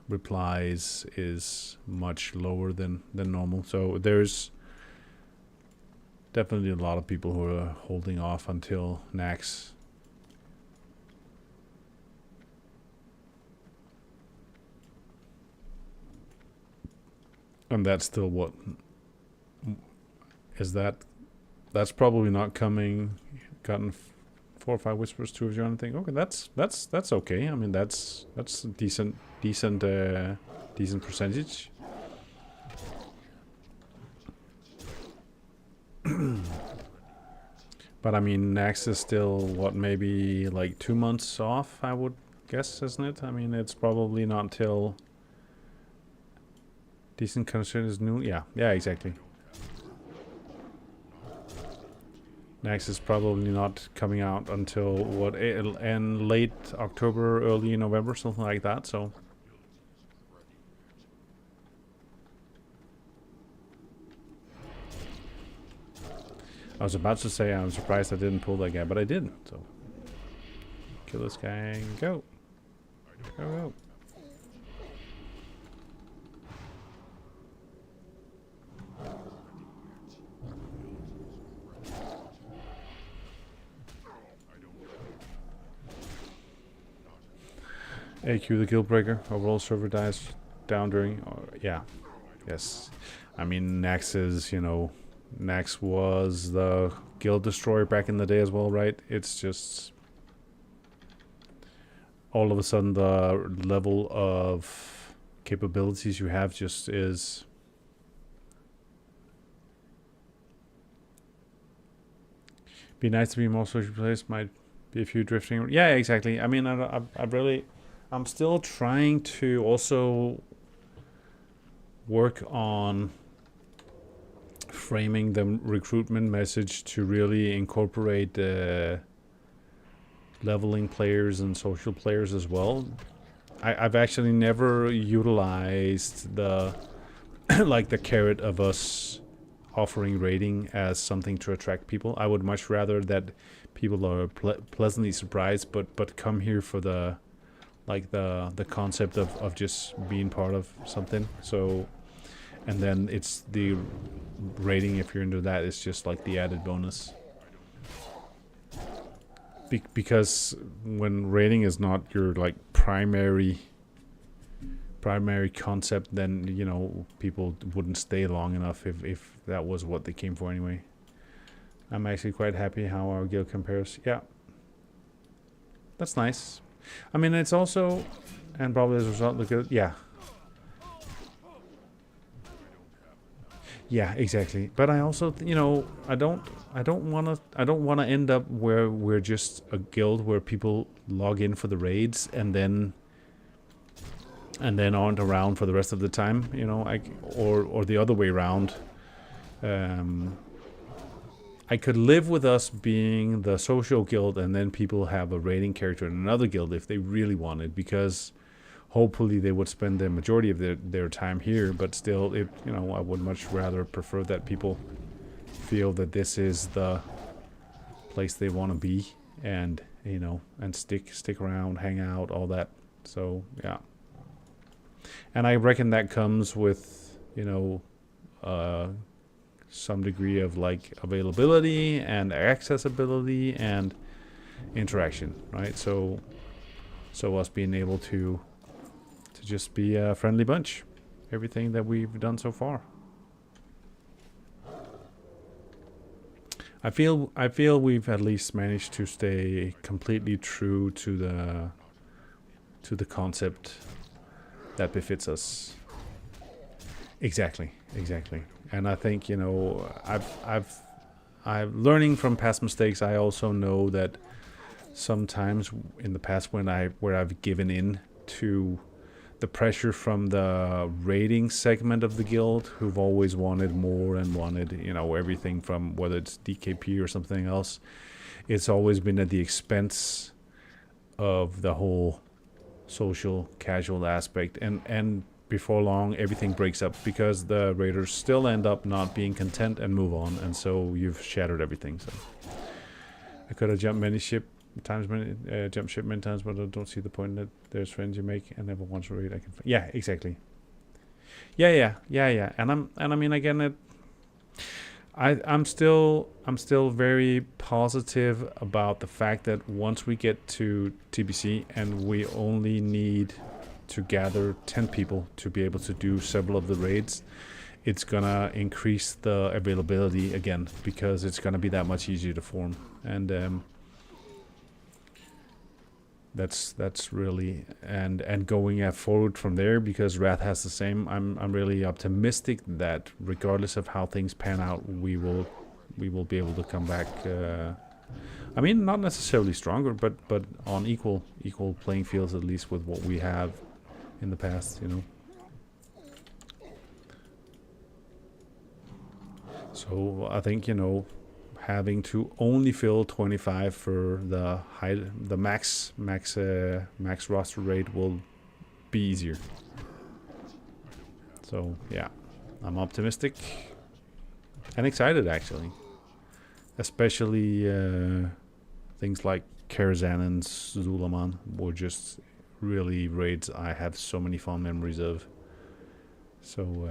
replies is much lower than normal. So there's definitely a lot of people who are holding off until Nax. And that's still what is that? That's probably not coming. Gotten 4 or 5 whispers to you, and think, okay, that's okay. I mean, that's a decent percentage. But I mean, Nax is still what, maybe like 2 months off, I would guess, isn't it? I mean, it's probably not till decent concern is new. Yeah, exactly. Nax is probably not coming out until what, it'll end late October, early November, something like that. So I was about to say I'm surprised I didn't pull that guy, but I didn't. So kill this guy and go. Go. AQ the guild breaker. Overall server dies down during. Yeah. Yes. I mean, Nax is, Nax was the guild destroyer back in the day as well, right? It's just all of a sudden the level of capabilities you have just is be nice to be more social players. Might be a few drifting. Yeah, exactly. I mean, I'm still trying to also work on framing the recruitment message to really incorporate leveling players and social players as well. I've actually never utilized the like the carrot of us offering rating as something to attract people. I would much rather that people are pleasantly surprised, but come here for the concept of just being part of something. So, and then it's the rating, if you're into that, it's just like the added bonus. Because when rating is not your like primary concept, then people wouldn't stay long enough if that was what they came for anyway. I'm actually quite happy how our guild compares. Yeah, that's nice. I mean, it's also, and probably as a result, look at, yeah, exactly. But I also, I don't want to end up where we're just a guild where people log in for the raids and then aren't around for the rest of the time. Or the other way around. I could live with us being the social guild and then people have a raiding character in another guild if they really wanted, because hopefully they would spend the majority of their time here. But still, I would much rather prefer that people feel that this is the place they want to be, and and stick around, hang out, all that. So yeah, and I reckon that comes with some degree of like availability and accessibility and interaction, right? So us being able to just be a friendly bunch, everything that we've done so far. I feel we've at least managed to stay completely true to the concept that befits us. Exactly. And I think I've learning from past mistakes. I also know that sometimes in the past where I've given in to the pressure from the rating segment of the guild, who've always wanted more and wanted everything from whether it's DKP or something else, it's always been at the expense of the whole social casual aspect, and before long everything breaks up because the raiders still end up not being content and move on, and so you've shattered everything. So I could have jumped many ship jump ship many times, but I don't see the point that there's friends you make and never once raid I can. Yeah, exactly. Yeah. And I mean again, I'm still very positive about the fact that once we get to TBC and we only need to gather 10 people to be able to do several of the raids, it's gonna increase the availability again because it's gonna be that much easier to form, and that's really and going forward from there, because Wrath has the same. I'm really optimistic that regardless of how things pan out, we will be able to come back. I mean, not necessarily stronger, but on equal playing fields, at least with what we have in the past, you know. So I think, you know, having to only fill 25 for the max roster rate will be easier. So yeah, I'm optimistic and excited actually, especially things like Karazhan and Zulaman were just really raids I have so many fond memories of. So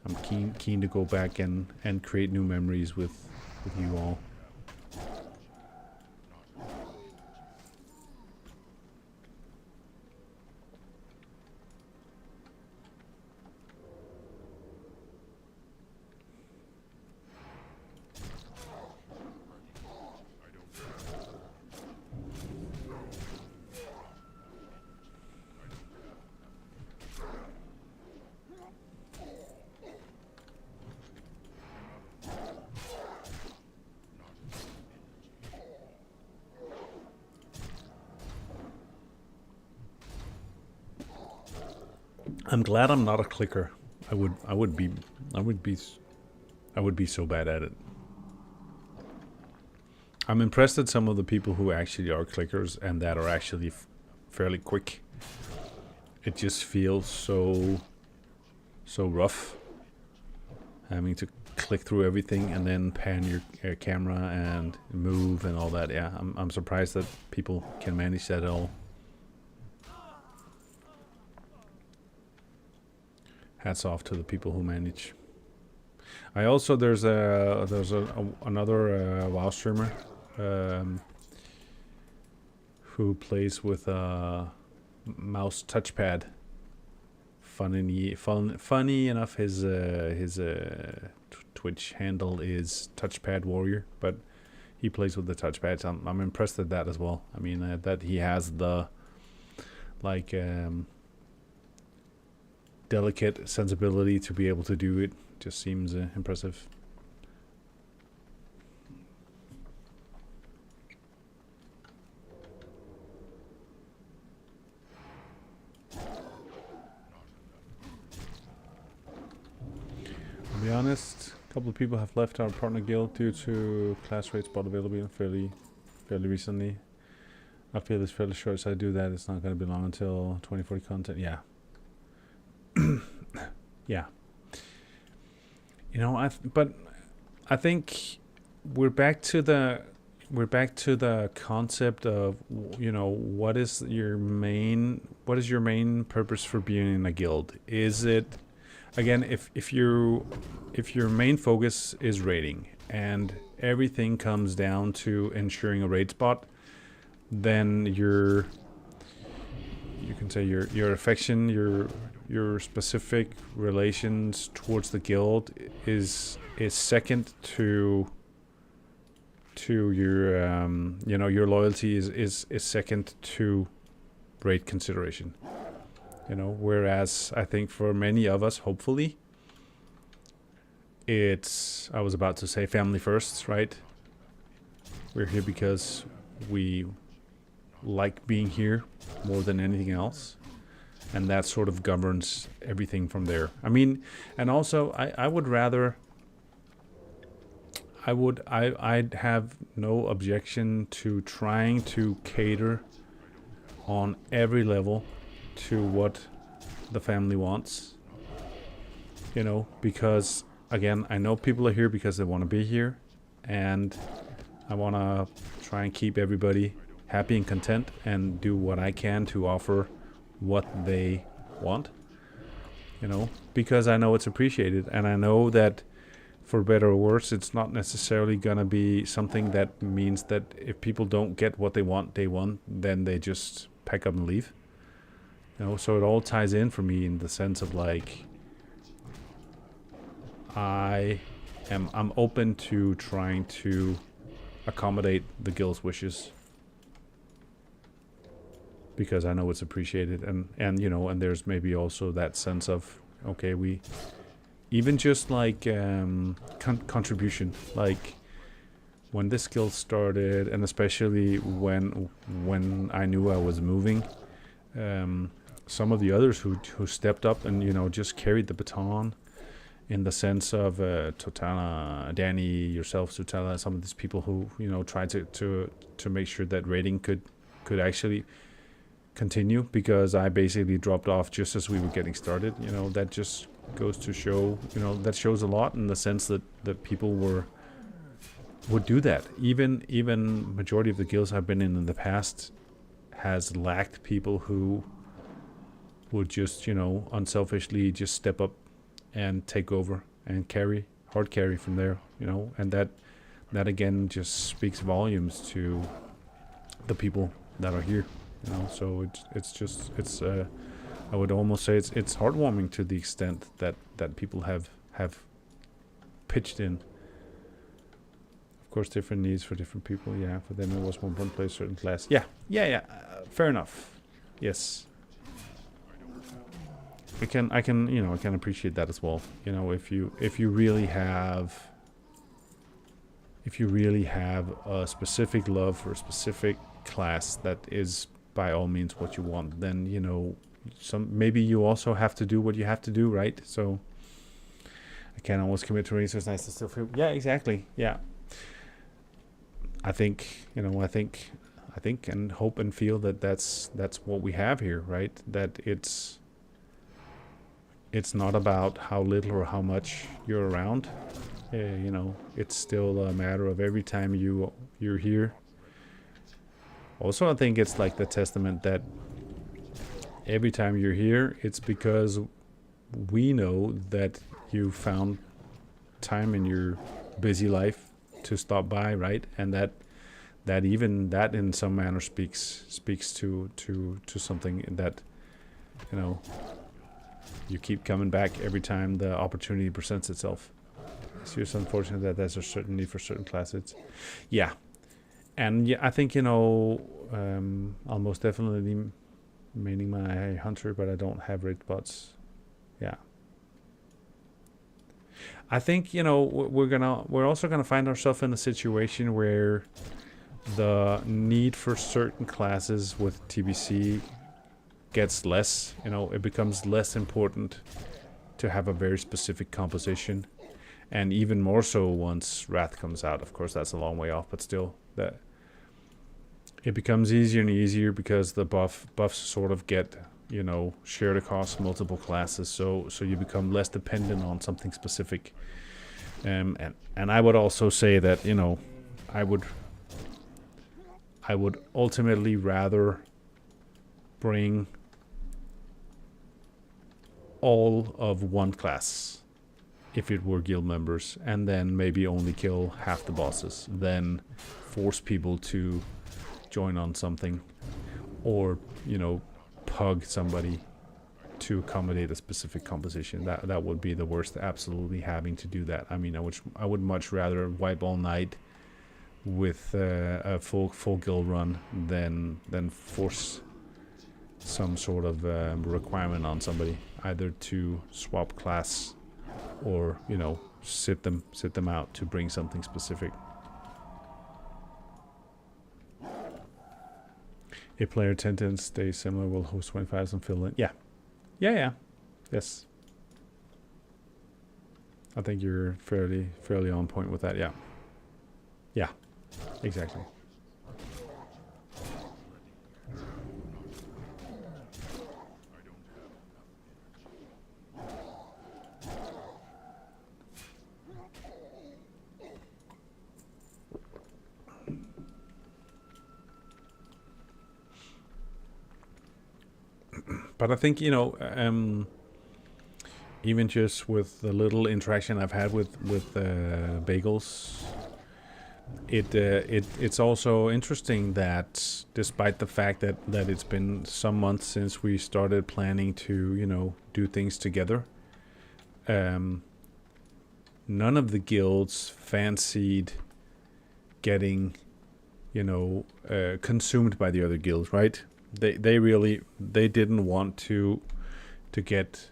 I'm keen to go back and create new memories with you all. I'm glad I'm not a clicker. I would be so bad at it. I'm impressed at some of the people who actually are clickers and that are actually fairly quick. It just feels so rough having to click through everything and then pan your camera and move and all that. Yeah, I'm surprised that people can manage that at all. Hats off to the people who manage. I also there's another WoW streamer who plays with a mouse touchpad. Funny enough, his Twitch handle is Touchpad Warrior, but he plays with the touchpads. I'm impressed at that as well. I mean that he has the delicate sensibility to be able to do it. Just seems impressive. To be honest, a couple of people have left our partner guild due to class rate spot availability fairly recently. I feel it's fairly sure as I do that it's not going to be long until 2040 content. Yeah. Yeah. You know, I think we're back to the concept of, you know, what is your main purpose for being in a guild? Is it, again, if your main focus is raiding and everything comes down to ensuring a raid spot, then you can say your affection, your specific relations towards the guild is second to your you know, your loyalty is second to raid consideration, you know, whereas I think for many of us, hopefully, it's, I was about to say family first, right? We're here because we like being here more than anything else, and that sort of governs everything from there. I mean, and also I would rather, I'd have no objection to trying to cater on every level to what the family wants, you know, because again, I know people are here because they want to be here, and I want to try and keep everybody happy and content and do what I can to offer what they want, you know, because I know it's appreciated, and I know that for better or worse, it's not necessarily going to be something that means that if people don't get what they want day one, then they just pack up and leave. You know, so it all ties in for me in the sense of like, I'm open to trying to accommodate the guild's wishes because I know it's appreciated, and you know, and there's maybe also that sense of, okay, we even just like contribution, like when this guild started, and especially when I knew I was moving, some of the others who stepped up and, you know, just carried the baton, in the sense of Totala, Danny, yourself, Totala, some of these people who, you know, tried to make sure that raiding could actually continue, because I basically dropped off just as we were getting started. You know, that just goes to show, you know, that shows a lot in the sense that people would do that. Even majority of the guilds I've been in the past has lacked people who would just, you know, unselfishly just step up and take over and hard carry from there, you know, and that again just speaks volumes to the people that are here, you know. So it's I would almost say it's heartwarming to the extent that people have pitched in. Of course, different needs for different people. Yeah, for them it was one place, certain class. Yeah. Fair enough. Yes. I can you know, I can appreciate that as well. You know, if you really have a specific love for a specific class that is by all means what you want, then, you know, maybe you also have to do what you have to do, right? So I can't always commit to race. It's nice to still feel. Yeah, exactly. Yeah. I think, you know, I think and hope and feel that that's what we have here, right? That it's not about how little or how much you're around. You know, it's still a matter of every time you're here. Also, I think it's like the testament that every time you're here, it's because we know that you found time in your busy life to stop by, right? And that even that in some manner speaks to something that, you know, you keep coming back every time the opportunity presents itself. It's just unfortunate that there's a certain need for certain classes. Yeah. And yeah, I think, you know, I'll most definitely maining my hunter, but I don't have raid bots. Yeah. I think, you know, we're also gonna find ourselves in a situation where the need for certain classes with TBC gets less. You know, it becomes less important to have a very specific composition, and even more so once Wrath comes out. Of course, that's a long way off, but still, that it becomes easier and easier because the buffs sort of get, you know, shared across multiple classes. So you become less dependent on something specific. And I would also say that, you know, I would ultimately rather bring all of one class if it were guild members, and then maybe only kill half the bosses, than force people to join on something, or, you know, pug somebody to accommodate a specific composition. That would be the worst, absolutely, having to do that. I mean, I would much rather wipe all night with a full guild run than force some sort of requirement on somebody, either to swap class or, you know, sit them out to bring something specific. If player attendance stays similar, will host 25 and fill in. Yeah. Yes. I think you're fairly on point with that. Yeah. Exactly. But I think, you know, even just with the little interaction I've had with bagels, it's also interesting that despite the fact that it's been some months since we started planning to, you know, do things together, um, none of the guilds fancied getting, you know, consumed by the other guilds, right? They really they didn't want to get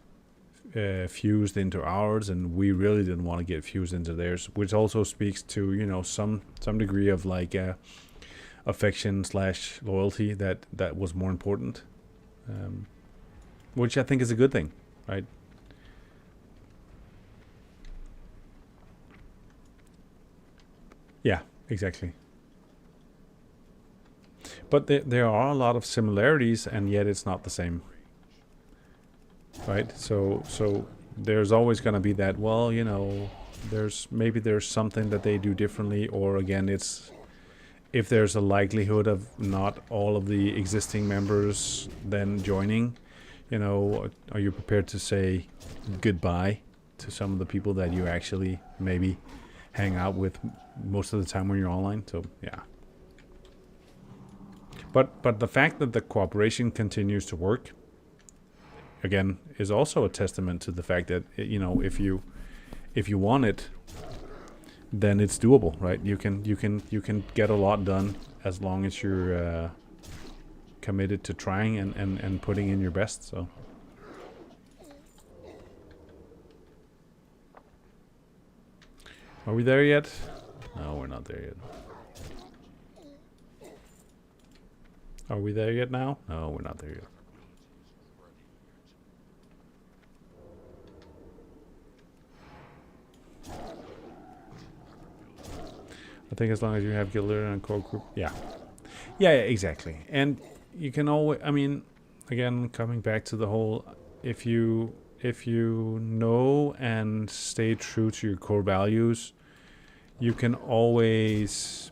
fused into ours, and we really didn't want to get fused into theirs, which also speaks to, you know, some degree of like affection slash loyalty that was more important, which I think is a good thing, right? Yeah, exactly. But there are a lot of similarities, and yet it's not the same, right? So there's always going to be that. Well, you know, there's something that they do differently, or again, it's if there's a likelihood of not all of the existing members then joining. You know, are you prepared to say goodbye to some of the people that you actually maybe hang out with most of the time when you're online? So yeah. But the fact that the cooperation continues to work, again, is also a testament to the fact that, you know, if you want it, then it's doable, right? You can get a lot done as long as you're committed to trying and putting in your best. So are we there yet? No, we're not there yet. Are we there yet now? No, we're not there yet. I think as long as you have guild leader and core group, yeah, exactly. And you can always, I mean, again, coming back to the whole, if you know and stay true to your core values, you can always,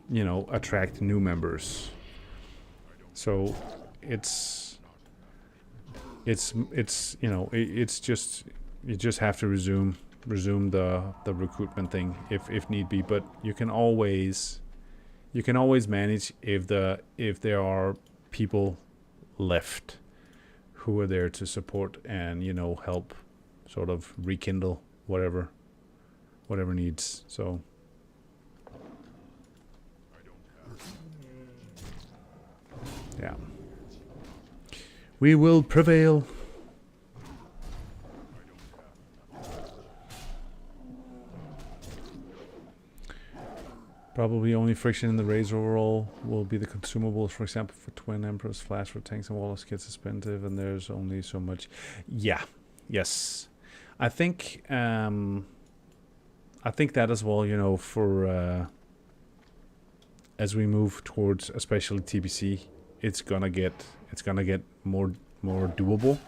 you know, attract new members. So it's you know, it's just, you just have to resume the recruitment thing if need be, but you can always manage if there are people left who are there to support and, you know, help sort of rekindle whatever needs. So yeah, we will prevail. Probably only friction in the raids overall will be the consumables. For example, for Twin Emperors, Flash for tanks and Wallace gets expensive, and there's only so much. Yeah, yes, I think that as well. You know, for as we move towards especially TBC, it's gonna get more doable.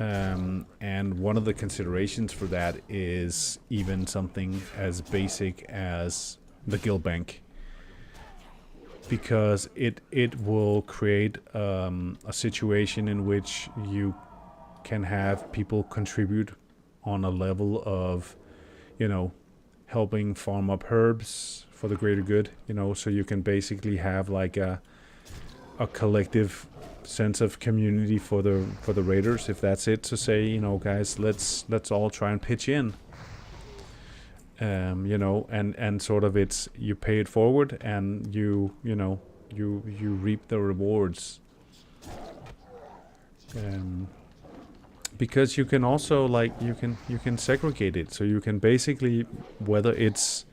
And one of the considerations for that is even something as basic as the guild bank, because it will create a situation in which you can have people contribute on a level of, you know, helping farm up herbs for the greater good, you know, so you can basically have like a collective sense of community for the raiders, if that's it, to say, you know, guys, let's all try and pitch in. You know, and sort of it's, you pay it forward and you reap the rewards. Because you can also, like, you can segregate it, so you can basically, whether it's,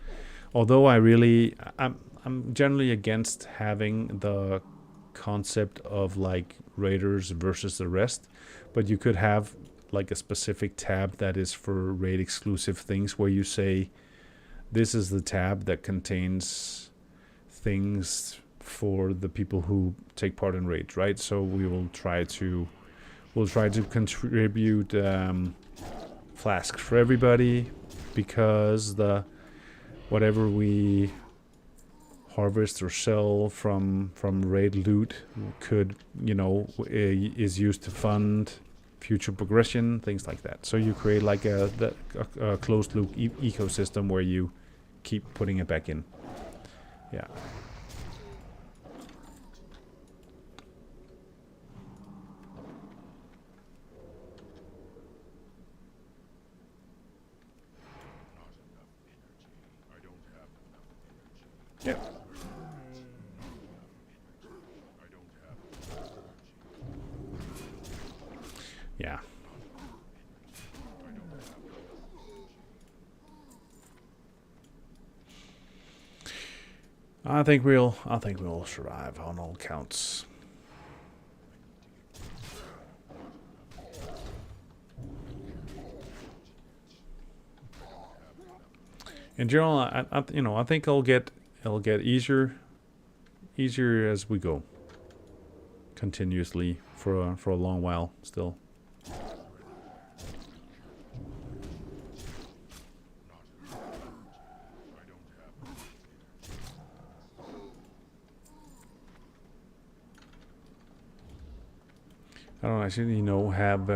although I'm generally against having the concept of like raiders versus the rest, but you could have like a specific tab that is for raid exclusive things, where you say, this is the tab that contains things for the people who take part in raids, right? So we'll try to contribute flasks for everybody, because the whatever we harvest or sell from raid loot could, is used to fund future progression, things like that. So you create like a closed loop ecosystem where you keep putting it back in. Yeah. Yeah. Yeah. I think we'll survive on all counts. In general, I think it'll get easier as we go. Continuously for a long while still. I don't actually have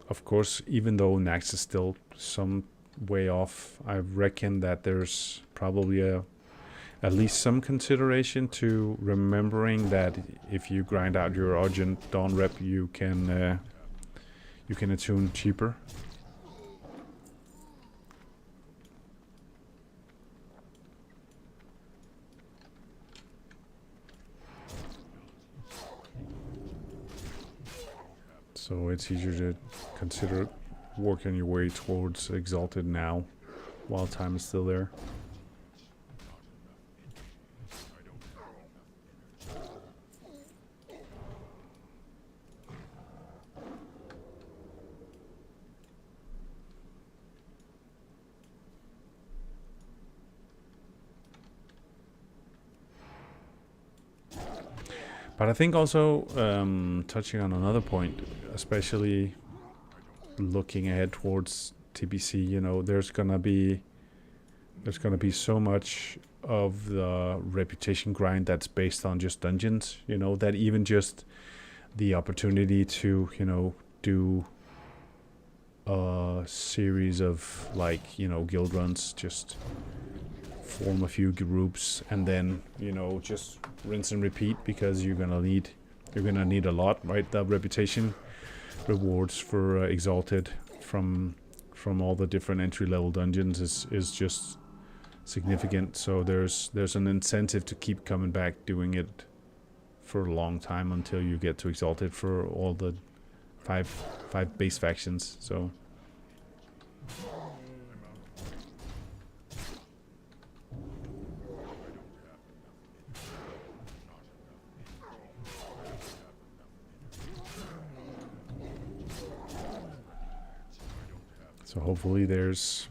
of course, even though Nax is still some way off, I reckon that there's probably at least some consideration to remembering that if you grind out your Argent Dawn rep, you can attune cheaper. So it's easier to consider working your way towards Exalted now, while time is still there. But I think also, touching on another point, especially looking ahead towards TBC, there's gonna be so much of the reputation grind that's based on just dungeons, that even just the opportunity to, do a series of guild runs, just form a few groups and then just rinse and repeat, because you're gonna need a lot, right? The reputation rewards for Exalted from all the different entry level dungeons is just significant. So there's an incentive to keep coming back, doing it for a long time until you get to Exalted for all the five base factions. So hopefully there's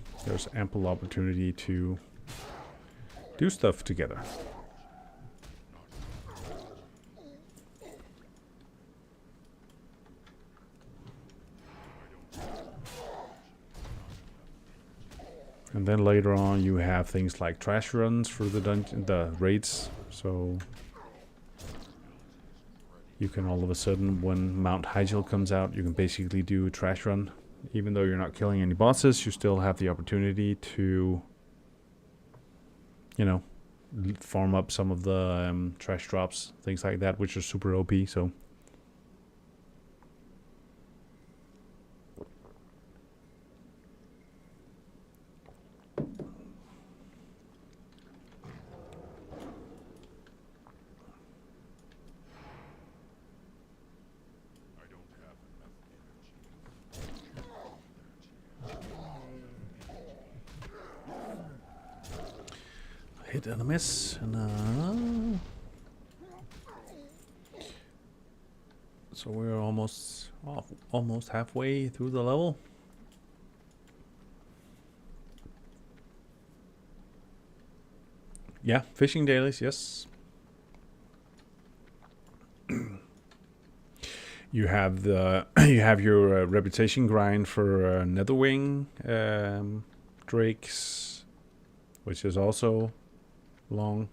ample opportunity to do stuff together. And then later on you have things like trash runs for the raids, so you can all of a sudden, when Mount Hyjal comes out, you can basically do a trash run. Even though you're not killing any bosses, you still have the opportunity to, farm up some of the trash drops, things like that, which are super OP, so. Hit and a miss, and so we're almost halfway through the level. Yeah, fishing dailies, yes. You have your reputation grind for Netherwing drakes, which is also long.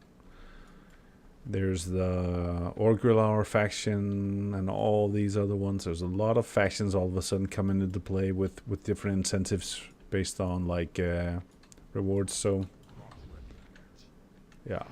There's the Orgrimmar faction and all these other ones. There's a lot of factions all of a sudden coming into play with different incentives based on like rewards. So yeah.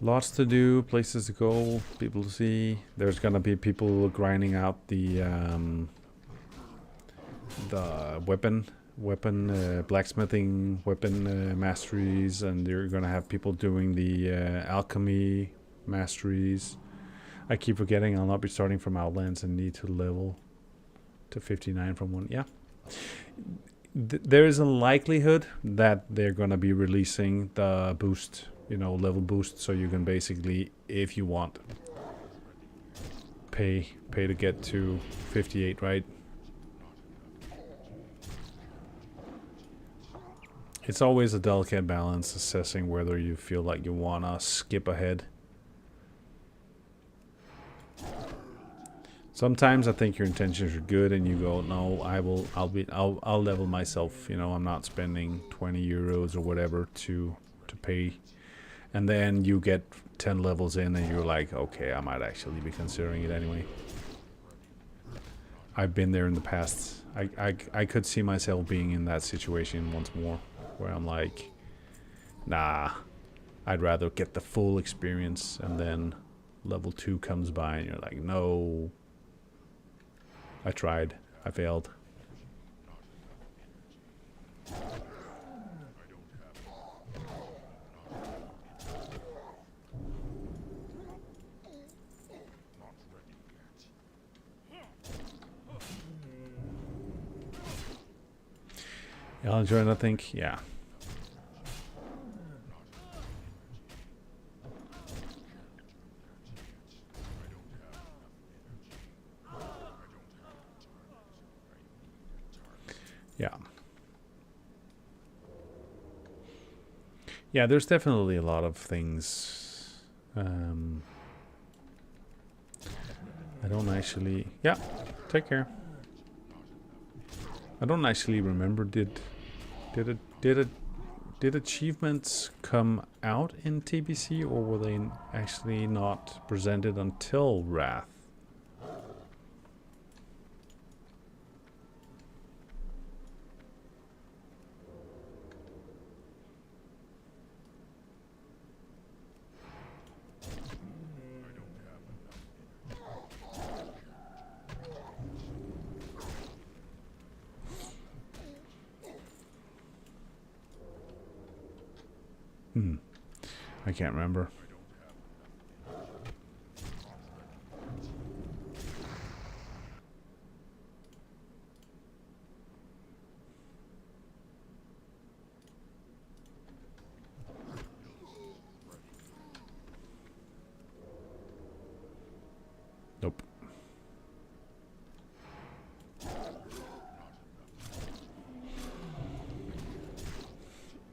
Lots to do, places to go, people to see. There's gonna be people grinding out the weapon blacksmithing weapon masteries, and you're gonna have people doing the alchemy masteries. I keep forgetting I'll not be starting from Outlands and need to level to 59 from one. Yeah. There is a likelihood that they're gonna be releasing the boost, you know, level boost, so you can basically, if you want, pay to get to 58, right? It's always a delicate balance assessing whether you feel like you wanna skip ahead. Sometimes I think your intentions are good and you go, no, I'll level myself, you know, I'm not spending 20 euros or whatever to pay. And then you get 10 levels in and you're like, okay, I might actually be considering it anyway. I've been there in the past. I could see myself being in that situation once more, where I'm like, nah, I'd rather get the full experience, and then level 2 comes by and you're like, no, I tried, I failed. I'll enjoy it, I think. Yeah. Yeah. Yeah, there's definitely a lot of things. I don't actually... Yeah, take care. I don't actually remember, did achievements come out in TBC, or were they actually not presented until Wrath? I can't remember. Nope.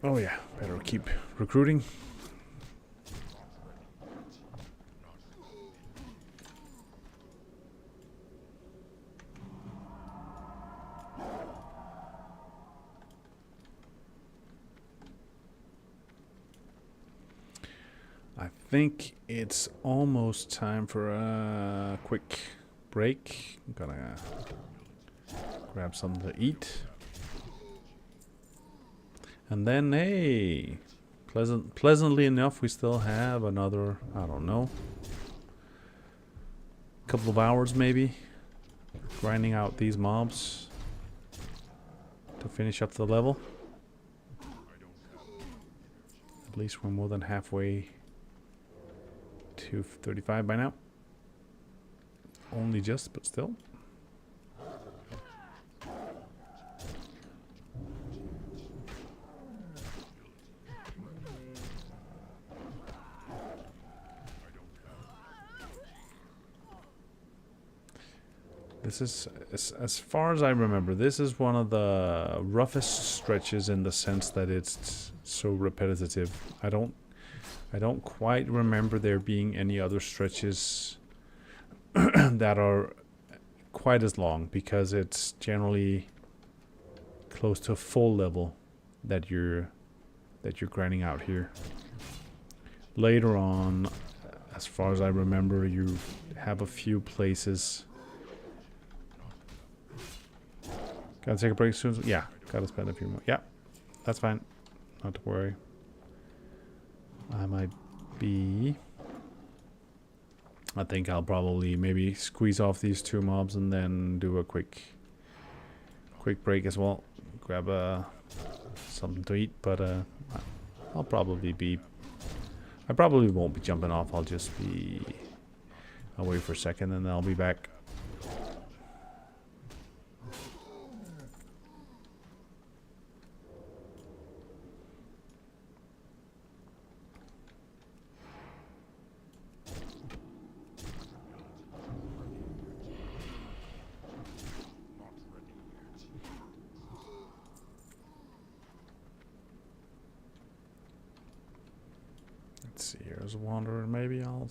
Oh yeah, better keep recruiting. I think it's almost time for a quick break. I'm gonna grab something to eat. And then, hey, pleasantly enough, we still have another, I don't know, couple of hours maybe, grinding out these mobs to finish up the level. At least we're more than halfway to 35 by now. Only just, but still. This is, as far as I remember, this is one of the roughest stretches in the sense that it's so repetitive. I don't quite remember there being any other stretches that are quite as long, because it's generally close to a full level that you're grinding out here. Later on, as far as I remember, you have a few places. Gotta take a break soon. Yeah, gotta spend a few more. Yeah, that's fine. Not to worry. I might be. I think I'll probably maybe squeeze off these 2 mobs and then do a quick break as well. Grab something to eat, but I'll probably be. I probably won't be jumping off. I'll just be. I'll wait for a second and then I'll be back. Let's see. Here's a wanderer. Maybe I'll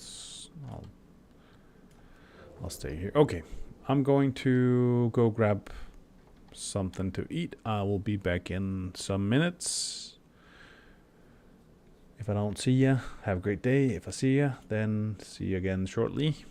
stay here. Okay, I'm going to go grab something to eat. I will be back in some minutes. If I don't see ya, have a great day. If I see ya, then see you again shortly.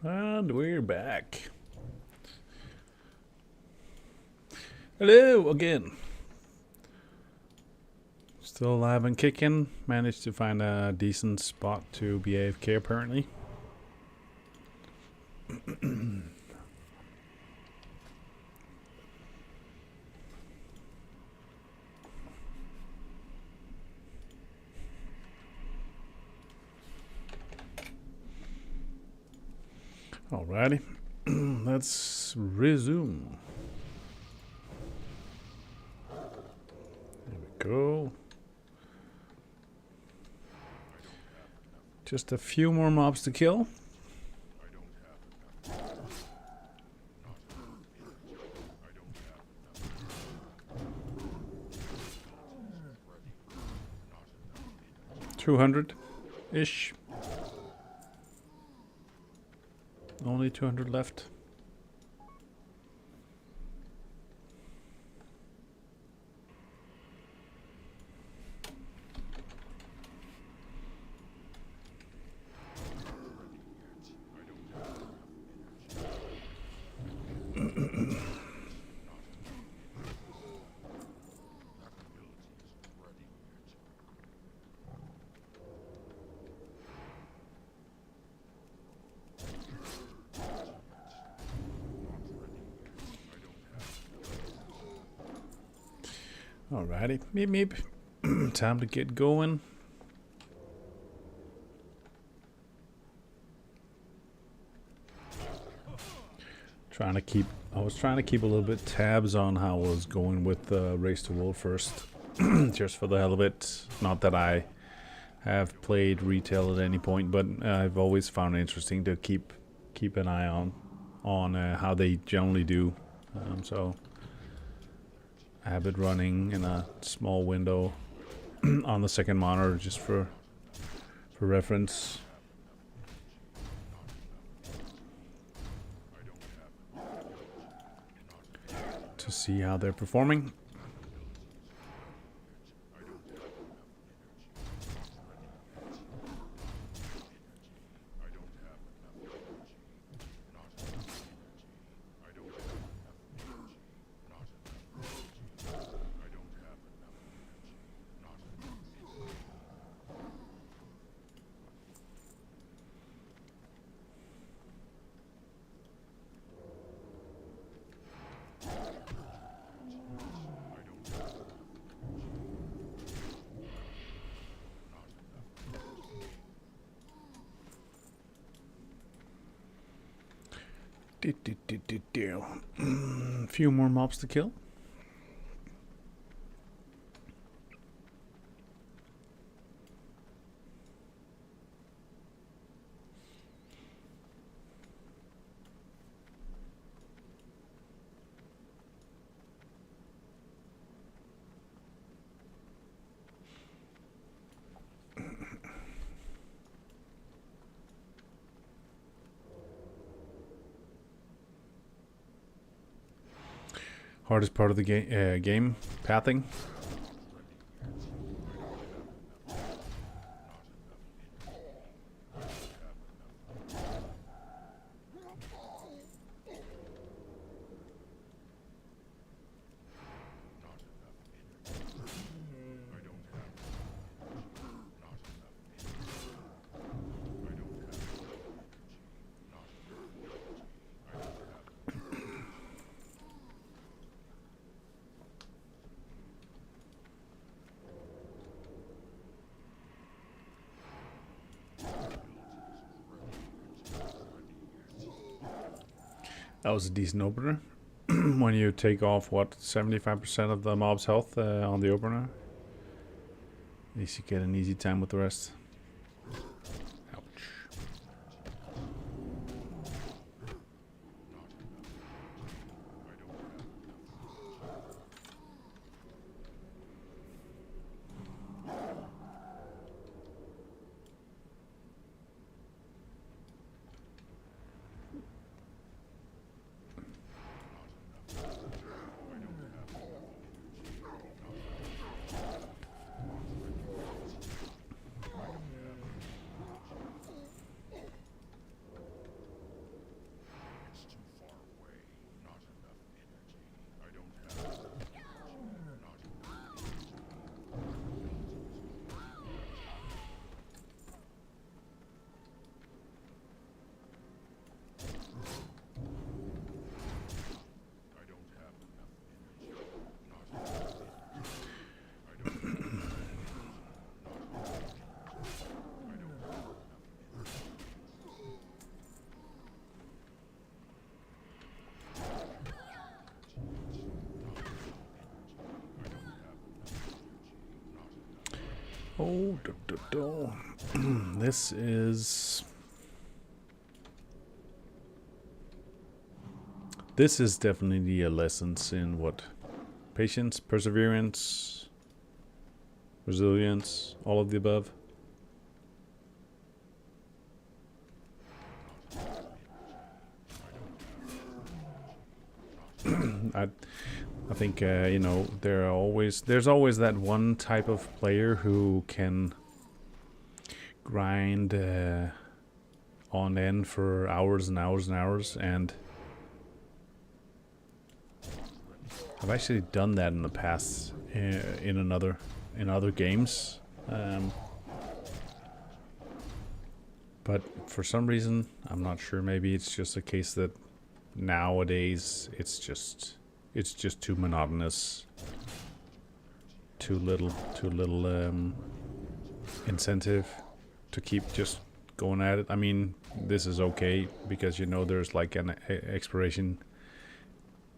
And we're back. Hello again. Still alive and kicking. Managed to find a decent spot to be AFK apparently. Alrighty, let's resume. There we go. Just a few more mobs to kill. I don't have enough. Not enough energy. I don't have enough. Ready. Not enough energy. 200-ish. Only 200 left. Alrighty, meep meep. Time to get going. I was trying to keep a little bit tabs on how I was going with Race to World first, just for the hell of it. Not that I have played retail at any point, but I've always found it interesting to keep an eye on how they generally do. So I have it running in a small window on the second monitor just for reference. To see how they're performing. Few more mobs to kill. Hardest part of the game, pathing. That was a decent opener. When you take off, what, 75% of the mob's health on the opener, at least you get an easy time with the rest. Ouch. Oh, this is... This is definitely a lesson in what? Patience, perseverance, resilience, all of the above. I think you know, there's always that one type of player who can grind on end for hours and hours and hours, and I've actually done that in the past in other games, but for some reason I'm not sure. Maybe it's just a case that nowadays it's just too monotonous, too little incentive to keep just going at it. I mean, this is okay because you know there's like an expiration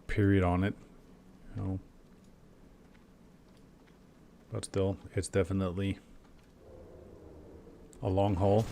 period on it, you know. But still, it's definitely a long haul.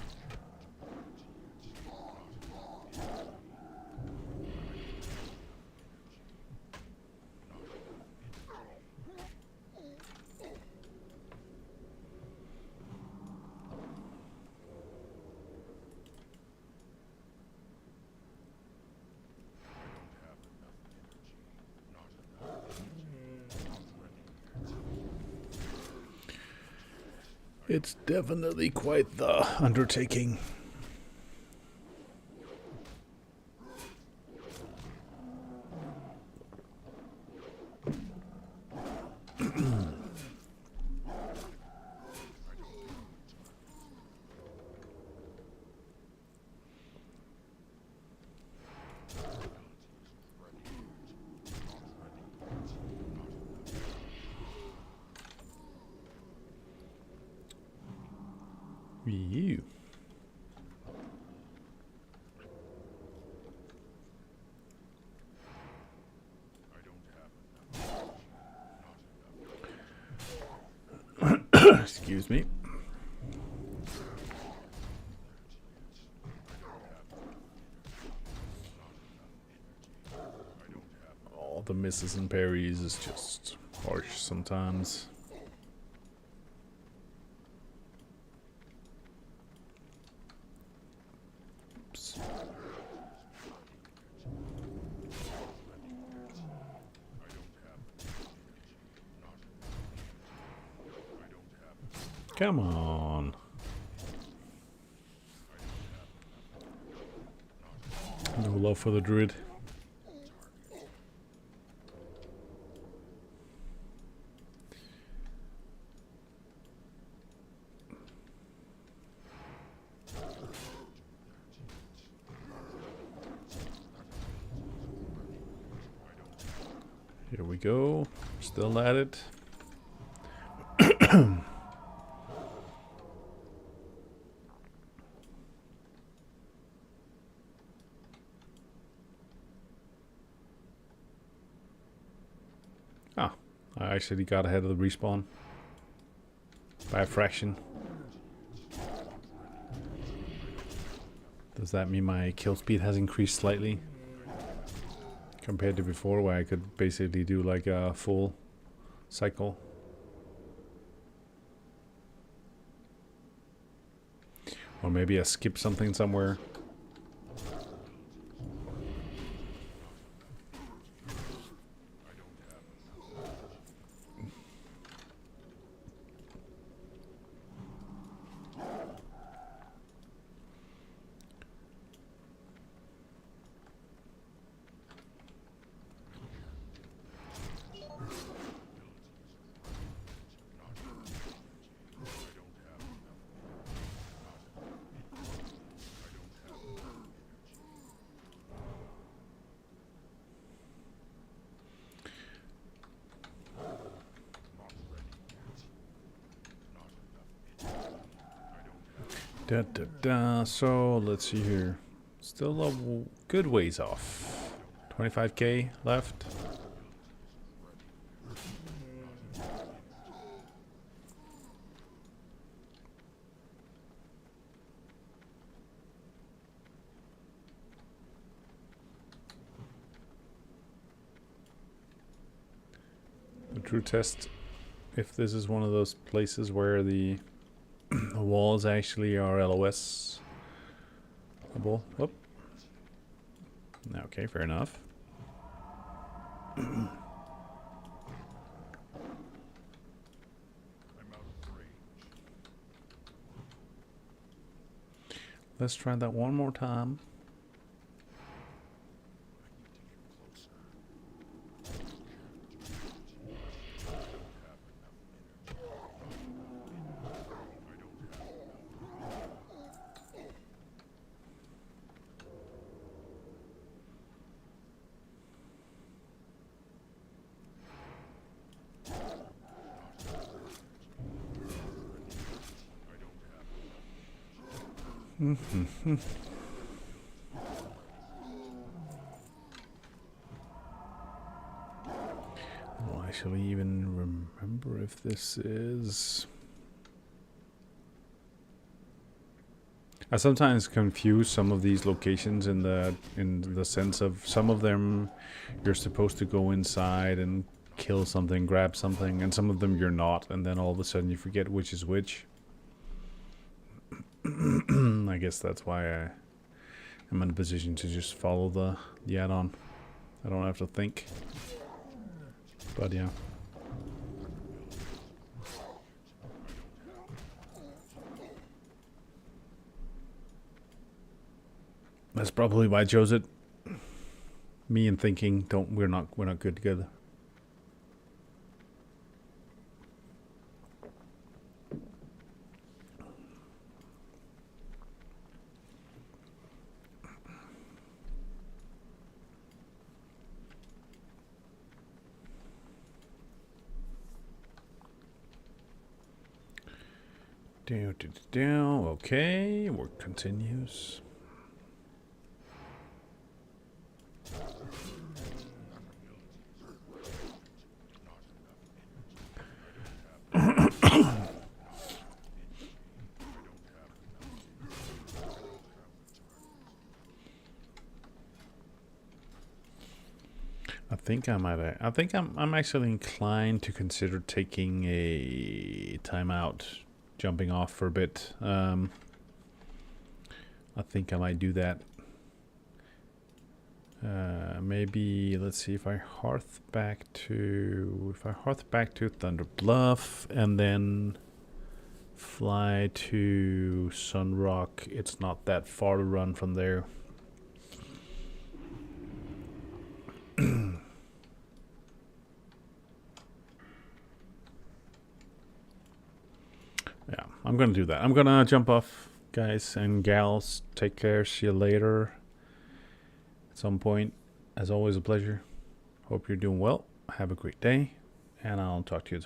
It's definitely quite the undertaking. You. Excuse me. All the misses and parries is just harsh sometimes. Oops. Come on. No love for the druid. Here we go. Still at it. Ah, I actually got ahead of the respawn by a fraction. Does that mean my kill speed has increased slightly compared to before, where I could basically do like a full cycle? Or maybe I skipped something somewhere. So let's see here. Still a good ways off. 25k left. true test if this is one of those places where the walls actually are LOS. Whoop. Okay, fair enough. I'm out of range. Let's try that one more time. I don't actually even remember if this is... I sometimes confuse some of these locations in the sense of some of them you're supposed to go inside and kill something, grab something, and some of them you're not, and then all of a sudden you forget which is which. I guess that's why I'm in a position to just follow the add-on. I don't have to think. But yeah. That's probably why I chose it. Me and thinking we're not good together. Okay, work continues. I think I'm actually inclined to consider taking a timeout, jumping off for a bit. I think I might do that. Maybe let's see if I hearth back to Thunder Bluff and then fly to Sunrock. It's not that far to run from there. Yeah, I'm gonna do that. I'm gonna jump off, guys and gals. Take care. See you later. At some point. As always, a pleasure. Hope you're doing well. Have a great day, and I'll talk to you tomorrow.